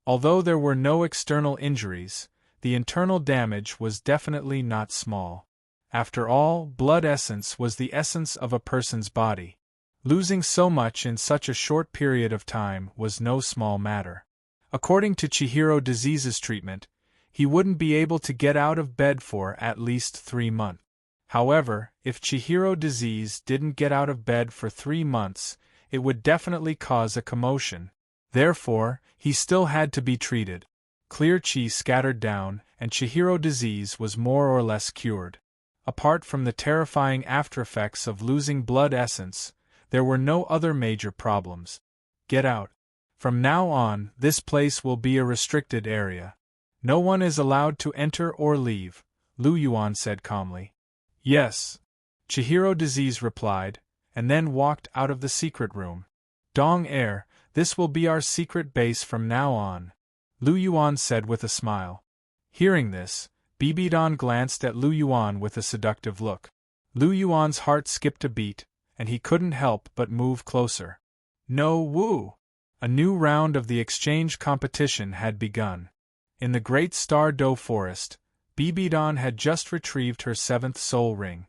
Although there were no external injuries, the internal damage was definitely not small. After all, blood essence was the essence of a person's body. Losing so much in such a short period of time was no small matter. According to Chihiro Disease's treatment, he wouldn't be able to get out of bed for at least 3 months. However, if Chihiro Disease didn't get out of bed for 3 months, it would definitely cause a commotion. Therefore, he still had to be treated. Clear chi scattered down, and Chihiro Disease was more or less cured. Apart from the terrifying aftereffects of losing blood essence, there were no other major problems. Get out. From now on, this place will be a restricted area. No one is allowed to enter or leave, Lu Yuan said calmly. Yes, Chihiro Disease replied, and then walked out of the secret room. Dong Air, this will be our secret base from now on, Lu Yuan said with a smile. Hearing this, Bibidon glanced at Lu Yuan with a seductive look. Lu Yuan's heart skipped a beat, and he couldn't help but move closer. No woo! A new round of the exchange competition had begun. In the Great Star Do Forest, Bibidon had just retrieved her 7th soul ring.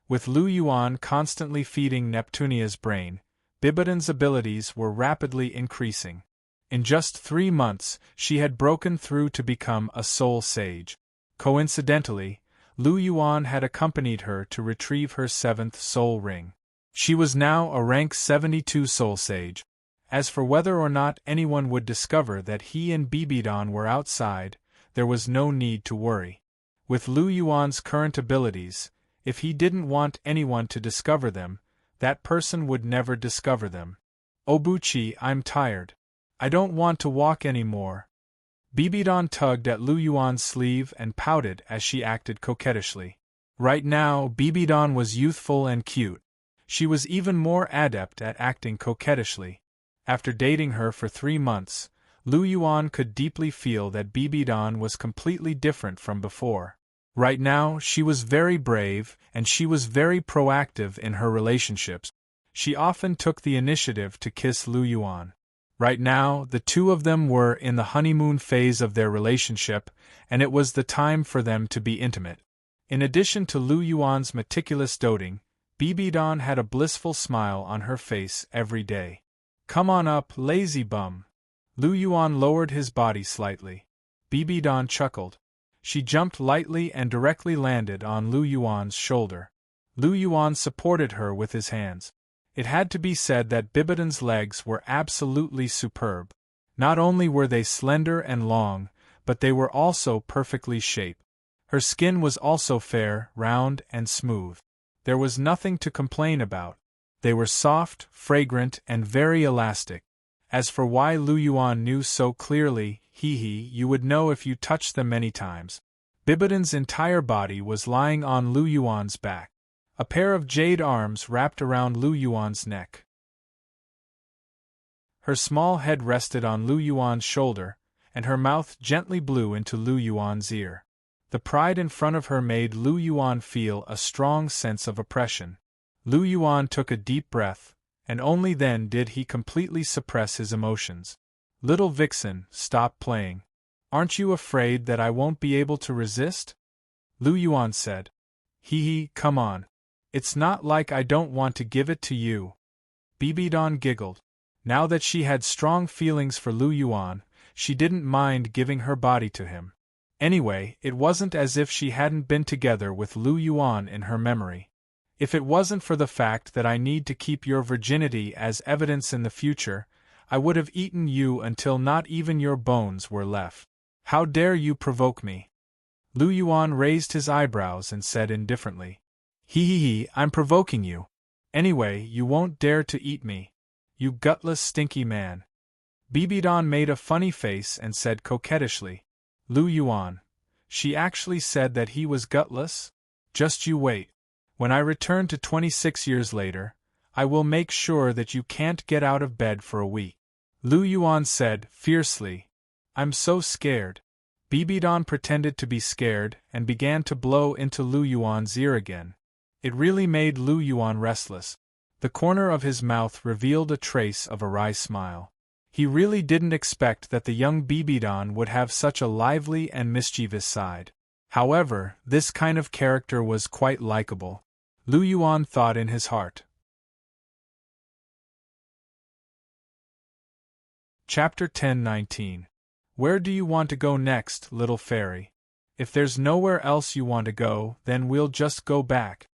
With Lu Yuan constantly feeding Neptunia's brain, Bibidon's abilities were rapidly increasing. In just 3 months, she had broken through to become a soul sage. Coincidentally, Lu Yuan had accompanied her to retrieve her 7th soul ring. She was now a rank 72 soul sage. As for whether or not anyone would discover that he and Bibidon were outside, there was no need to worry. With Lu Yuan's current abilities, if he didn't want anyone to discover them, that person would never discover them. Obuchi, I'm tired. I don't want to walk anymore. Bibidon tugged at Lu Yuan's sleeve and pouted as she acted coquettishly. Right now, Bibidon was youthful and cute. She was even more adept at acting coquettishly. After dating her for 3 months, Lu Yuan could deeply feel that Bibidon was completely different from before. Right now, she was very brave, and she was very proactive in her relationships. She often took the initiative to kiss Lu Yuan. Right now, the two of them were in the honeymoon phase of their relationship, and it was the time for them to be intimate. In addition to Lu Yuan's meticulous doting, Bibidon had a blissful smile on her face every day. Come on up, lazy bum. Lu Yuan lowered his body slightly. Bibidon chuckled. She jumped lightly and directly landed on Lu Yuan's shoulder. Lu Yuan supported her with his hands. It had to be said that Bibidon's legs were absolutely superb. Not only were they slender and long, but they were also perfectly shaped. Her skin was also fair, round, and smooth. There was nothing to complain about. They were soft, fragrant, and very elastic. As for why Lu Yuan knew so clearly, you would know if you touched them many times. Bibidon's entire body was lying on Lu Yuan's back. A pair of jade arms wrapped around Lu Yuan's neck. Her small head rested on Lu Yuan's shoulder, and her mouth gently blew into Lu Yuan's ear. The pride in front of her made Lu Yuan feel a strong sense of oppression. Lu Yuan took a deep breath, and only then did he completely suppress his emotions. Little vixen, stop playing. Aren't you afraid that I won't be able to resist? Lu Yuan said. Come on. It's not like I don't want to give it to you. Bibidon giggled. Now that she had strong feelings for Lu Yuan, she didn't mind giving her body to him. Anyway, it wasn't as if she hadn't been together with Lu Yuan in her memory. If it wasn't for the fact that I need to keep your virginity as evidence in the future, I would have eaten you until not even your bones were left. How dare you provoke me? Lu Yuan raised his eyebrows and said indifferently. I'm provoking you. Anyway, you won't dare to eat me. You gutless stinky man. Bibidon made a funny face and said coquettishly. Lu Yuan. She actually said that he was gutless? Just you wait. When I return to 26 years later, I will make sure that you can't get out of bed for a week. Lu Yuan said, fiercely. I'm so scared. Bibidon pretended to be scared and began to blow into Lu Yuan's ear again. It really made Lu Yuan restless. The corner of his mouth revealed a trace of a wry smile. He really didn't expect that the young Bibidon would have such a lively and mischievous side. However, this kind of character was quite likable. Lu Yuan thought in his heart. Chapter 10-19. Where do you want to go next, little fairy? If there's nowhere else you want to go, then we'll just go back.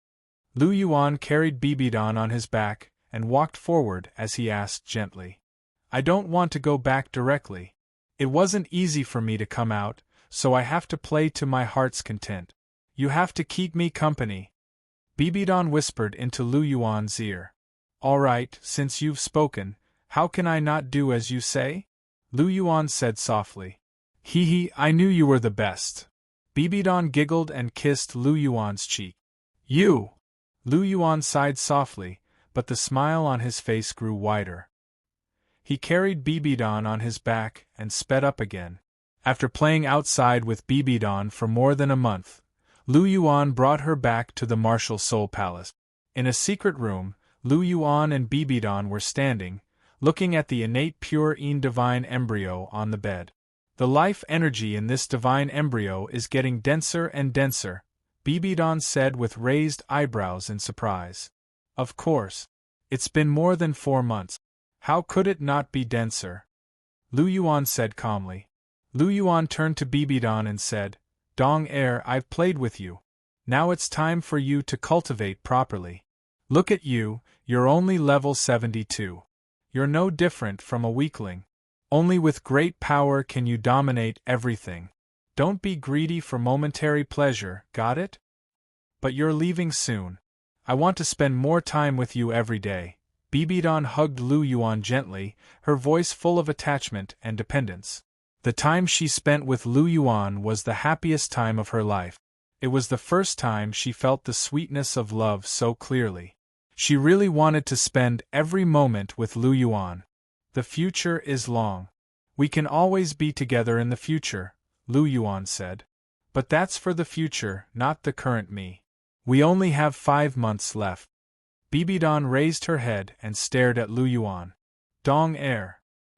Lu Yuan carried Bibidon on his back and walked forward as he asked gently. I don't want to go back directly. It wasn't easy for me to come out, so I have to play to my heart's content. You have to keep me company. Bibidon whispered into Lu Yuan's ear. All right, since you've spoken, how can I not do as you say? Lu Yuan said softly. Hee hee, I knew you were the best. Bibidon giggled and kissed Lu Yuan's cheek. You! Lu Yuan sighed softly, but the smile on his face grew wider. He carried Bibidon on his back and sped up again. After playing outside with Bibidon for more than a month, Lu Yuan brought her back to the martial Soul Palace. In a secret room, Lu Yuan and Bibidon were standing, looking at the innate pure divine embryo on the bed. The life energy in this divine embryo is getting denser and denser, Bibidon said with raised eyebrows in surprise. Of course. It's been more than 4 months. How could it not be denser? Lu Yuan said calmly. Lu Yuan turned to Bibidon and said, Dong Er, I've played with you. Now it's time for you to cultivate properly. Look at you, you're only level 72. You're no different from a weakling. Only with great power can you dominate everything. Don't be greedy for momentary pleasure, got it? But you're leaving soon. I want to spend more time with you every day. Bibidon hugged Lu Yuan gently, her voice full of attachment and dependence. The time she spent with Lu Yuan was the happiest time of her life. It was the first time she felt the sweetness of love so clearly. She really wanted to spend every moment with Lu Yuan. The future is long. We can always be together in the future, Lu Yuan said. But that's for the future, not the current me. We only have 5 months left. Bibidon raised her head and stared at Lu Yuan. Dong Er.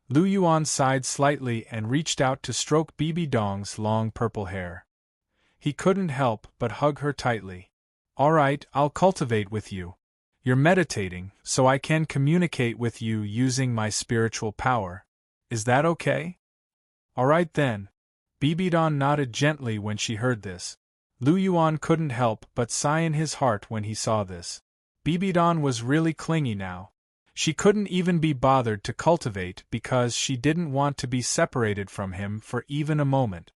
Lu Yuan sighed slightly and reached out to stroke Bibidong's long purple hair. He couldn't help but hug her tightly. All right, I'll cultivate with you. You're meditating, so I can communicate with you using my spiritual power. Is that okay? All right then. Bibidon nodded gently when she heard this. Lu Yuan couldn't help but sigh in his heart when he saw this. Bibidon was really clingy now. She couldn't even be bothered to cultivate because she didn't want to be separated from him for even a moment.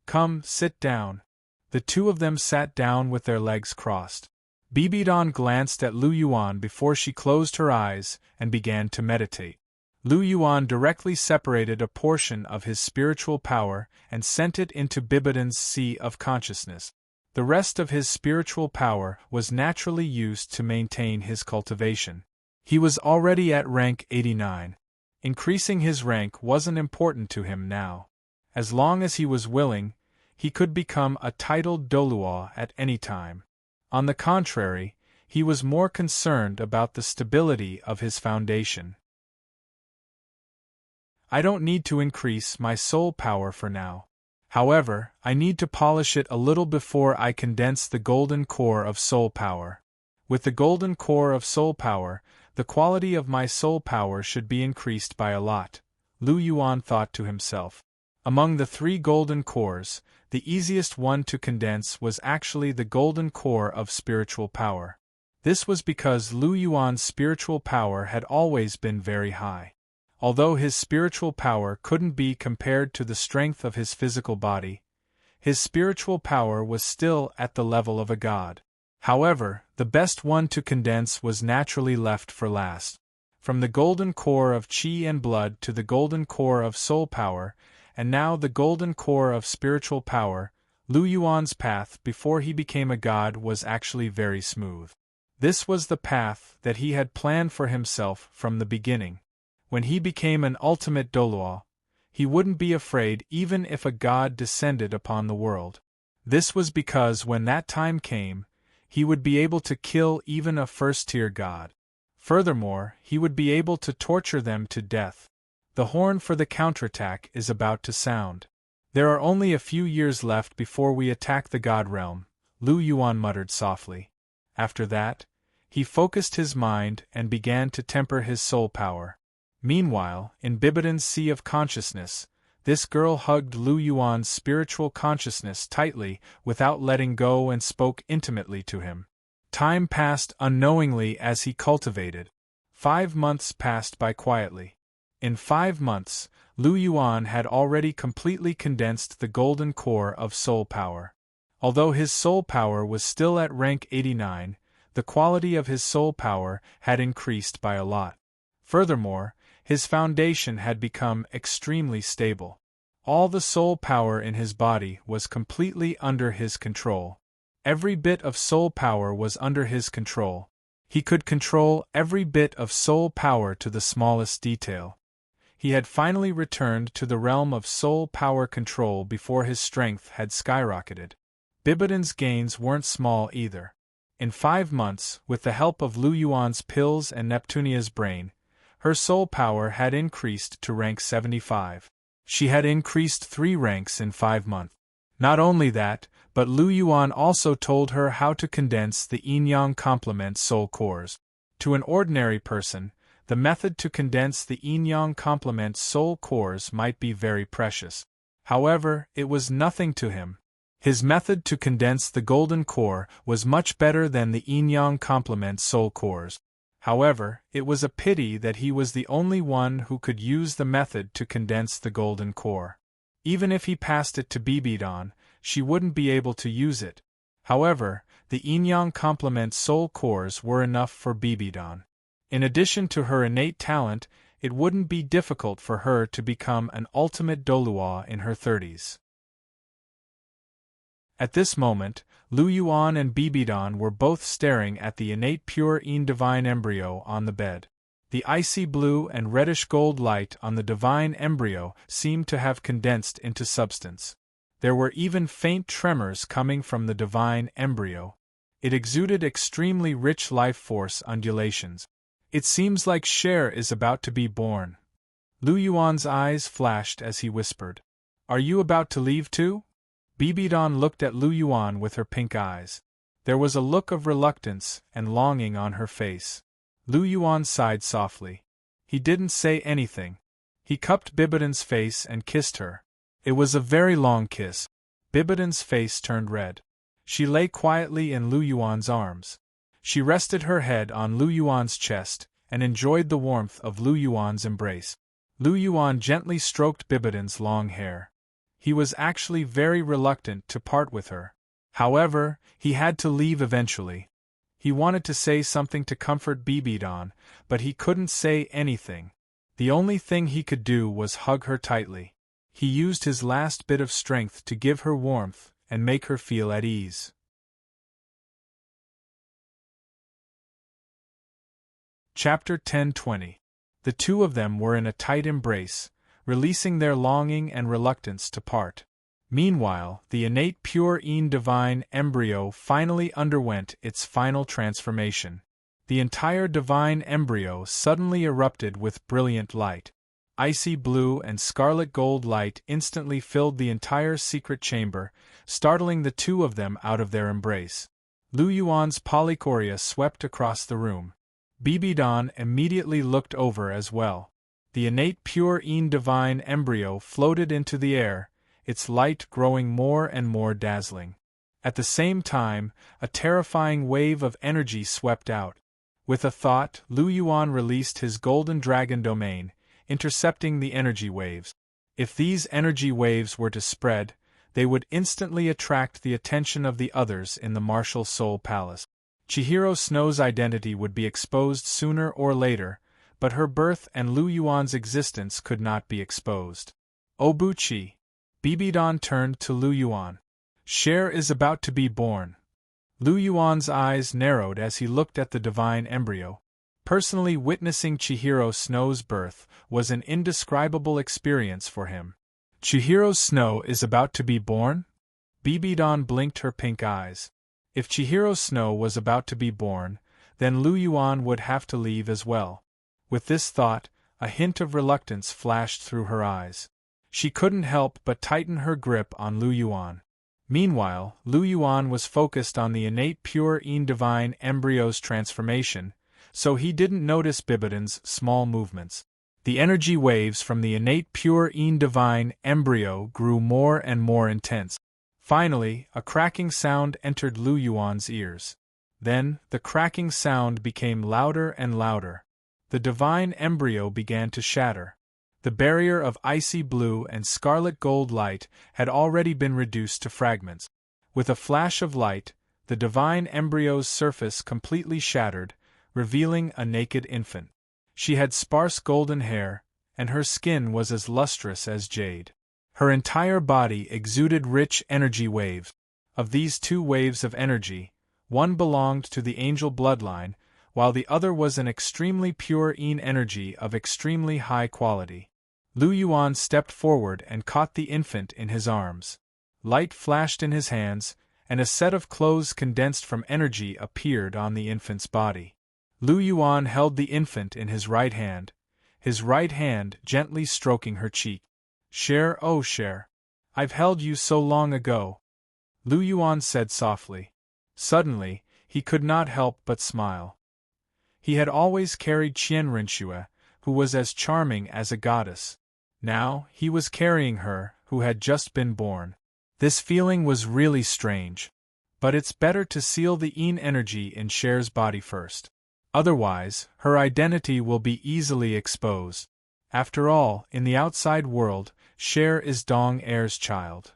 Come, sit down. The two of them sat down with their legs crossed. Bibidon glanced at Lu Yuan before she closed her eyes and began to meditate. Lu Yuan directly separated a portion of his spiritual power and sent it into Bibidon's sea of consciousness. The rest of his spiritual power was naturally used to maintain his cultivation. He was already at rank 89. Increasing his rank wasn't important to him now. As long as he was willing, he could become a titled Douluo at any time. On the contrary, he was more concerned about the stability of his foundation. I don't need to increase my soul power for now. However, I need to polish it a little before I condense the golden core of soul power. With the golden core of soul power, the quality of my soul power should be increased by a lot, Lu Yuan thought to himself. Among the 3 golden cores, the easiest one to condense was actually the golden core of spiritual power. This was because Lu Yuan's spiritual power had always been very high. Although his spiritual power couldn't be compared to the strength of his physical body, his spiritual power was still at the level of a god. However, the best one to condense was naturally left for last. From the golden core of chi and blood to the golden core of soul power, and now the golden core of spiritual power, Lu Yuan's path before he became a god was actually very smooth. This was the path that he had planned for himself from the beginning. When he became an ultimate Douluo, he wouldn't be afraid even if a god descended upon the world. This was because when that time came, he would be able to kill even a first-tier god. Furthermore, he would be able to torture them to death. The horn for the counterattack is about to sound. There are only a few years left before we attack the god realm, Lu Yuan muttered softly. After that, he focused his mind and began to temper his soul power. Meanwhile, in Bibidan's sea of consciousness, this girl hugged Lu Yuan's spiritual consciousness tightly without letting go and spoke intimately to him. Time passed unknowingly as he cultivated. 5 months passed by quietly. In 5 months, Lu Yuan had already completely condensed the golden core of soul power. Although his soul power was still at rank 89, the quality of his soul power had increased by a lot. Furthermore, his foundation had become extremely stable. All the soul power in his body was completely under his control. Every bit of soul power was under his control. He could control every bit of soul power to the smallest detail. He had finally returned to the realm of soul power control before his strength had skyrocketed. Bibidan's gains weren't small either. In 5 months, with the help of Lu Yuan's pills and Neptunia's brain, her soul power had increased to rank 75. She had increased 3 ranks in 5 months. Not only that, but Lu Yuan also told her how to condense the yin-yang complement soul cores. To an ordinary person, the method to condense the yin-yang complement soul cores might be very precious. However, it was nothing to him. His method to condense the golden core was much better than the yin-yang complement soul cores. However, it was a pity that he was the only one who could use the method to condense the golden core. Even if he passed it to Bibidan, she wouldn't be able to use it. However, the yin-yang complement soul cores were enough for Bibidan. In addition to her innate talent, it wouldn't be difficult for her to become an ultimate Douluo in her 30s. At this moment, Lu Yuan and Bibidan were both staring at the innate pure yin divine embryo on the bed. The icy blue and reddish gold light on the divine embryo seemed to have condensed into substance. There were even faint tremors coming from the divine embryo. It exuded extremely rich life force undulations. It seems like Cher is about to be born. Lu Yuan's eyes flashed as he whispered. Are you about to leave too? Bibidan looked at Lu Yuan with her pink eyes. There was a look of reluctance and longing on her face. Lu Yuan sighed softly. He didn't say anything. He cupped Bibidan's face and kissed her. It was a very long kiss. Bibidan's face turned red. She lay quietly in Lu Yuan's arms. She rested her head on Lu Yuan's chest and enjoyed the warmth of Lu Yuan's embrace. Lu Yuan gently stroked Bibidan's long hair. He was actually very reluctant to part with her. However, he had to leave eventually. He wanted to say something to comfort Bibidan, but he couldn't say anything. The only thing he could do was hug her tightly. He used his last bit of strength to give her warmth and make her feel at ease. Chapter 10:20. The two of them were in a tight embrace, releasing their longing and reluctance to part. Meanwhile, the innate pure yin divine embryo finally underwent its final transformation. The entire divine embryo suddenly erupted with brilliant light. Icy blue and scarlet gold light instantly filled the entire secret chamber, startling the two of them out of their embrace. Lu Yuan's polychoria swept across the room. Bibidan immediately looked over as well. The innate pure yin divine embryo floated into the air, its light growing more and more dazzling. At the same time, a terrifying wave of energy swept out. With a thought, Lu Yuan released his golden dragon domain, intercepting the energy waves. If these energy waves were to spread, they would instantly attract the attention of the others in the martial soul palace. Chihiro Snow's identity would be exposed sooner or later, but her birth and Lu Yuan's existence could not be exposed. Obuchi. Bibidan turned to Lu Yuan. Cher is about to be born. Lu Yuan's eyes narrowed as he looked at the divine embryo. Personally witnessing Chihiro Snow's birth was an indescribable experience for him. Chihiro Snow is about to be born? Bibidon blinked her pink eyes. If Chihiro Snow was about to be born, then Lu Yuan would have to leave as well. With this thought, a hint of reluctance flashed through her eyes. She couldn't help but tighten her grip on Lu Yuan. Meanwhile, Lu Yuan was focused on the innate pure divine embryo's transformation, so he didn't notice Bibidon's small movements. The energy waves from the innate pure divine embryo grew more and more intense. Finally, a cracking sound entered Lu Yuan's ears. Then, the cracking sound became louder and louder. The divine embryo began to shatter. The barrier of icy blue and scarlet gold light had already been reduced to fragments. With a flash of light, the divine embryo's surface completely shattered, revealing a naked infant. She had sparse golden hair, and her skin was as lustrous as jade. Her entire body exuded rich energy waves. Of these two waves of energy, one belonged to the angel bloodline, while the other was an extremely pure energy of extremely high quality. Lu Yuan stepped forward and caught the infant in his arms. Light flashed in his hands, and a set of clothes condensed from energy appeared on the infant's body. Lu Yuan held the infant in his right hand gently stroking her cheek. "Cher, oh Cher, I've held you so long ago," Lu Yuan said softly. Suddenly, he could not help but smile. He had always carried Qian Rinxue, who was as charming as a goddess. Now, he was carrying her, who had just been born. This feeling was really strange. But it's better to seal the energy in Cher's body first. Otherwise, her identity will be easily exposed. After all, in the outside world, Cher is Dong Er's child.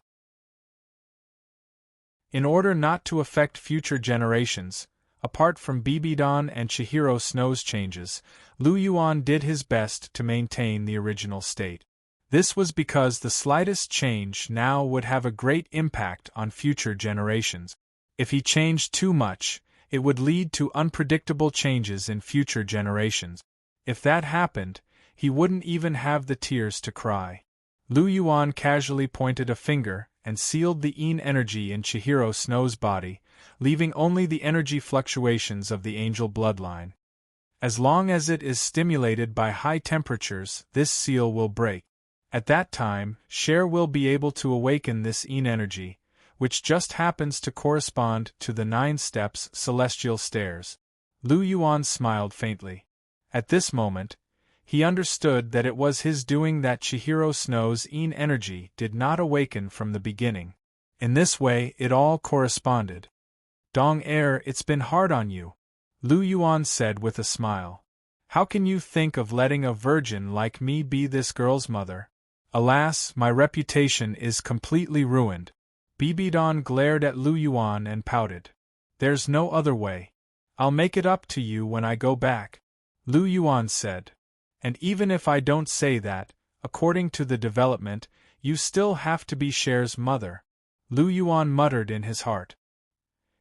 In order not to affect future generations, apart from Bibidon and Chihiro Snow's changes, Lu Yuan did his best to maintain the original state. This was because the slightest change now would have a great impact on future generations. If he changed too much, it would lead to unpredictable changes in future generations. If that happened, he wouldn't even have the tears to cry. Lu Yuan casually pointed a finger and sealed the energy in Chihiro Snow's body, leaving only the energy fluctuations of the angel bloodline. As long as it is stimulated by high temperatures, this seal will break. At that time, Cher will be able to awaken this energy, which just happens to correspond to the 9 steps celestial stairs. Lu Yuan smiled faintly. At this moment, he understood that it was his doing that Chihiro Snow's energy did not awaken from the beginning. In this way, it all corresponded. "Dong Er, it's been hard on you," Lu Yuan said with a smile. "How can you think of letting a virgin like me be this girl's mother?" "Alas, my reputation is completely ruined." Bibidon glared at Lu Yuan and pouted. "There's no other way. I'll make it up to you when I go back," Lu Yuan said. "And even if I don't say that, according to the development, you still have to be Cher's mother," Lu Yuan muttered in his heart.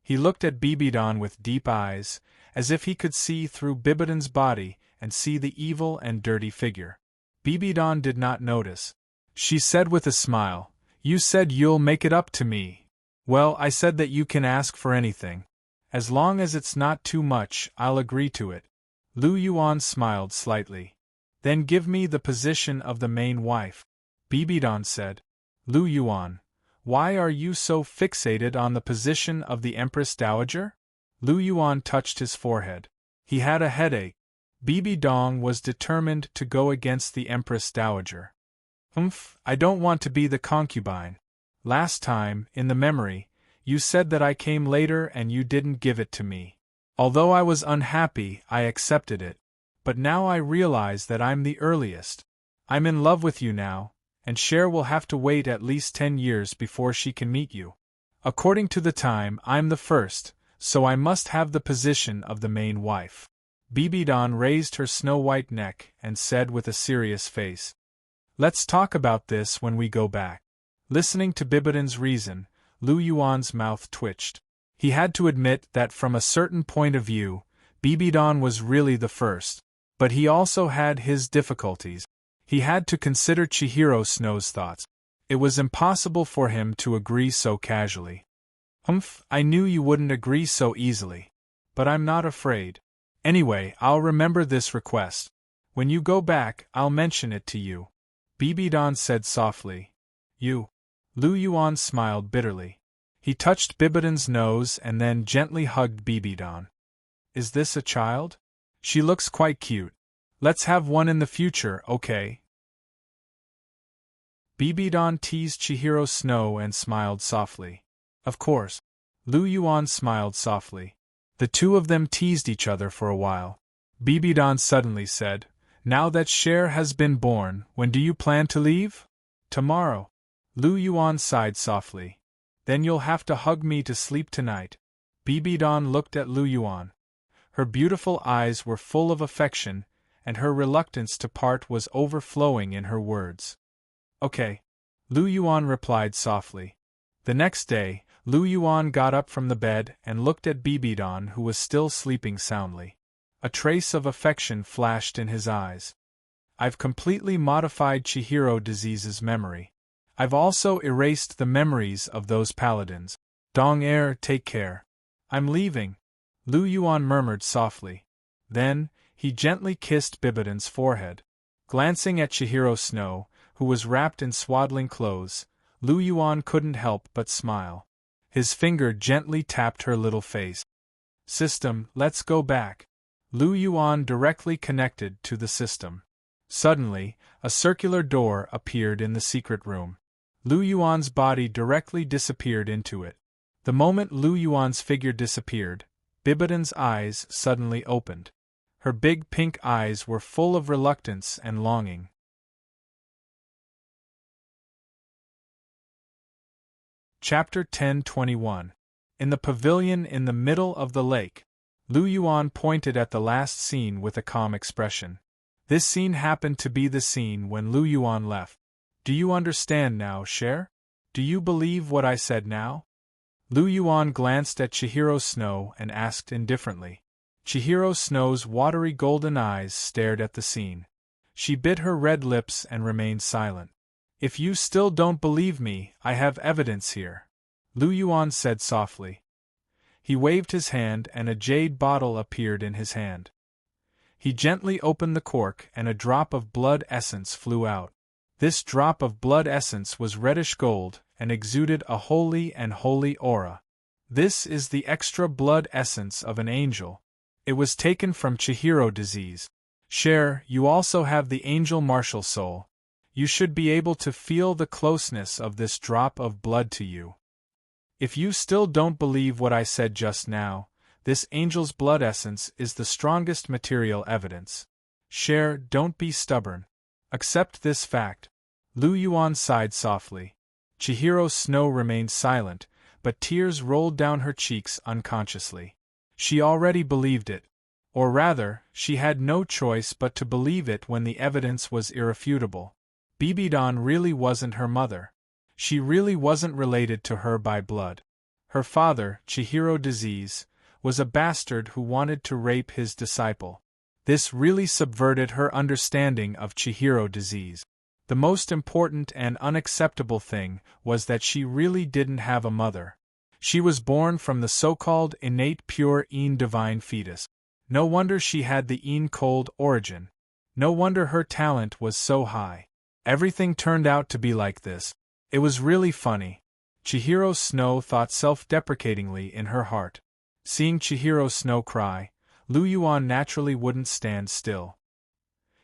He looked at Bibidon with deep eyes, as if he could see through Bibidon's body and see the evil and dirty figure. Bibidon did not notice. She said with a smile, "You said you'll make it up to me." "Well, I said that you can ask for anything. As long as it's not too much, I'll agree to it." Lu Yuan smiled slightly. "Then give me the position of the main wife," Bibidon said. "Lu Yuan, why are you so fixated on the position of the Empress Dowager?" Lu Yuan touched his forehead. He had a headache. Bibidon was determined to go against the Empress Dowager. I don't want to be the concubine. Last time, in the memory, you said that I came later and you didn't give it to me. Although I was unhappy, I accepted it. But now I realize that I'm the earliest. I'm in love with you now, and Cher will have to wait at least 10 years before she can meet you. According to the time, I'm the first, so I must have the position of the main wife." Bibidon raised her snow-white neck and said with a serious face, "Let's talk about this when we go back." Listening to Bibidon's reason, Lu Yuan's mouth twitched. He had to admit that from a certain point of view, Bibidon was really the first. But he also had his difficulties. He had to consider Chihiro Snow's thoughts. It was impossible for him to agree so casually. I knew you wouldn't agree so easily. But I'm not afraid. Anyway, I'll remember this request. When you go back, I'll mention it to you. Bibidon said softly. You. Lu Yuan smiled bitterly. He touched Bibidon's nose and then gently hugged Bibidon. Is this a child? She looks quite cute. Let's have one in the future, okay? Bibidon teased Chihiro Snow and smiled softly. Of course. Lu Yuan smiled softly. The two of them teased each other for a while. Bibidon suddenly said, Now that Cher has been born, when do you plan to leave? Tomorrow. Lu Yuan sighed softly. Then you'll have to hug me to sleep tonight. Bibidon looked at Lu Yuan. Her beautiful eyes were full of affection, and her reluctance to part was overflowing in her words. Okay. Lu Yuan replied softly. The next day, Lu Yuan got up from the bed and looked at Bibidon, who was still sleeping soundly. A trace of affection flashed in his eyes. I've completely modified Chihiro Disease's memory. I've also erased the memories of those paladins. Dong-er, take care. I'm leaving. Lu Yuan murmured softly. Then, he gently kissed Bibidon's forehead. Glancing at Chihiro Snow, who was wrapped in swaddling clothes, Lu Yuan couldn't help but smile. His finger gently tapped her little face. System, let's go back. Lu Yuan directly connected to the system. Suddenly, a circular door appeared in the secret room. Lu Yuan's body directly disappeared into it. The moment Lu Yuan's figure disappeared, Bibidon's eyes suddenly opened. Her big pink eyes were full of reluctance and longing. Chapter 10:21. In the pavilion in the middle of the lake, Lu Yuan pointed at the last scene with a calm expression. This scene happened to be the scene when Lu Yuan left. Do you understand now, Cher? Do you believe what I said now? Lu Yuan glanced at Chihiro Snow and asked indifferently. Chihiro Snow's watery golden eyes stared at the scene. She bit her red lips and remained silent. If you still don't believe me, I have evidence here. Lu Yuan said softly. He waved his hand and a jade bottle appeared in his hand. He gently opened the cork and a drop of blood essence flew out. This drop of blood essence was reddish gold and exuded a holy and holy aura. This is the extra blood essence of an angel. It was taken from Chihiro Disease. Cher, you also have the angel martial soul. You should be able to feel the closeness of this drop of blood to you. If you still don't believe what I said just now, this angel's blood essence is the strongest material evidence. Cher, don't be stubborn. Accept this fact. Lu Yuan sighed softly. Chihiro Snow remained silent, but tears rolled down her cheeks unconsciously. She already believed it. Or rather, she had no choice but to believe it when the evidence was irrefutable. Bibidon really wasn't her mother. She really wasn't related to her by blood. Her father, Chihiro Disease, was a bastard who wanted to rape his disciple. This really subverted her understanding of Chihiro Disease. The most important and unacceptable thing was that she really didn't have a mother. She was born from the so-called innate pure Een divine fetus. No wonder she had the Een cold origin. No wonder her talent was so high. Everything turned out to be like this. It was really funny. Chihiro Snow thought self-deprecatingly in her heart. Seeing Chihiro Snow cry, Lu Yuan naturally wouldn't stand still.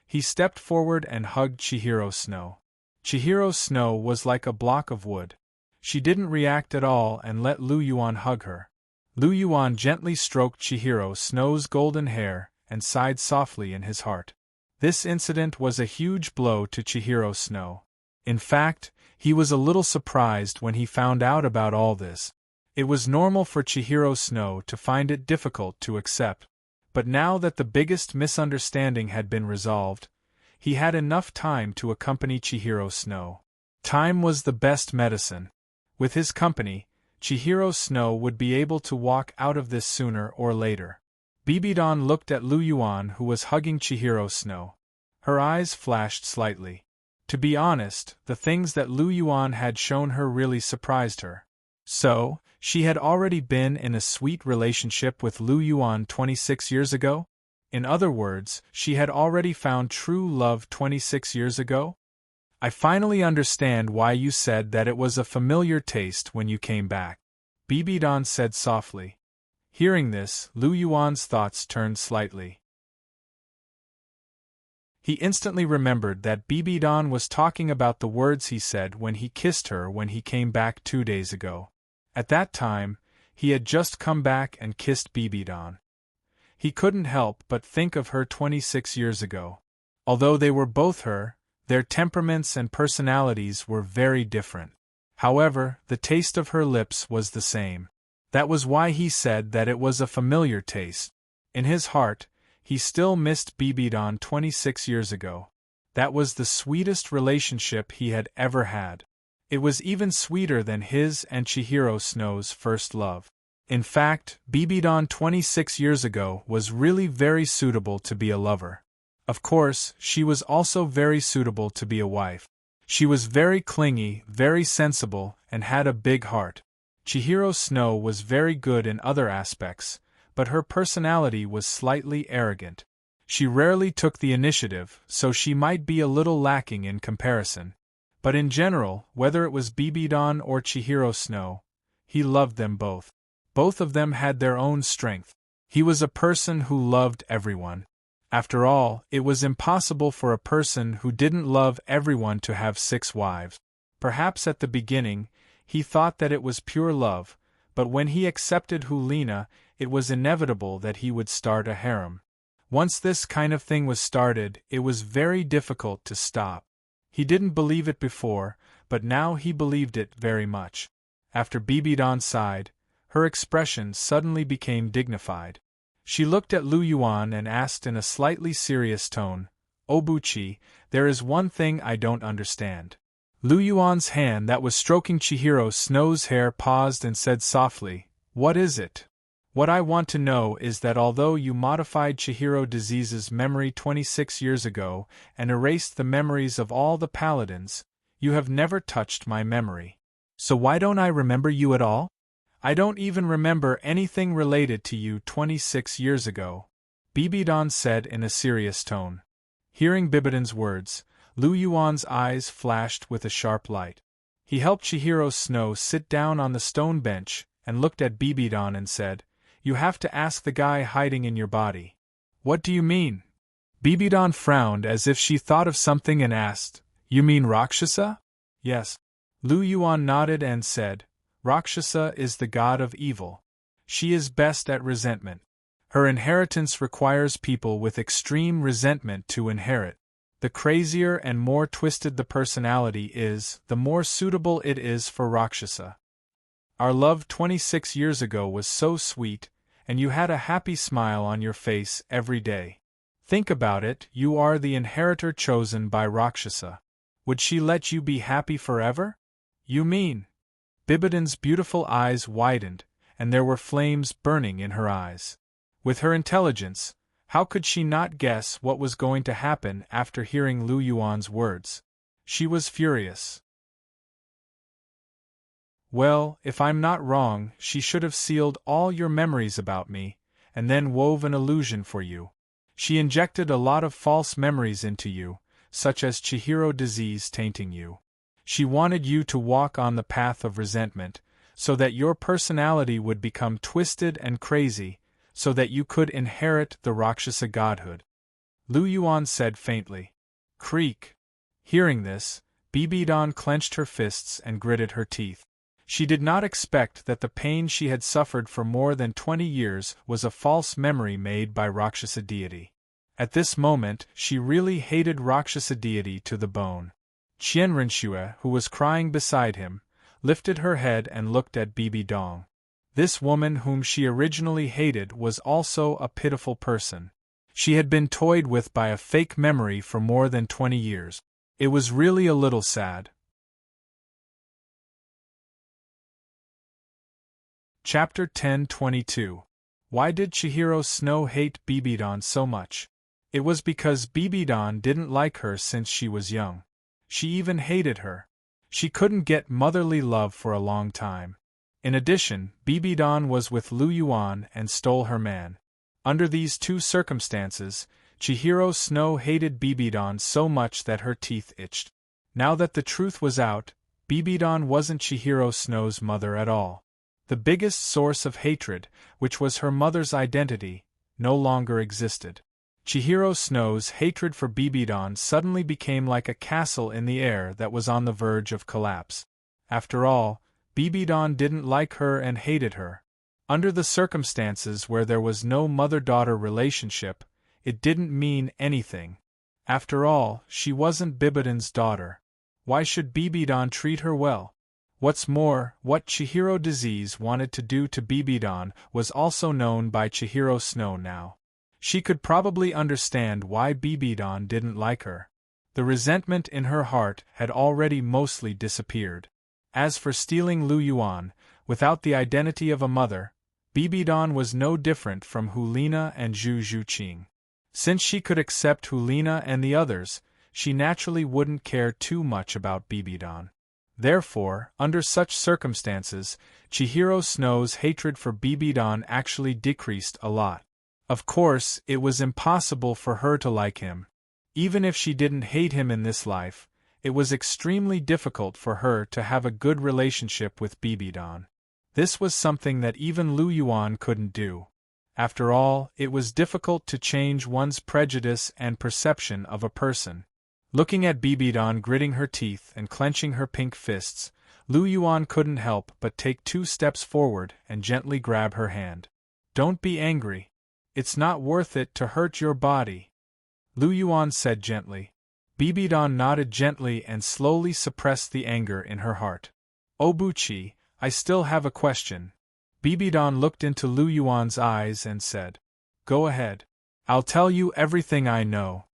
He stepped forward and hugged Chihiro Snow. Chihiro Snow was like a block of wood. She didn't react at all and let Lu Yuan hug her. Lu Yuan gently stroked Chihiro Snow's golden hair and sighed softly in his heart. This incident was a huge blow to Chihiro Snow. In fact, he was a little surprised when he found out about all this. It was normal for Chihiro Snow to find it difficult to accept. But now that the biggest misunderstanding had been resolved, he had enough time to accompany Chihiro Snow. Time was the best medicine. With his company, Chihiro Snow would be able to walk out of this sooner or later. Bibidon looked at Lu Yuan, who was hugging Chihiro Snow. Her eyes flashed slightly. To be honest, the things that Lu Yuan had shown her really surprised her. So, she had already been in a sweet relationship with Lu Yuan 26 years ago? In other words, she had already found true love 26 years ago? I finally understand why you said that it was a familiar taste when you came back, Bibidon said softly. Hearing this, Lu Yuan's thoughts turned slightly. He instantly remembered that Bibidon was talking about the words he said when he kissed her when he came back 2 days ago. At that time, he had just come back and kissed Bibidon. He couldn't help but think of her 26 years ago. Although they were both her, their temperaments and personalities were very different. However, the taste of her lips was the same. That was why he said that it was a familiar taste. In his heart, he still missed Bibidon 26 years ago. That was the sweetest relationship he had ever had. It was even sweeter than his and Chihiro Snow's first love. In fact, Bibidon 26 years ago was really very suitable to be a lover. Of course, she was also very suitable to be a wife. She was very clingy, very sensible, and had a big heart. Chihiro Snow was very good in other aspects, but her personality was slightly arrogant. She rarely took the initiative, so she might be a little lacking in comparison. But in general, whether it was Bibidon or Chihiro Snow, he loved them both. Both of them had their own strength. He was a person who loved everyone. After all, it was impossible for a person who didn't love everyone to have 6 wives. Perhaps at the beginning, he thought that it was pure love, but when he accepted Hulina, it was inevitable that he would start a harem. Once this kind of thing was started, it was very difficult to stop. He didn't believe it before, but now he believed it very much. After Bibidon sighed, her expression suddenly became dignified. She looked at Lu Yuan and asked in a slightly serious tone, Obuchi, there is one thing I don't understand. Lu Yuan's hand that was stroking Chihiro Snow's hair paused and said softly, What is it? What I want to know is that although you modified Chihiro Disease's memory 26 years ago and erased the memories of all the paladins, you have never touched my memory. So why don't I remember you at all? I don't even remember anything related to you 26 years ago, Bibidon said in a serious tone. Hearing Bibidon's words, Lu Yuan's eyes flashed with a sharp light. He helped Chihiro Snow sit down on the stone bench and looked at Bibidon and said, You have to ask the guy hiding in your body. What do you mean? Bibidon frowned as if she thought of something and asked, You mean Rakshasa? Yes. Lu Yuan nodded and said, Rakshasa is the god of evil. She is best at resentment. Her inheritance requires people with extreme resentment to inherit. The crazier and more twisted the personality is, the more suitable it is for Rakshasa. Our love 26 years ago was so sweet, and you had a happy smile on your face every day. Think about it, you are the inheritor chosen by Rakshasa. Would she let you be happy forever? You mean? Bibidon's beautiful eyes widened, and there were flames burning in her eyes. With her intelligence, how could she not guess what was going to happen after hearing Lu Yuan's words? She was furious. Well, if I'm not wrong, she should have sealed all your memories about me, and then wove an illusion for you. She injected a lot of false memories into you, such as Chihiro disease tainting you. She wanted you to walk on the path of resentment, so that your personality would become twisted and crazy, so that you could inherit the Rakshasa godhood. Lu Yuan said faintly. Creak. Hearing this, Bibidon clenched her fists and gritted her teeth. She did not expect that the pain she had suffered for more than 20 years was a false memory made by Rakshasa deity. At this moment, she really hated Rakshasa deity to the bone. Qianrenxue, who was crying beside him, lifted her head and looked at Bibidon. This woman whom she originally hated was also a pitiful person. She had been toyed with by a fake memory for more than 20 years. It was really a little sad. Chapter 10:22. Why did Chihiro Snow hate Bibidon so much? It was because Bibidon didn't like her since she was young. She even hated her. She couldn't get motherly love for a long time. In addition, Bibidon was with Lu Yuan and stole her man. Under these two circumstances, Chihiro Snow hated Bibidon so much that her teeth itched. Now that the truth was out, Bibidon wasn't Chihiro Snow's mother at all. The biggest source of hatred, which was her mother's identity, no longer existed. Chihiro Snow's hatred for Bibidon suddenly became like a castle in the air that was on the verge of collapse. After all, Bibidon didn't like her and hated her. Under the circumstances where there was no mother-daughter relationship, it didn't mean anything. After all, she wasn't Bibidon's daughter. Why should Bibidon treat her well? What's more, what Chihiro Disease wanted to do to Bibidon was also known by Chihiro Snow now. She could probably understand why Bibidon didn't like her. The resentment in her heart had already mostly disappeared. As for stealing Lu Yuan, without the identity of a mother, Bibidon was no different from Hulina and Zhu Zhuqing. Since she could accept Hulina and the others, she naturally wouldn't care too much about Bibidon. Therefore, under such circumstances, Chihiro Snow's hatred for Bibidon actually decreased a lot. Of course, it was impossible for her to like him. Even if she didn't hate him in this life, it was extremely difficult for her to have a good relationship with Bibidon. This was something that even Lu Yuan couldn't do. After all, it was difficult to change one's prejudice and perception of a person. Looking at Bibidon gritting her teeth and clenching her pink fists, Lu Yuan couldn't help but take 2 steps forward and gently grab her hand. "Don't be angry. It's not worth it to hurt your body," Lu Yuan said gently. Bibidon nodded gently and slowly suppressed the anger in her heart. "Obuchi, I still have a question." Bibidon looked into Lu Yuan's eyes and said, "Go ahead. I'll tell you everything I know,"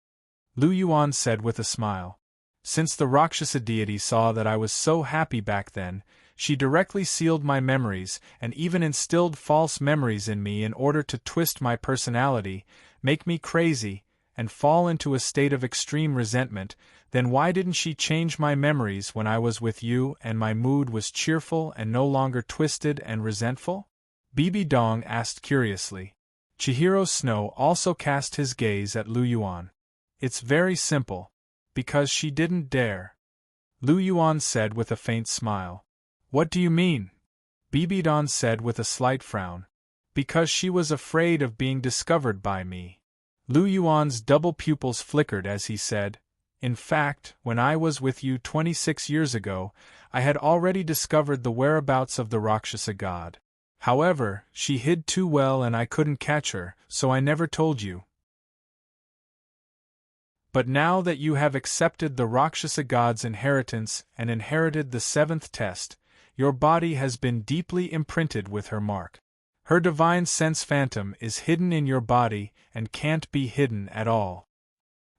Lu Yuan said with a smile. "Since the Rakshasa deity saw that I was so happy back then, she directly sealed my memories and even instilled false memories in me in order to twist my personality, make me crazy, and fall into a state of extreme resentment. Then why didn't she change my memories when I was with you and my mood was cheerful and no longer twisted and resentful?" Bibidon asked curiously. Chihiro Snow also cast his gaze at Lu Yuan. "It's very simple. Because she didn't dare," Lu Yuan said with a faint smile. "What do you mean?" Bibidon said with a slight frown. "Because she was afraid of being discovered by me." Lu Yuan's double pupils flickered as he said, "In fact, when I was with you 26 years ago, I had already discovered the whereabouts of the Rakshasa god. However, she hid too well and I couldn't catch her, so I never told you. But now that you have accepted the Rakshasa god's inheritance and inherited the 7th test, your body has been deeply imprinted with her mark. Her divine sense phantom is hidden in your body and can't be hidden at all.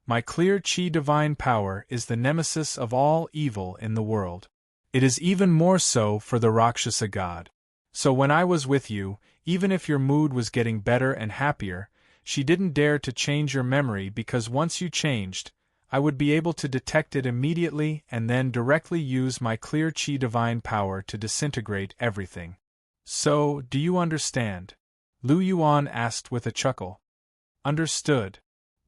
My clear chi divine power is the nemesis of all evil in the world. It is even more so for the Rakshasa god. So when I was with you, even if your mood was getting better and happier, she didn't dare to change your memory because once you changed, I would be able to detect it immediately and then directly use my clear chi divine power to disintegrate everything. So, do you understand?" Lu Yuan asked with a chuckle. "Understood."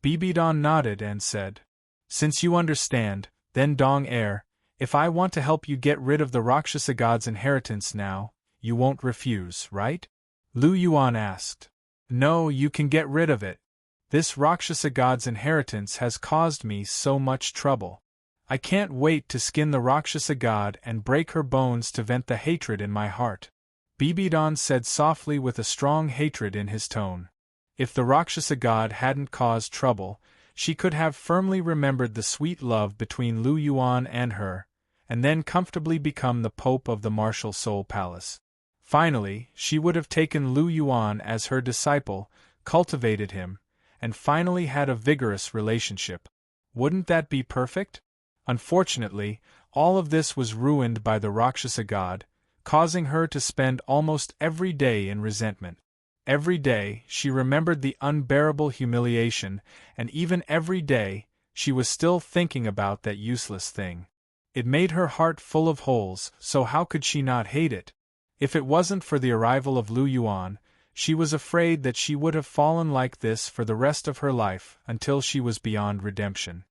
Bibidon nodded and said, "Since you understand, then Dong Air, if I want to help you get rid of the Rakshasa god's inheritance now, you won't refuse, right?" Lu Yuan asked. "No, you can get rid of it. This Rakshasa god's inheritance has caused me so much trouble. I can't wait to skin the Rakshasa god and break her bones to vent the hatred in my heart," Bibidon said softly with a strong hatred in his tone. If the Rakshasa god hadn't caused trouble, she could have firmly remembered the sweet love between Lu Yuan and her, and then comfortably become the Pope of the Martial Soul Palace. Finally, she would have taken Lu Yuan as her disciple, cultivated him, and finally had a vigorous relationship. Wouldn't that be perfect? Unfortunately, all of this was ruined by the Rakshasa god, causing her to spend almost every day in resentment. Every day, she remembered the unbearable humiliation, and even every day, she was still thinking about that useless thing. It made her heart full of holes, so how could she not hate it? If it wasn't for the arrival of Lu Yuan, she was afraid that she would have fallen like this for the rest of her life until she was beyond redemption.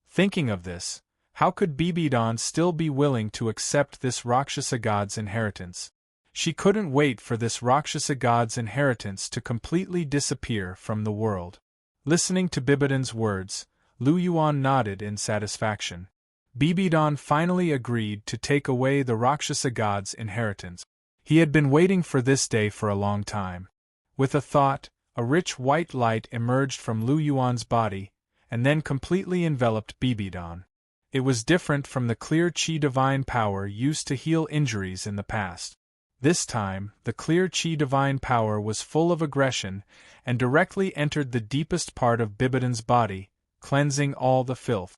Thinking of this, how could Bibidon still be willing to accept this Rakshasa god's inheritance? She couldn't wait for this Rakshasa god's inheritance to completely disappear from the world. Listening to Bibidon's words, Lu Yuan nodded in satisfaction. Bibidon finally agreed to take away the Rakshasa god's inheritance. He had been waiting for this day for a long time. With a thought, a rich white light emerged from Lu Yuan's body, and then completely enveloped Bibidon. It was different from the clear Qi divine power used to heal injuries in the past. This time, the clear Qi divine power was full of aggression, and directly entered the deepest part of Bibidon's body, cleansing all the filth.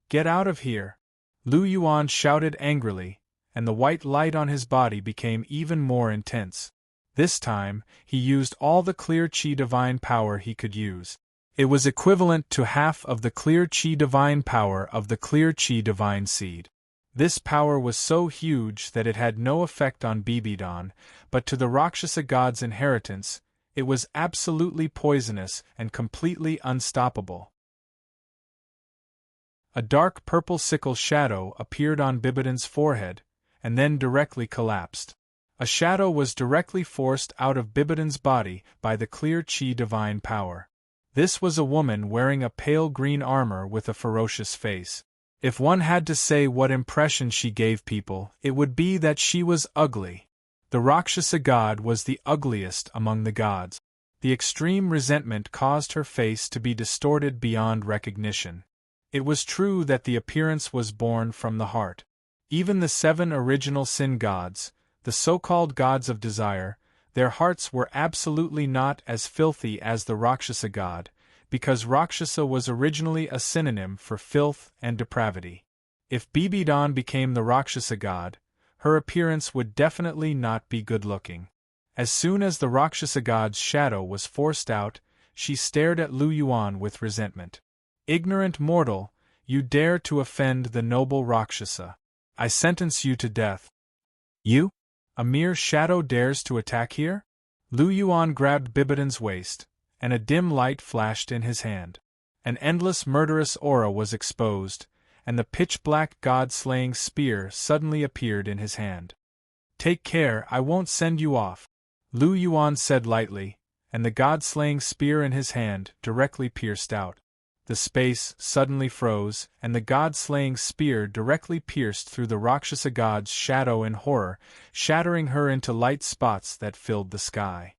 "Get out of here!" Lu Yuan shouted angrily, and the white light on his body became even more intense. This time, he used all the clear Qi divine power he could use. It was equivalent to half of the clear Qi divine power of the clear Qi divine seed. This power was so huge that it had no effect on Bibidon, but to the Rakshasa god's inheritance, it was absolutely poisonous and completely unstoppable. A dark purple sickle shadow appeared on Bibidon's forehead, and then directly collapsed. A shadow was directly forced out of Bibidon's body by the clear Qi divine power. This was a woman wearing a pale green armor with a ferocious face. If one had to say what impression she gave people, it would be that she was ugly. The Rakshasa god was the ugliest among the gods. The extreme resentment caused her face to be distorted beyond recognition. It was true that the appearance was born from the heart. Even the 7 original sin gods, the so-called gods of desire, their hearts were absolutely not as filthy as the Rakshasa god, because Rakshasa was originally a synonym for filth and depravity. If Bibidon became the Rakshasa god, her appearance would definitely not be good-looking. As soon as the Rakshasa god's shadow was forced out, she stared at Lu Yuan with resentment. "Ignorant mortal, you dare to offend the noble Rakshasa. I sentence you to death." "You? A mere shadow dares to attack here?" Lu Yuan grabbed Bibidon's waist, and a dim light flashed in his hand. An endless murderous aura was exposed, and the pitch-black god-slaying spear suddenly appeared in his hand. "Take care, I won't send you off," Lu Yuan said lightly, and the god-slaying spear in his hand directly pierced out. The space suddenly froze, and the god-slaying spear directly pierced through the Rakshasa god's shadow in horror, shattering her into light spots that filled the sky.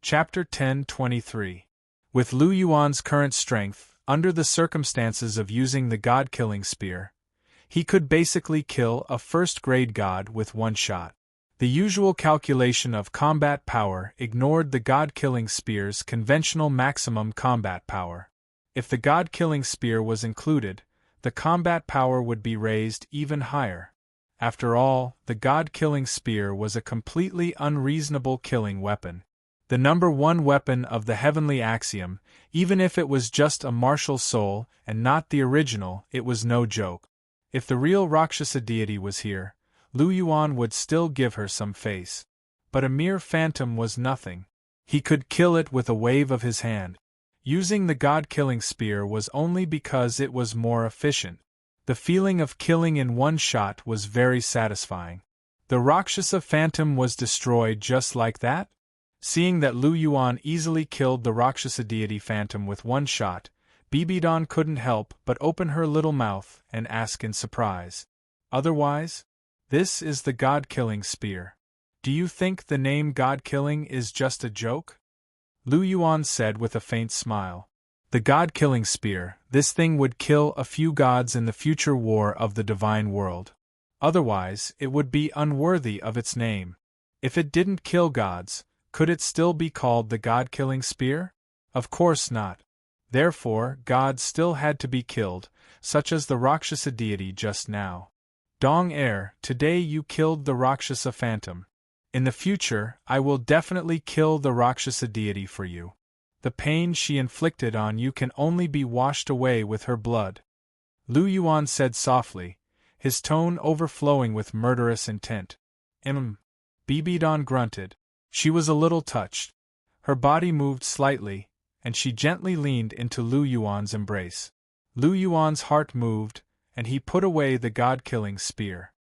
Chapter 10:23. With Lu Yuan's current strength, under the circumstances of using the god-killing spear, he could basically kill a first-grade god with one shot. The usual calculation of combat power ignored the god-killing spear's conventional maximum combat power. If the god-killing spear was included, the combat power would be raised even higher. After all, the god-killing spear was a completely unreasonable killing weapon. The number 1 weapon of the heavenly axiom, even if it was just a martial soul and not the original, it was no joke. If the real Rakshasa deity was here, Lu Yuan would still give her some face. But a mere phantom was nothing. He could kill it with a wave of his hand. Using the god-killing spear was only because it was more efficient. The feeling of killing in one shot was very satisfying. The Rakshasa phantom was destroyed just like that? Seeing that Lu Yuan easily killed the Rakshasa deity phantom with one shot, Bibidon couldn't help but open her little mouth and ask in surprise. "Otherwise? This is the god-killing spear. Do you think the name god-killing is just a joke?" Lu Yuan said with a faint smile. "The god-killing spear, this thing would kill a few gods in the future war of the divine world. Otherwise, it would be unworthy of its name. If it didn't kill gods, could it still be called the god-killing spear? Of course not. Therefore, gods still had to be killed, such as the Rakshasa deity just now. Dong heir, today you killed the Rakshasa phantom. In the future, I will definitely kill the Rakshasa deity for you. The pain she inflicted on you can only be washed away with her blood. Lu Yuan said softly, his tone overflowing with murderous intent. Bibidon grunted. She was a little touched. Her body moved slightly, and she gently leaned into Lu Yuan's embrace. Lu Yuan's heart moved, and he put away the god-killing spear.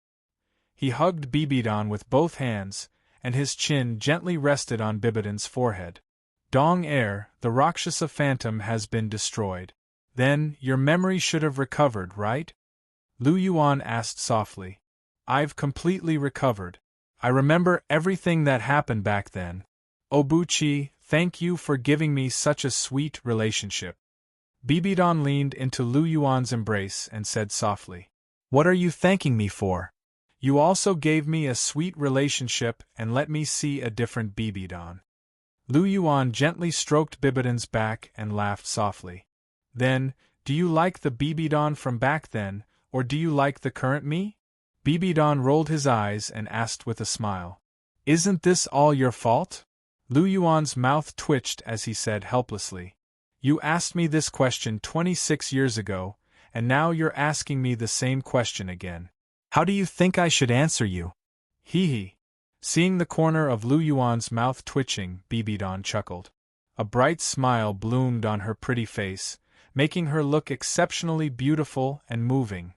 He hugged Bibidon with both hands, and his chin gently rested on Bibidon's forehead. Dong heir, the Rakshasa phantom has been destroyed. Then, your memory should have recovered, right? Lu Yuan asked softly. I've completely recovered. I remember everything that happened back then. Obuchi, thank you for giving me such a sweet relationship. Bibidon leaned into Lu Yuan's embrace and said softly. What are you thanking me for? You also gave me a sweet relationship and let me see a different Bibidon. Lu Yuan gently stroked Bibidon's back and laughed softly. Then, do you like the Bibidon from back then, or do you like the current me? Bibidon rolled his eyes and asked with a smile. Isn't this all your fault? Lu Yuan's mouth twitched as he said helplessly. You asked me this question 26 years ago, and now you're asking me the same question again. How do you think I should answer you? Hee. Seeing the corner of Lu Yuan's mouth twitching, Bibidon chuckled. A bright smile bloomed on her pretty face, making her look exceptionally beautiful and moving.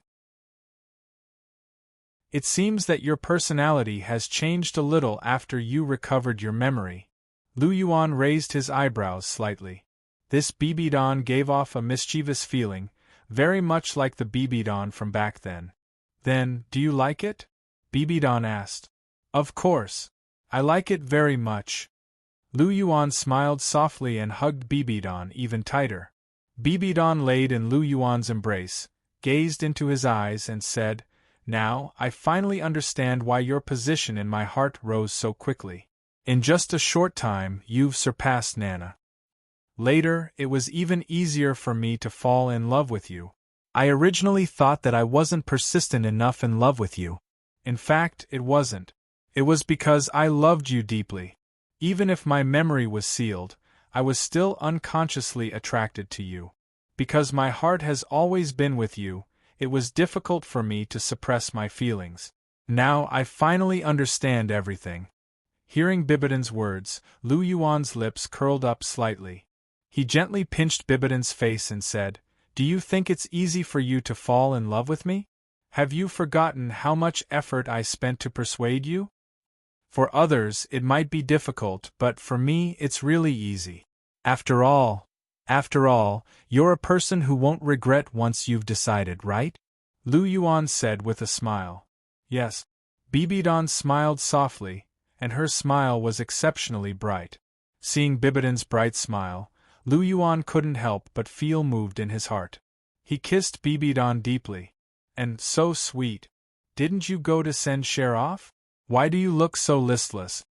It seems that your personality has changed a little after you recovered your memory. Lu Yuan raised his eyebrows slightly. This Bibidon gave off a mischievous feeling, very much like the Bibidon from back then. Then, do you like it? Bibidon asked. Of course. I like it very much. Lu Yuan smiled softly and hugged Bibidon even tighter. Bibidon laid in Lu Yuan's embrace, gazed into his eyes and said, Now, I finally understand why your position in my heart rose so quickly. In just a short time, you've surpassed Nana. Later, it was even easier for me to fall in love with you. I originally thought that I wasn't persistent enough in love with you. In fact, it wasn't. It was because I loved you deeply. Even if my memory was sealed, I was still unconsciously attracted to you. Because my heart has always been with you, it was difficult for me to suppress my feelings. Now I finally understand everything. Hearing Bibidon's words, Lu Yuan's lips curled up slightly. He gently pinched Bibidon's face and said, Do you think it's easy for you to fall in love with me? Have you forgotten how much effort I spent to persuade you? For others, it might be difficult, but for me, it's really easy. After all, you're a person who won't regret once you've decided, right? Lu Yuan said with a smile. Yes. Bibidon smiled softly, and her smile was exceptionally bright. Seeing Bibidon's bright smile, Lu Yuan couldn't help but feel moved in his heart. He kissed Bibidon deeply. And so sweet. Didn't you go to send Cher off? Why do you look so listless?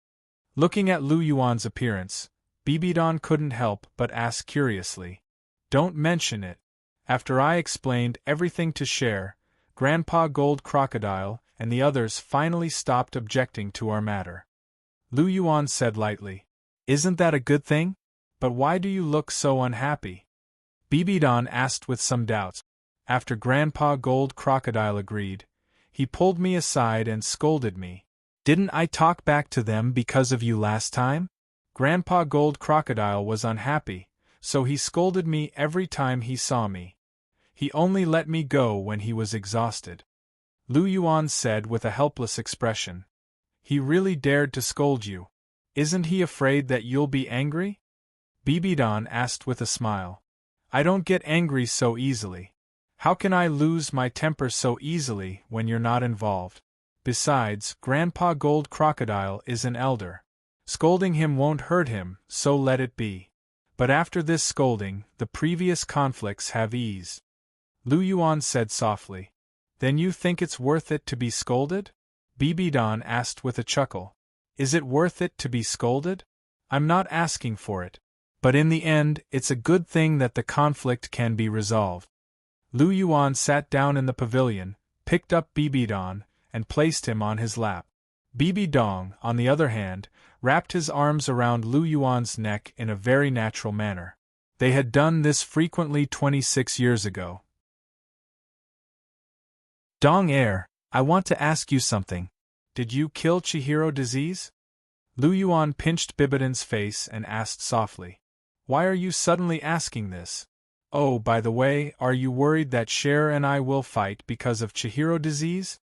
Looking at Lu Yuan's appearance, Bibidon couldn't help but ask curiously. Don't mention it. After I explained everything to Cher, Grandpa Gold Crocodile and the others finally stopped objecting to our matter. Lu Yuan said lightly, Isn't that a good thing? But why do you look so unhappy? Bibidon asked with some doubts. After Grandpa Gold Crocodile agreed, he pulled me aside and scolded me. Didn't I talk back to them because of you last time? Grandpa Gold Crocodile was unhappy, so he scolded me every time he saw me. He only let me go when he was exhausted. Lu Yuan said with a helpless expression. He really dared to scold you. Isn't he afraid that you'll be angry? Bibidon asked with a smile. I don't get angry so easily. How can I lose my temper so easily when you're not involved? Besides, Grandpa Gold Crocodile is an elder. Scolding him won't hurt him, so let it be. But after this scolding, the previous conflicts have eased. Lu Yuan said softly. Then you think it's worth it to be scolded? Bibidon asked with a chuckle. Is it worth it to be scolded? I'm not asking for it. But in the end, it's a good thing that the conflict can be resolved. Lu Yuan sat down in the pavilion, picked up Bibi Don, and placed him on his lap. Bibi Dong, on the other hand, wrapped his arms around Lu Yuan's neck in a very natural manner. They had done this frequently 26 years ago. Dong heir, I want to ask you something. Did you kill Chihiro disease? Lu Yuan pinched Bibidon's face and asked softly. Why are you suddenly asking this? Oh, by the way, are you worried that Cher and I will fight because of Chihiro disease?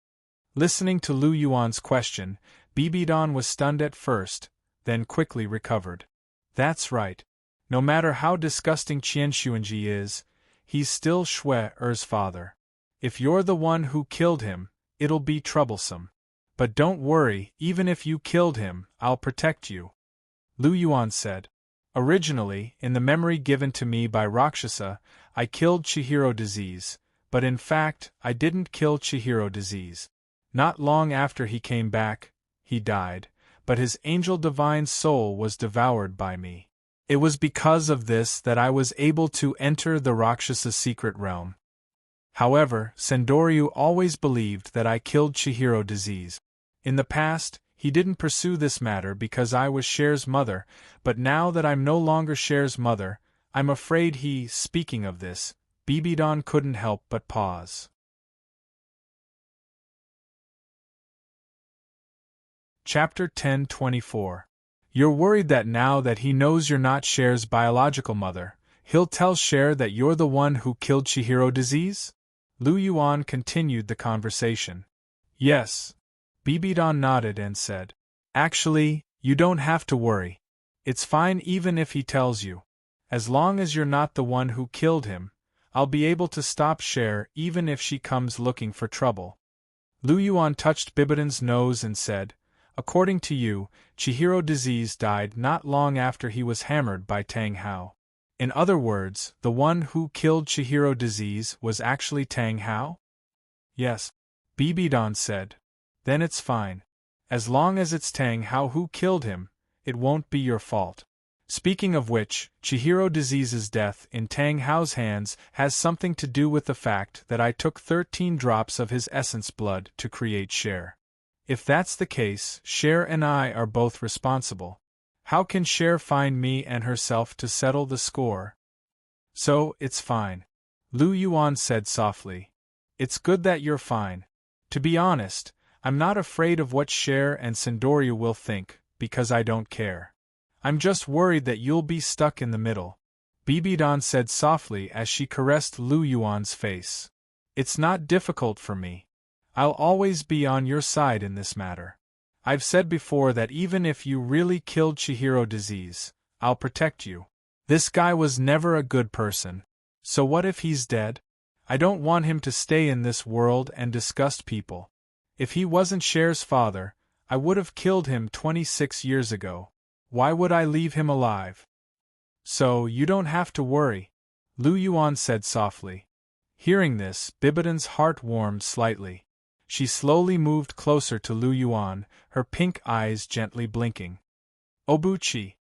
Listening to Lu Yuan's question, Bibidon was stunned at first, then quickly recovered. That's right. No matter how disgusting Qian Xuanji is, he's still Shui-er's father. If you're the one who killed him, it'll be troublesome. But don't worry, even if you killed him, I'll protect you. Lu Yuan said. Originally, in the memory given to me by Rakshasa, I killed Chihiro disease, but in fact, I didn't kill Chihiro disease. Not long after he came back, he died, but his angel divine soul was devoured by me. It was because of this that I was able to enter the Rakshasa secret realm. However, Sendoryu always believed that I killed Chihiro disease. In the past, he didn't pursue this matter because I was Cher's mother, but now that I'm no longer Cher's mother, I'm afraid he, speaking of this, Bibidon couldn't help but pause. Chapter 10:24. You're worried that now that he knows you're not Cher's biological mother, he'll tell Cher that you're the one who killed Chihiro disease? Lu Yuan continued the conversation. Yes. Bibidon nodded and said, Actually, you don't have to worry. It's fine even if he tells you. As long as you're not the one who killed him, I'll be able to stop Cher even if she comes looking for trouble. Lu Yuan touched Bibidon's nose and said, According to you, Chihiro disease died not long after he was hammered by Tang Hao. In other words, the one who killed Chihiro disease was actually Tang Hao? Yes. Bibidon said. Then it's fine. As long as it's Tang Hao who killed him, it won't be your fault. Speaking of which, Chihiro disease's death in Tang Hao's hands has something to do with the fact that I took 13 drops of his essence blood to create Cher. If that's the case, Cher and I are both responsible. How can Cher find me and herself to settle the score? So, it's fine. Lu Yuan said softly. It's good that you're fine. To be honest, I'm not afraid of what Cher and Sendoryu will think, because I don't care. I'm just worried that you'll be stuck in the middle. Bibidon said softly as she caressed Lu Yuan's face. It's not difficult for me. I'll always be on your side in this matter. I've said before that even if you really killed Chihiro disease, I'll protect you. This guy was never a good person. So what if he's dead? I don't want him to stay in this world and disgust people. If he wasn't Cher's father, I would have killed him 26 years ago. Why would I leave him alive? So, you don't have to worry, Lu Yuan said softly. Hearing this, Bibidon's heart warmed slightly. She slowly moved closer to Lu Yuan, her pink eyes gently blinking. Obuchi!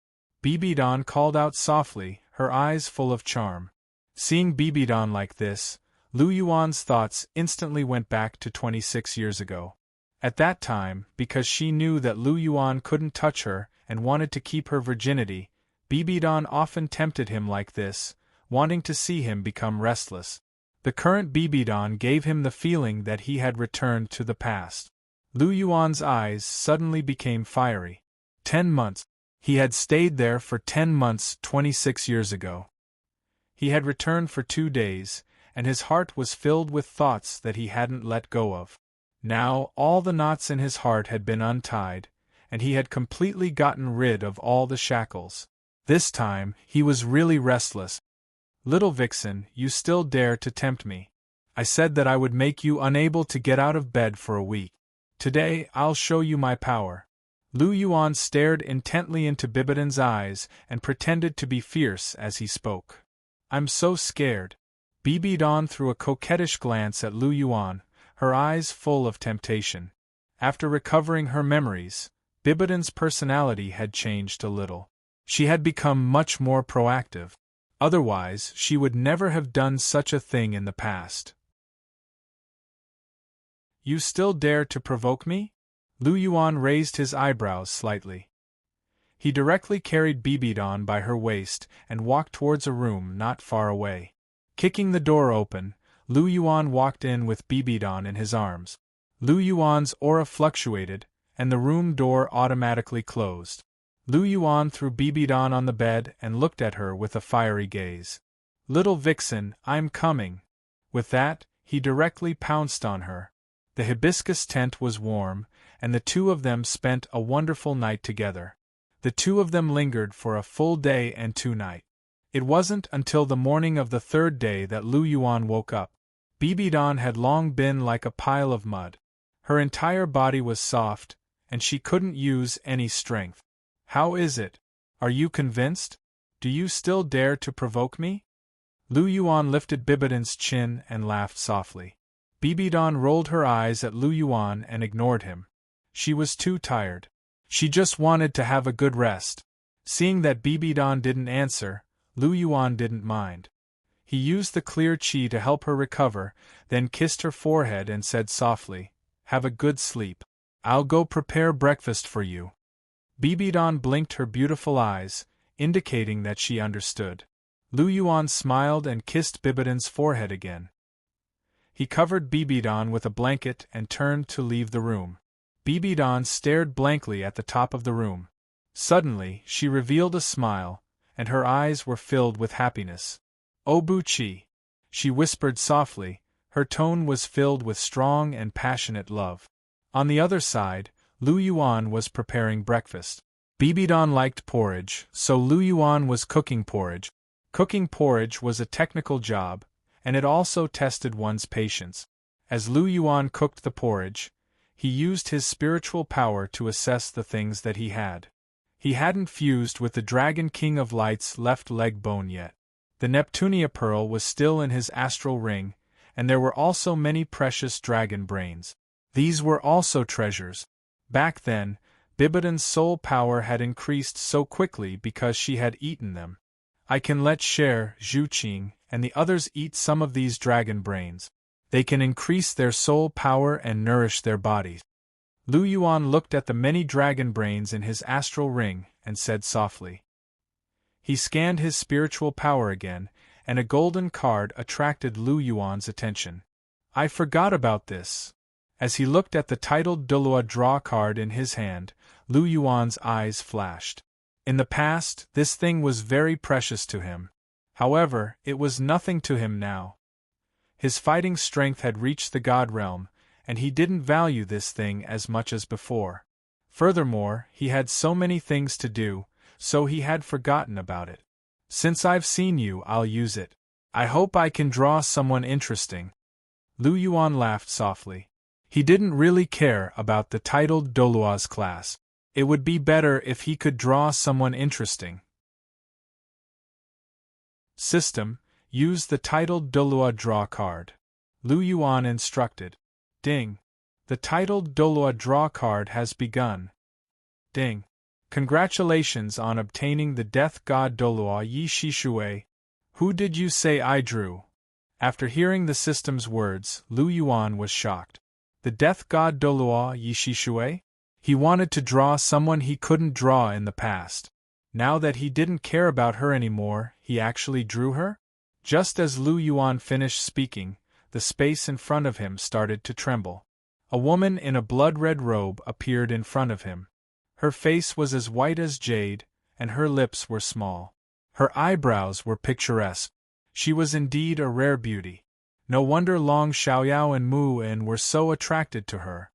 Bibidon called out softly, her eyes full of charm. Seeing Bibidon like this, Lu Yuan's thoughts instantly went back to 26 years ago. At that time, because she knew that Lu Yuan couldn't touch her and wanted to keep her virginity, Bibidon often tempted him like this, wanting to see him become restless. The current Bibidon gave him the feeling that he had returned to the past. Lu Yuan's eyes suddenly became fiery. 10 months. He had stayed there for 10 months 26 years ago. He had returned for 2 days, and his heart was filled with thoughts that he hadn't let go of. Now all the knots in his heart had been untied, and he had completely gotten rid of all the shackles. This time, he was really restless. Little vixen, you still dare to tempt me. I said that I would make you unable to get out of bed for a week. Today, I'll show you my power. Lu Yuan stared intently into Bibidon's eyes and pretended to be fierce as he spoke. I'm so scared. Bibidon threw a coquettish glance at Lu Yuan, her eyes full of temptation. After recovering her memories, Bibidon's personality had changed a little. She had become much more proactive. Otherwise, she would never have done such a thing in the past. You still dare to provoke me? Lu Yuan raised his eyebrows slightly. He directly carried Bibidon by her waist and walked towards a room not far away. Kicking the door open, Lu Yuan walked in with Bibidon in his arms. Lu Yuan's aura fluctuated, and the room door automatically closed. Lu Yuan threw Bibidon on the bed and looked at her with a fiery gaze. Little vixen, I'm coming. With that, he directly pounced on her. The hibiscus tent was warm, and the two of them spent a wonderful night together. The two of them lingered for a full day and 2 nights. It wasn't until the morning of the 3rd day that Lu Yuan woke up. Bibidon had long been like a pile of mud. Her entire body was soft, and she couldn't use any strength. How is it? Are you convinced? Do you still dare to provoke me? Lu Yuan lifted Bibidon's chin and laughed softly. Bibidon rolled her eyes at Lu Yuan and ignored him. She was too tired. She just wanted to have a good rest. Seeing that Bibidon didn't answer, Lu Yuan didn't mind. He used the clear chi to help her recover, then kissed her forehead and said softly, "Have a good sleep. I'll go prepare breakfast for you." Bibidon blinked her beautiful eyes, indicating that she understood. Lu Yuan smiled and kissed Bibidon's forehead again. He covered Bibidon with a blanket and turned to leave the room. Bibidon stared blankly at the top of the room. Suddenly, she revealed a smile, and her eyes were filled with happiness. "Obuchi," she whispered softly, her tone was filled with strong and passionate love. On the other side, Lu Yuan was preparing breakfast. Bibidon liked porridge, so Lu Yuan was cooking porridge. Cooking porridge was a technical job, and it also tested one's patience. As Lu Yuan cooked the porridge, he used his spiritual power to assess the things that he had. He hadn't fused with the Dragon King of Light's left leg bone yet. The Neptunia pearl was still in his astral ring, and there were also many precious dragon brains. These were also treasures. Back then, Bibidon's soul power had increased so quickly because she had eaten them. I can let Cher, Zhuqing, and the others eat some of these dragon brains. They can increase their soul power and nourish their bodies. Lu Yuan looked at the many dragon brains in his astral ring and said softly. He scanned his spiritual power again, and a golden card attracted Lu Yuan's attention. I forgot about this. As he looked at the titled Douluo draw card in his hand, Lu Yuan's eyes flashed. In the past, this thing was very precious to him. However, it was nothing to him now. His fighting strength had reached the god realm, and he didn't value this thing as much as before. Furthermore, he had so many things to do, so he had forgotten about it. Since I've seen you, I'll use it. I hope I can draw someone interesting. Lu Yuan laughed softly. He didn't really care about the titled Douluo's class. It would be better if he could draw someone interesting. System: use the titled Douluo draw card. Lu Yuan instructed. Ding. The titled Douluo draw card has begun. Ding. Congratulations on obtaining the death god Douluo Yi Shishui. Who did you say I drew? After hearing the system's words, Lu Yuan was shocked. The death god Douluo Yi Shishui? He wanted to draw someone he couldn't draw in the past. Now that he didn't care about her anymore, he actually drew her? Just as Lu Yuan finished speaking, the space in front of him started to tremble. A woman in a blood-red robe appeared in front of him. Her face was as white as jade, and her lips were small. Her eyebrows were picturesque. She was indeed a rare beauty. No wonder Long Xiaoyao and Mu En were so attracted to her.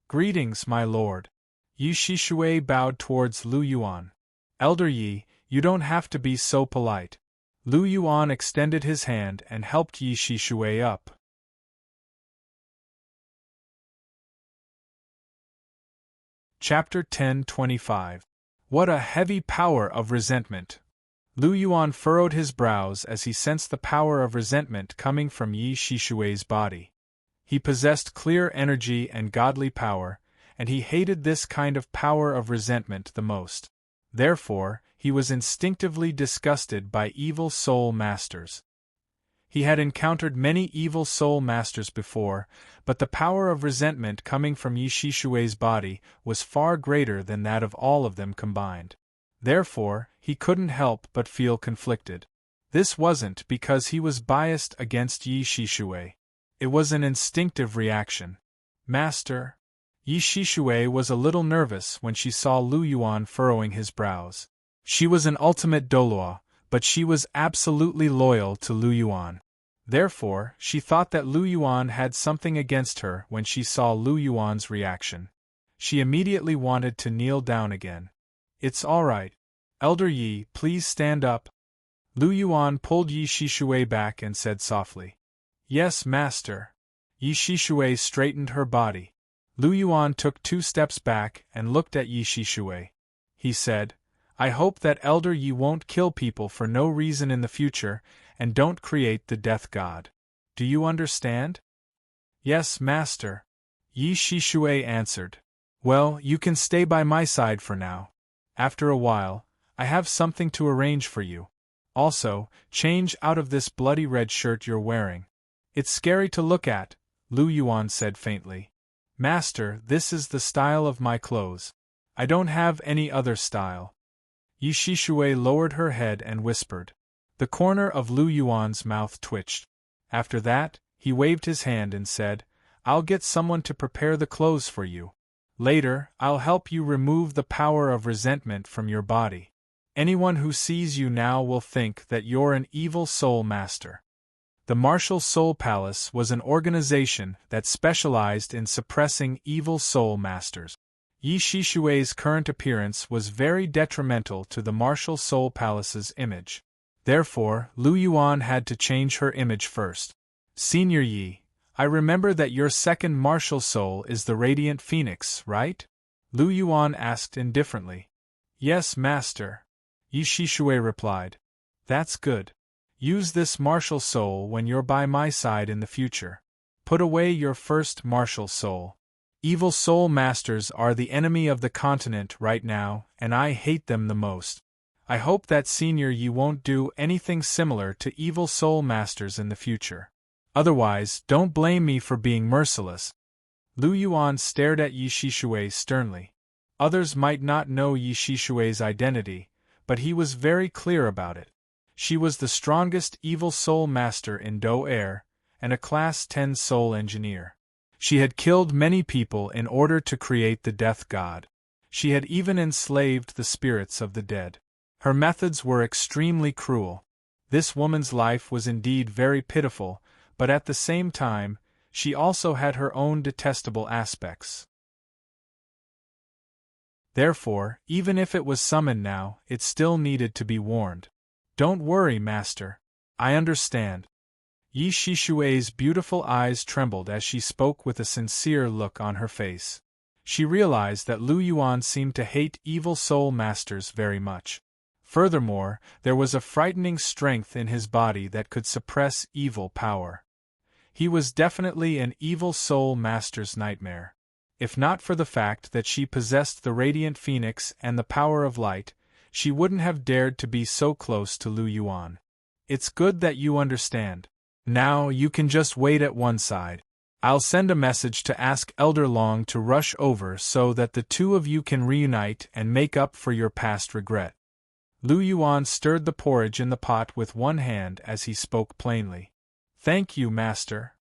Greetings, my lord. Yi Shishui bowed towards Lu Yuan. Elder Yi, you don't have to be so polite. Lu Yuan extended his hand and helped Yi Shishui up. Chapter 10:25. What a heavy power of resentment! Lu Yuan furrowed his brows as he sensed the power of resentment coming from Yi Shishui's body. He possessed clear energy and godly power, and he hated this kind of power of resentment the most. Therefore, he he was instinctively disgusted by evil soul masters. He had encountered many evil soul masters before, but the power of resentment coming from Yi Shishui's body was far greater than that of all of them combined. Therefore, he couldn't help but feel conflicted. This wasn't because he was biased against Yi Shishui. It was an instinctive reaction. Master. Yi Shishui was a little nervous when she saw Lu Yuan furrowing his brows. She was an ultimate Douluo, but she was absolutely loyal to Lu Yuan. Therefore, she thought that Lu Yuan had something against her when she saw Lu Yuan's reaction. She immediately wanted to kneel down again. It's all right. Elder Yi, please stand up. Lu Yuan pulled Yi Shishui back and said softly. Yes, master. Yi Shishui straightened her body. Lu Yuan took 2 steps back and looked at Yi Shishui. He said, I hope that Elder Yi won't kill people for no reason in the future, and don't create the death god. Do you understand? Yes, master. Yi Shishui answered. Well, you can stay by my side for now. After a while, I have something to arrange for you. Also, change out of this bloody red shirt you're wearing. It's scary to look at, Lu Yuan said faintly. Master, this is the style of my clothes. I don't have any other style. Yi Shishui lowered her head and whispered. The corner of Lu Yuan's mouth twitched. After that, he waved his hand and said, I'll get someone to prepare the clothes for you. Later, I'll help you remove the power of resentment from your body. Anyone who sees you now will think that you're an evil soul master. The Martial Soul Palace was an organization that specialized in suppressing evil soul masters. Yi Shishui's current appearance was very detrimental to the Martial Soul Palace's image. Therefore, Lu Yuan had to change her image first. Senior Yi, I remember that your second martial soul is the Radiant Phoenix, right? Lu Yuan asked indifferently. Yes, master. Yi Shishui replied. That's good. Use this martial soul when you're by my side in the future. Put away your first martial soul. Evil soul masters are the enemy of the continent right now, and I hate them the most. I hope that Senior Yi won't do anything similar to evil soul masters in the future. Otherwise, don't blame me for being merciless. Lu Yuan stared at Yi Shishui sternly. Others might not know Yi Shishui's identity, but he was very clear about it. She was the strongest evil soul master in Do Air, and a Class 10 soul engineer. She had killed many people in order to create the death god. She had even enslaved the spirits of the dead. Her methods were extremely cruel. This woman's life was indeed very pitiful, but at the same time, she also had her own detestable aspects. Therefore, even if it was summoned now, it still needed to be warned. Don't worry, master. I understand. Yi Shishui's beautiful eyes trembled as she spoke with a sincere look on her face. She realized that Lu Yuan seemed to hate evil soul masters very much. Furthermore, there was a frightening strength in his body that could suppress evil power. He was definitely an evil soul master's nightmare. If not for the fact that she possessed the Radiant Phoenix and the power of light, she wouldn't have dared to be so close to Lu Yuan. It's good that you understand. Now you can just wait at one side. I'll send a message to ask Elder Long to rush over so that the two of you can reunite and make up for your past regret. Lu Yuan stirred the porridge in the pot with one hand as he spoke plainly. Thank you, master.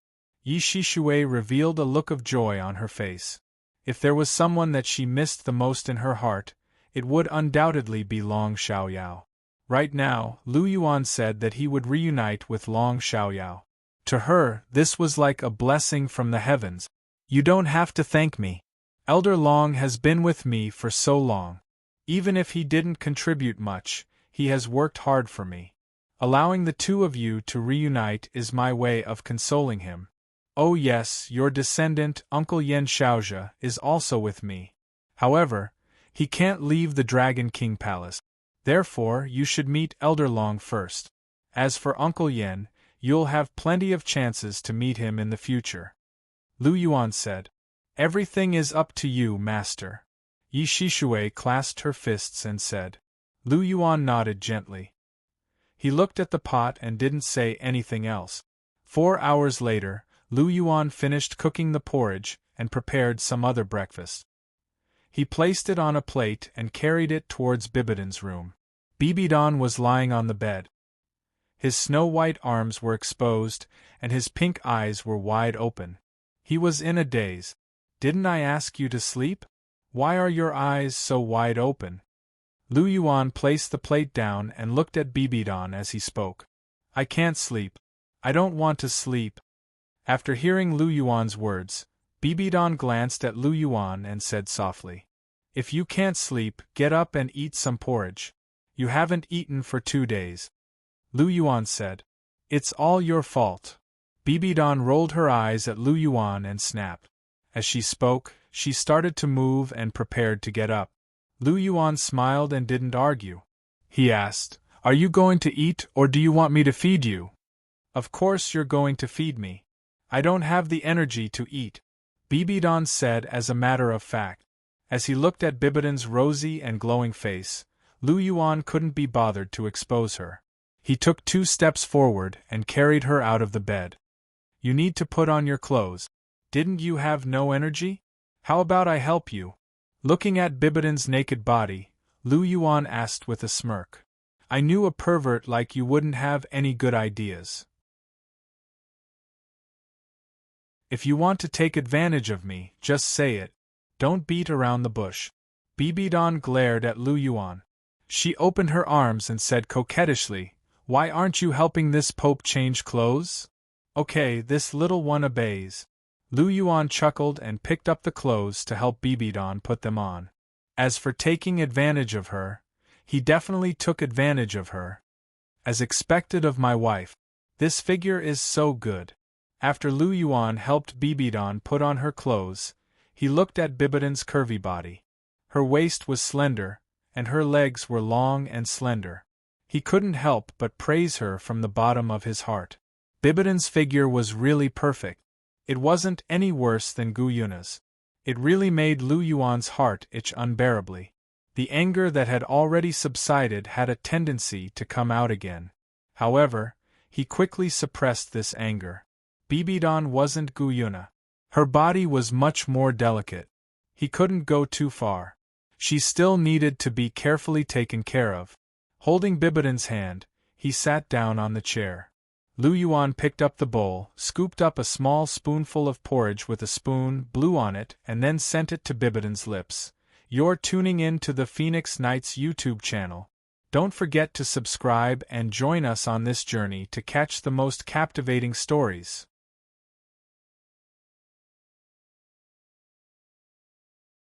Yi Shishui revealed a look of joy on her face. If there was someone that she missed the most in her heart, it would undoubtedly be Long Xiaoyao. Right now, Lu Yuan said that he would reunite with Long Xiaoyao. To her, this was like a blessing from the heavens. You don't have to thank me. Elder Long has been with me for so long. Even if he didn't contribute much, he has worked hard for me. Allowing the two of you to reunite is my way of consoling him. Oh yes, your descendant, Uncle Yen Xiaozhe, is also with me. However, he can't leave the Dragon King Palace. Therefore, you should meet Elder Long first. As for Uncle Yen, you'll have plenty of chances to meet him in the future. Lu Yuan said. Everything is up to you, master. Yi Shishui clasped her fists and said. Lu Yuan nodded gently. He looked at the pot and didn't say anything else. 4 hours later, Lu Yuan finished cooking the porridge and prepared some other breakfast. He placed it on a plate and carried it towards Bibidan's room. Bibidan was lying on the bed. His snow-white arms were exposed, and his pink eyes were wide open. He was in a daze. "Didn't I ask you to sleep? Why are your eyes so wide open?" Lu Yuan placed the plate down and looked at Bibidan as he spoke. "I can't sleep. I don't want to sleep." After hearing Lu Yuan's words, Bibidan glanced at Lu Yuan and said softly, "If you can't sleep, get up and eat some porridge. You haven't eaten for 2 days." Lu Yuan said, "It's all your fault." Bibidan rolled her eyes at Lu Yuan and snapped. As she spoke, she started to move and prepared to get up. Lu Yuan smiled and didn't argue. He asked, "Are you going to eat or do you want me to feed you?" "Of course you're going to feed me. I don't have the energy to eat," Bibidan said as a matter of fact. As he looked at Bibidan's rosy and glowing face, Lu Yuan couldn't be bothered to expose her. He took 2 steps forward and carried her out of the bed. "You need to put on your clothes. Didn't you have no energy? How about I help you?" Looking at Bibidan's naked body, Lu Yuan asked with a smirk. "I knew a pervert like you wouldn't have any good ideas. If you want to take advantage of me, just say it. Don't beat around the bush." Bibidan glared at Lu Yuan. She opened her arms and said coquettishly, "Why aren't you helping this Pope change clothes?" "Okay, this little one obeys." Lu Yuan chuckled and picked up the clothes to help Bibidan put them on. As for taking advantage of her, he definitely took advantage of her. As expected of my wife. This figure is so good. After Lu Yuan helped Bibidan put on her clothes, he looked at Bibidan's curvy body. Her waist was slender, and her legs were long and slender. He couldn't help but praise her from the bottom of his heart. Bibidan's figure was really perfect. It wasn't any worse than Gu Yuna's. It really made Lu Yuan's heart itch unbearably. The anger that had already subsided had a tendency to come out again. However, he quickly suppressed this anger. Bibidan wasn't Gu Yuna. Her body was much more delicate. He couldn't go too far. She still needed to be carefully taken care of. Holding Bibidan's hand, he sat down on the chair. Lu Yuan picked up the bowl, scooped up a small spoonful of porridge with a spoon, blew on it, and then sent it to Bibidan's lips. You're tuning in to the Phoenix Nights YouTube channel. Don't forget to subscribe and join us on this journey to catch the most captivating stories.